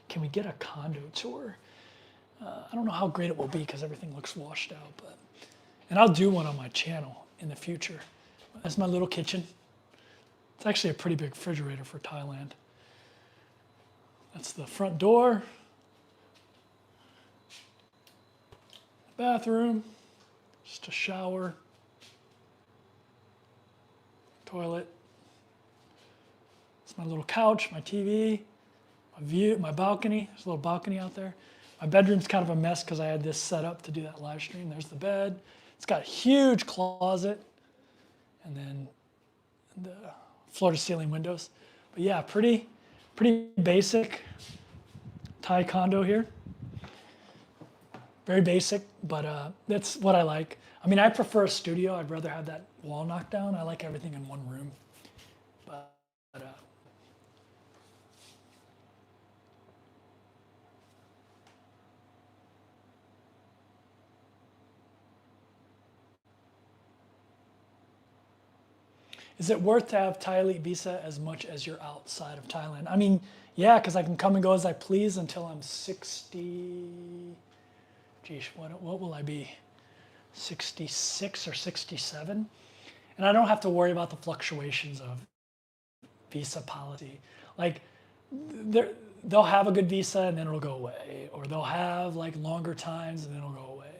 Can we get a condo tour? I don't know how great it will be because everything looks washed out. And I'll do one on my channel in the future. That's my little kitchen. It's actually a pretty big refrigerator for Thailand. That's the front door. Bathroom. Just a shower. Toilet. It's my little couch, my TV, my view, my balcony. There's a little balcony out there. My bedroom's kind of a mess because I had this set up to do that live stream. There's the bed. It's got a huge closet. And then the floor to ceiling windows. But yeah, pretty basic Thai condo here. Very basic, but that's what I like. I mean, I prefer a studio. I'd rather have that wall knocked down. I like everything in one room. But is it worth to have Thai Elite visa as much as you're outside of Thailand? I mean, yeah, because I can come and go as I please until I'm 60. Geez, what will I be? 66 or 67? And I don't have to worry about the fluctuations of visa policy. Like, they'll have a good visa and then it'll go away. Or they'll have like longer times and then it'll go away.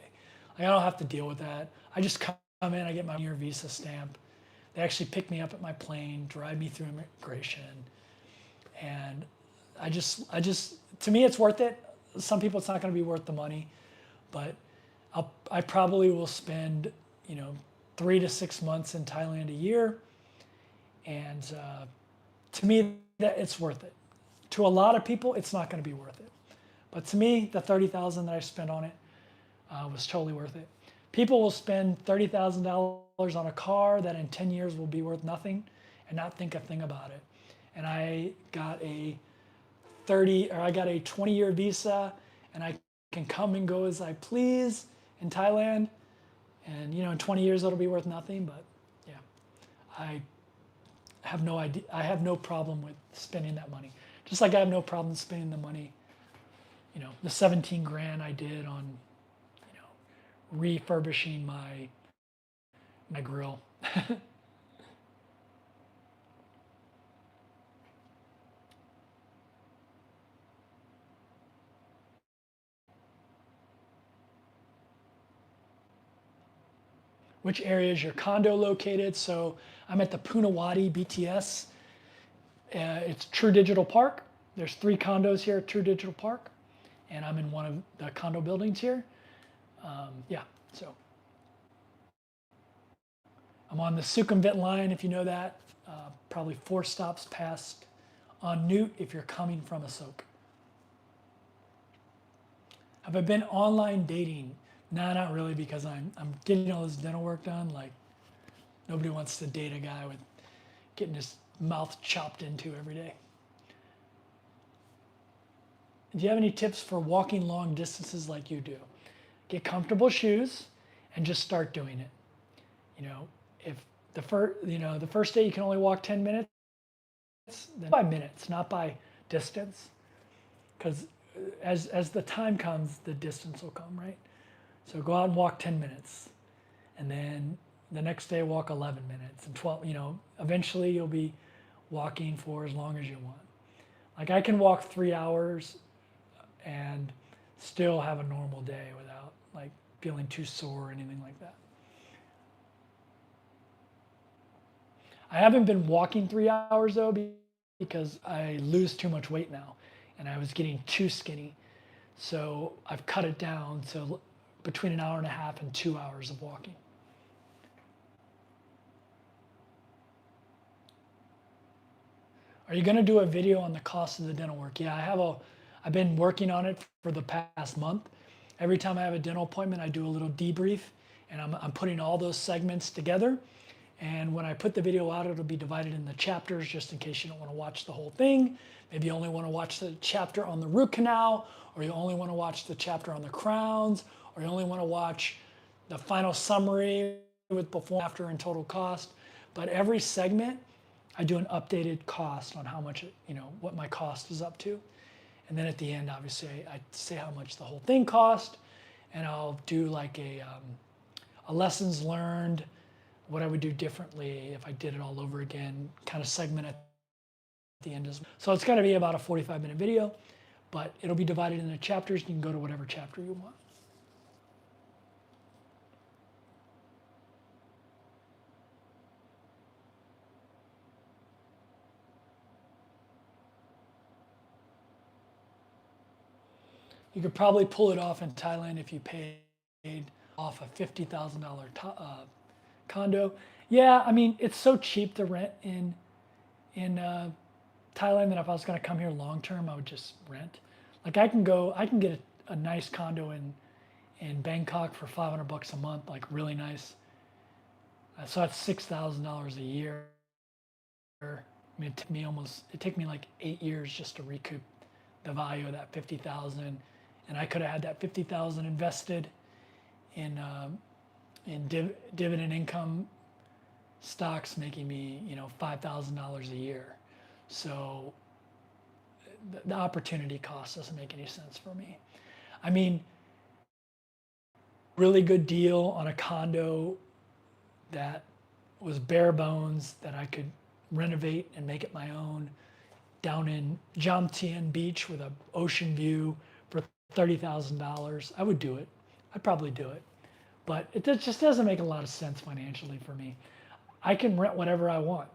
Like, I don't have to deal with that. I just come in, I get my year visa stamp. They actually pick me up at my plane, drive me through immigration. And I just, to me, it's worth it. Some people, it's not going to be worth the money, but I probably will spend, 3 to 6 months in Thailand a year. And to me, that it's worth it. To a lot of people, it's not going to be worth it. But to me, the $30,000 that I spent on it was totally worth it. People will spend $30,000 on a car that in 10 years will be worth nothing and not think a thing about it. And I got a 20-year visa, and I can come and go as I please in Thailand. And in 20 years it'll be worth nothing, but yeah, I have no idea. I have no problem with spending that money. Just like I have no problem spending the money, the 17 grand I did on, refurbishing my grill. Which area is your condo located? So I'm at the Punawati BTS. It's True Digital Park. There's 3 condos here at True Digital Park, and I'm in one of the condo buildings here. Yeah, so I'm on the Sukhumvit line, if you know that. Probably 4 stops past on Newt if you're coming from Asok. Have I been online dating? Nah, not really, because I'm getting all this dental work done. Like, nobody wants to date a guy with getting his mouth chopped into every day. Do you have any tips for walking long distances like you do? Get comfortable shoes and just start doing it. If the first day you can only walk 10 minutes, then by minutes, not by distance. Because as the time comes, the distance will come, right? So go out and walk 10 minutes. And then the next day walk 11 minutes and 12, eventually you'll be walking for as long as you want. Like I can walk 3 hours and still have a normal day without like feeling too sore or anything like that. I haven't been walking 3 hours though because I lose too much weight now and I was getting too skinny. So I've cut it down to between an hour and a half and 2 hours of walking. Are you going to do a video on the cost of the dental work? Yeah, I've been working on it for the past month. Every time I have a dental appointment, I do a little debrief and I'm putting all those segments together. And when I put the video out, it'll be divided into chapters just in case you don't want to watch the whole thing. Maybe you only want to watch the chapter on the root canal, or you only want to watch the chapter on the crowns, or you only want to watch the final summary with before, after, and total cost. But every segment, I do an updated cost on how much, what my cost is up to. And then at the end, obviously, I say how much the whole thing cost, and I'll do like a lessons learned, what I would do differently if I did it all over again, kind of segment at the end as well. So it's going to be about a 45-minute video, but it'll be divided into chapters. You can go to whatever chapter you want. You could probably pull it off in Thailand if you paid off a $50,000 condo. Yeah, I mean, it's so cheap to rent in Thailand that if I was going to come here long term, I would just rent. Like I can get a nice condo in Bangkok for $500 a month, like really nice. So that's $6,000 a year. I mean, it took me like 8 years just to recoup the value of that 50,000, and I could have had that 50,000 invested in dividend income stocks, making me $5,000 a year. So the opportunity cost doesn't make any sense for me. I mean, really good deal on a condo that was bare bones that I could renovate and make it my own down in Jomtien Beach with an ocean view for $30,000. I would do it. I'd probably do it. But it just doesn't make a lot of sense financially for me. I can rent whatever I want,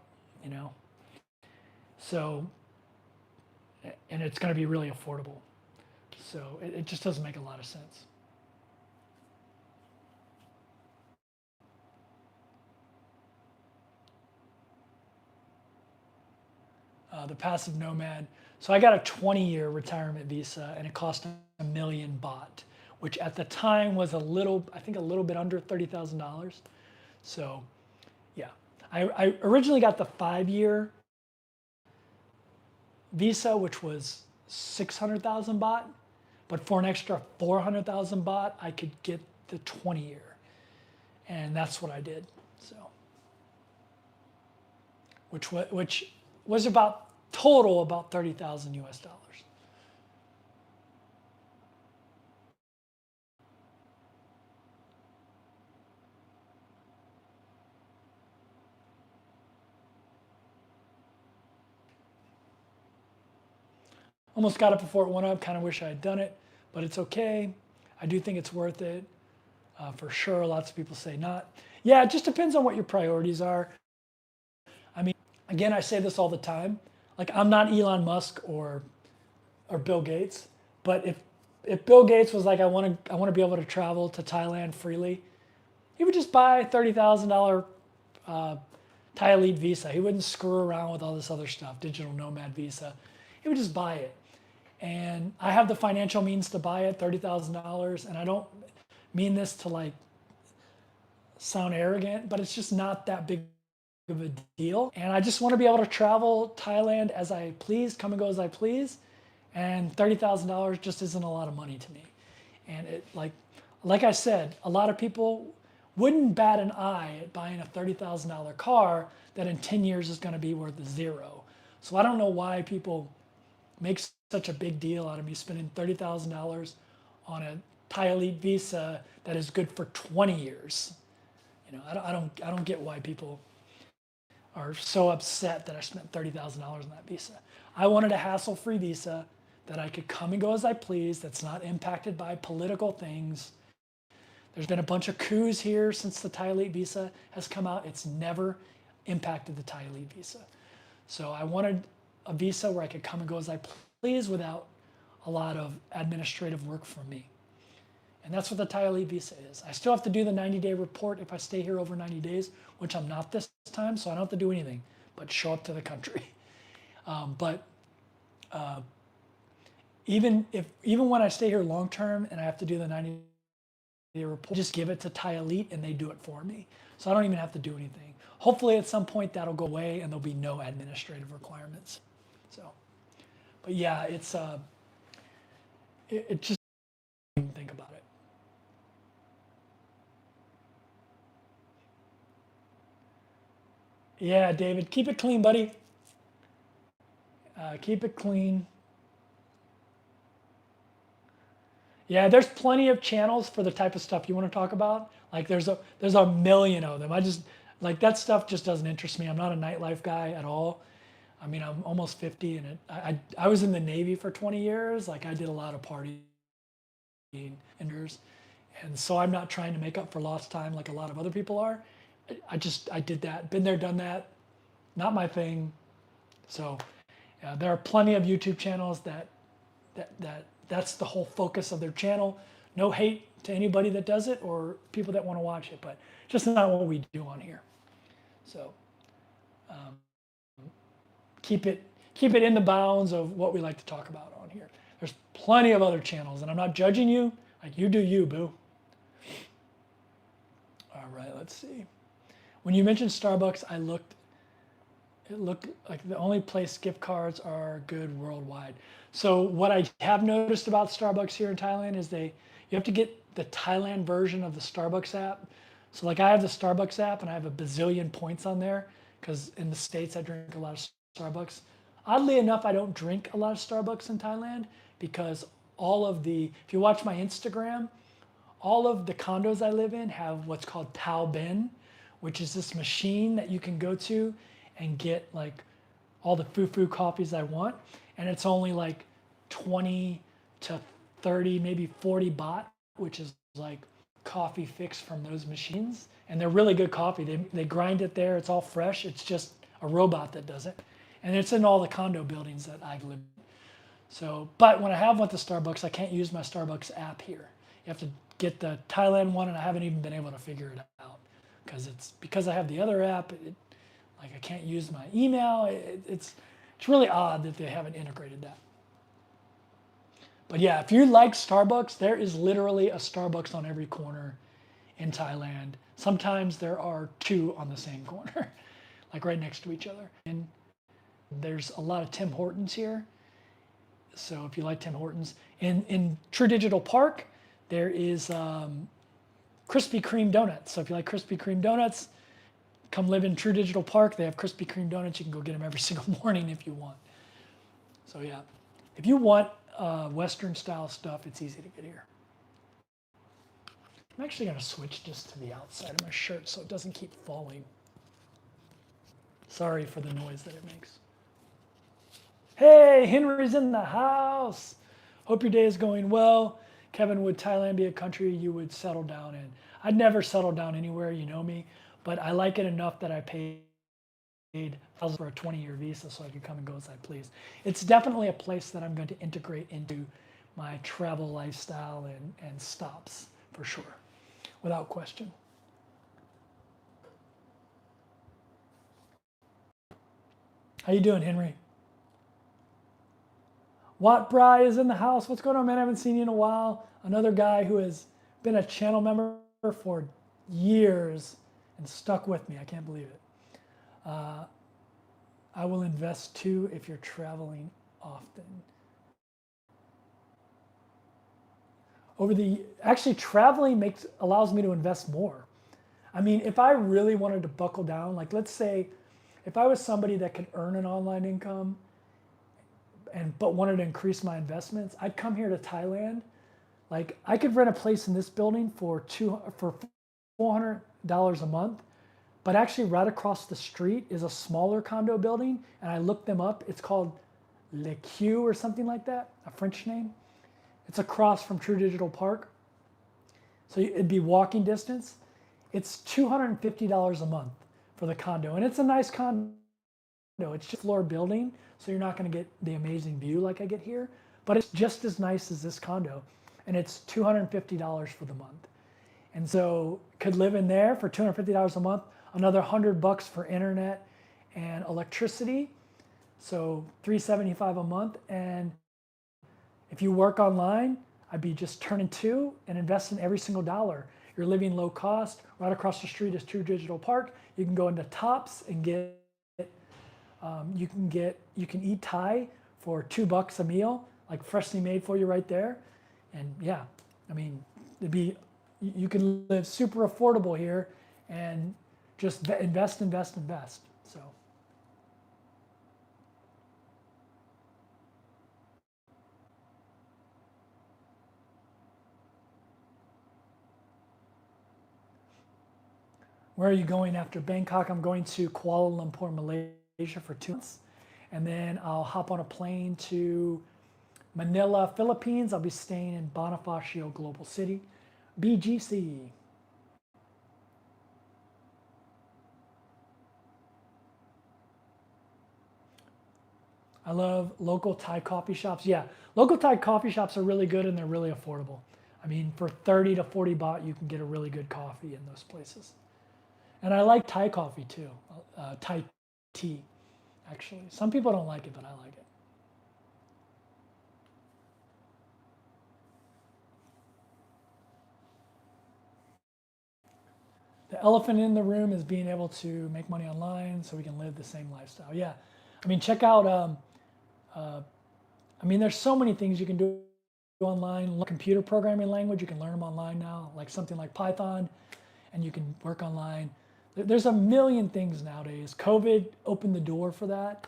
So, and it's going to be really affordable. So it just doesn't make a lot of sense. The passive nomad. So I got a 20-year retirement visa and it cost $1 million baht, which at the time was I think a little bit under $30,000. So yeah, I originally got the 5-year visa, which was 600,000 baht, but for an extra 400,000 baht, I could get the 20-year, and that's what I did. So, which was about total about 30,000 US dollars. Almost got it before it went up. Kind of wish I had done it, but it's okay. I do think it's worth it. For sure, lots of people say not. Yeah, it just depends on what your priorities are. I mean, again, I say this all the time. Like, I'm not Elon Musk or Bill Gates, but if Bill Gates was like, I want to be able to travel to Thailand freely, he would just buy $30,000 Thai Elite visa. He wouldn't screw around with all this other stuff, digital nomad visa. He would just buy it. And I have the financial means to buy it, $30,000, and I don't mean this to like sound arrogant, but it's just not that big of a deal. And I just want to be able to travel Thailand as I please, come and go as I please. And $30,000 just isn't a lot of money to me. And it like I said, a lot of people wouldn't bat an eye at buying a $30,000 car that in 10 years is going to be worth zero. So I don't know why people make such a big deal out of me spending $30,000 on a Thai Elite visa that is good for 20 years. I don't get why people are so upset that I spent $30,000 on that visa. I wanted a hassle-free visa that I could come and go as I please, that's not impacted by political things. There's been a bunch of coups here since the Thai Elite visa has come out. It's never impacted the Thai Elite visa. So I wanted a visa where I could come and go as I please without a lot of administrative work for me. And that's what the Thai Elite visa is. I still have to do the 90-day report if I stay here over 90 days, which I'm not this time, so I don't have to do anything but show up to the country. Even when I stay here long term and I have to do the 90-day report, just give it to Thai Elite and they do it for me. So I don't even have to do anything. Hopefully at some point that'll go away and there'll be no administrative requirements. So, but yeah, it's it just think about it. Yeah, David, keep it clean, buddy. Keep it clean. Yeah, there's plenty of channels for the type of stuff you want to talk about. Like there's a million of them. I just like that stuff just doesn't interest me. I'm not a nightlife guy at all. I mean, I'm almost 50 and I was in the Navy for 20 years. Like I did a lot of partying and so I'm not trying to make up for lost time like a lot of other people are. I did that, been there, done that, not my thing. So yeah, there are plenty of YouTube channels that's the whole focus of their channel. No hate to anybody that does it or people that want to watch it, but just not what we do on here. So keep it in the bounds of what we like to talk about on here. There's plenty of other channels, and I'm not judging you. Like you do you, boo. All right, let's see. When you mentioned Starbucks, it looked like the only place gift cards are good worldwide. So what I have noticed about Starbucks here in Thailand is you have to get the Thailand version of the Starbucks app. So like I have the Starbucks app and I have a bazillion points on there because in the States I drink a lot of Starbucks. Oddly enough, I don't drink a lot of Starbucks in Thailand because if you watch my Instagram, all of the condos I live in have what's called Tao Ben, which is this machine that you can go to and get like all the foo-foo coffees I want. And it's only like 20 to 30, maybe 40 baht, which is like coffee fixed from those machines. And they're really good coffee. They grind it there. It's all fresh. It's just a robot that does it. And it's in all the condo buildings that I've lived in. So, but when I have went to Starbucks, I can't use my Starbucks app here. You have to get the Thailand one, and I haven't even been able to figure it out because I have the other app. Like I can't use my email. It's really odd that they haven't integrated that. But yeah, if you like Starbucks, there is literally a Starbucks on every corner in Thailand. Sometimes there are two on the same corner, like right next to each other. And there's a lot of Tim Hortons here. So if you like Tim Hortons, in True Digital Park, there is Krispy Kreme donuts. So if you like Krispy Kreme donuts, come live in True Digital Park. They have Krispy Kreme donuts. You can go get them every single morning if you want. So yeah, if you want Western style stuff, it's easy to get here. I'm actually going to switch just to the outside of my shirt so it doesn't keep falling. Sorry for the noise that it makes. Hey, Henry's in the house. Hope your day is going well. Kevin, would Thailand be a country you would settle down in? I'd never settle down anywhere, you know me, but I like it enough that I paid for a 20-year visa so I could come and go as I please. It's definitely a place that I'm going to integrate into my travel lifestyle and stops for sure, without question. How you doing, Henry? Watt Bry is in the house. What's going on, man? I haven't seen you in a while. Another guy who has been a channel member for years and stuck with me. I can't believe it. I will invest too if you're traveling often. Actually, traveling allows me to invest more. I mean, if I really wanted to buckle down, like let's say, if I was somebody that could earn an online income but wanted to increase my investments, I'd come here to Thailand. Like I could rent a place in this building for $400 a month, But actually right across the street is a smaller condo building, and I looked them up. It's called Le Q or something like that, a French name. It's across from True Digital Park. So it'd be walking distance. It's $250 a month for the condo, and it's a nice condo. It's just a floor building, so you're not going to get the amazing view like I get here, but it's just as nice as this condo, and it's $250 for the month. And so could live in there for $250 a month, another $100 for internet and electricity, so $375 a month. And if you work online, I'd be just turning two and investing every single dollar. You're living low cost. Right across the street is True Digital Park. You can go into Tops and get, you can eat Thai for $2 a meal, like freshly made for you right there. And yeah, I mean, you can live super affordable here and just invest. So. Where are you going after Bangkok? I'm going to Kuala Lumpur, Malaysia for 2 months. And then I'll hop on a plane to Manila, Philippines. I'll be staying in Bonifacio Global City, BGC. I love local Thai coffee shops. Yeah, local Thai coffee shops are really good and they're really affordable. I mean, for 30 to 40 baht, you can get a really good coffee in those places. And I like Thai coffee too, Thai tea, actually. Some people don't like it, but I like it. The elephant in the room is being able to make money online so we can live the same lifestyle. Yeah, I mean, check out, I mean, there's so many things you can do online. Computer programming language, you can learn them online now, like something like Python, and you can work online. There's a million things nowadays. COVID opened the door for that,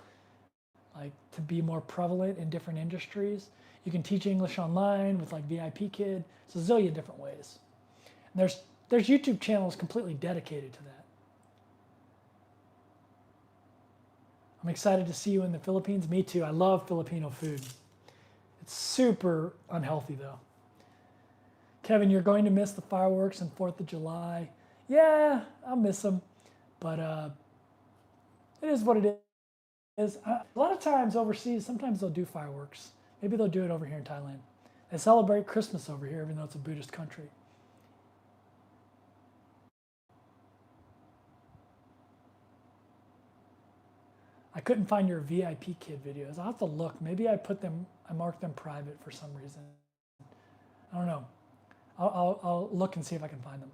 like to be more prevalent in different industries. You can teach English online with like VIP Kid. It's a zillion different ways. And there's YouTube channels completely dedicated to that. I'm excited to see you in the Philippines. Me too. I love Filipino food. It's super unhealthy though. Kevin, you're going to miss the fireworks and 4th of July. Yeah, I'll miss them, but it is what it is. A lot of times overseas, sometimes they'll do fireworks. Maybe they'll do it over here in Thailand. They celebrate Christmas over here, even though it's a Buddhist country. I couldn't find your VIP Kid videos. I'll have to look. Maybe I marked them private for some reason. I don't know. I'll look and see if I can find them.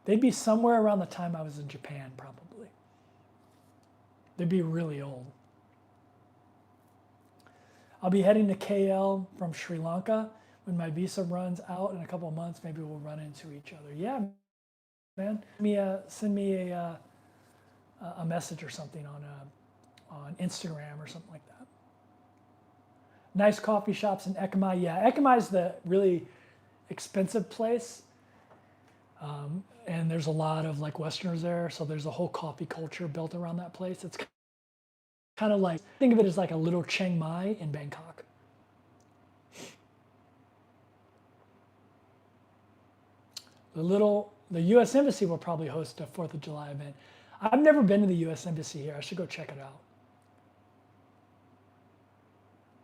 They'd be somewhere around the time I was in Japan, probably. They'd be really old. I'll be heading to KL from Sri Lanka when my visa runs out in a couple of months. Maybe we'll run into each other. Yeah, man. Send me a message or something on Instagram or something like that. Nice coffee shops in Ekamai. Yeah, Ekamai is the really expensive place. And there's a lot of like Westerners there, so there's a whole coffee culture built around that place. It's kind of like, think of it as like a little Chiang Mai in Bangkok. The U.S. Embassy will probably host a 4th of July event. I've never been to the U.S. Embassy here. I should go check it out.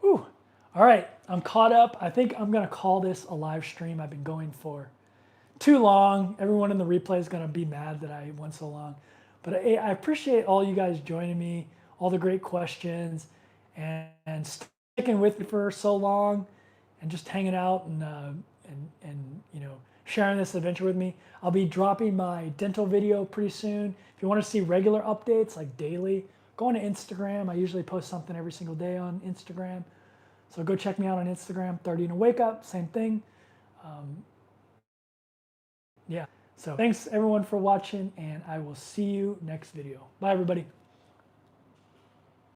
Whew. All right, I'm caught up. I think I'm gonna call this a live stream. I've been going for too long. Everyone in the replay is going to be mad that I went so long. But I appreciate all you guys joining me, all the great questions, and sticking with me for so long, and just hanging out and you know, sharing this adventure with me. I'll be dropping my dental video pretty soon. If you want to see regular updates, like daily, go on to Instagram. I usually post something every single day on Instagram. So go check me out on Instagram, 30 and a Wake Up, same thing. Yeah, so thanks everyone for watching, and I will see you next video. Bye everybody.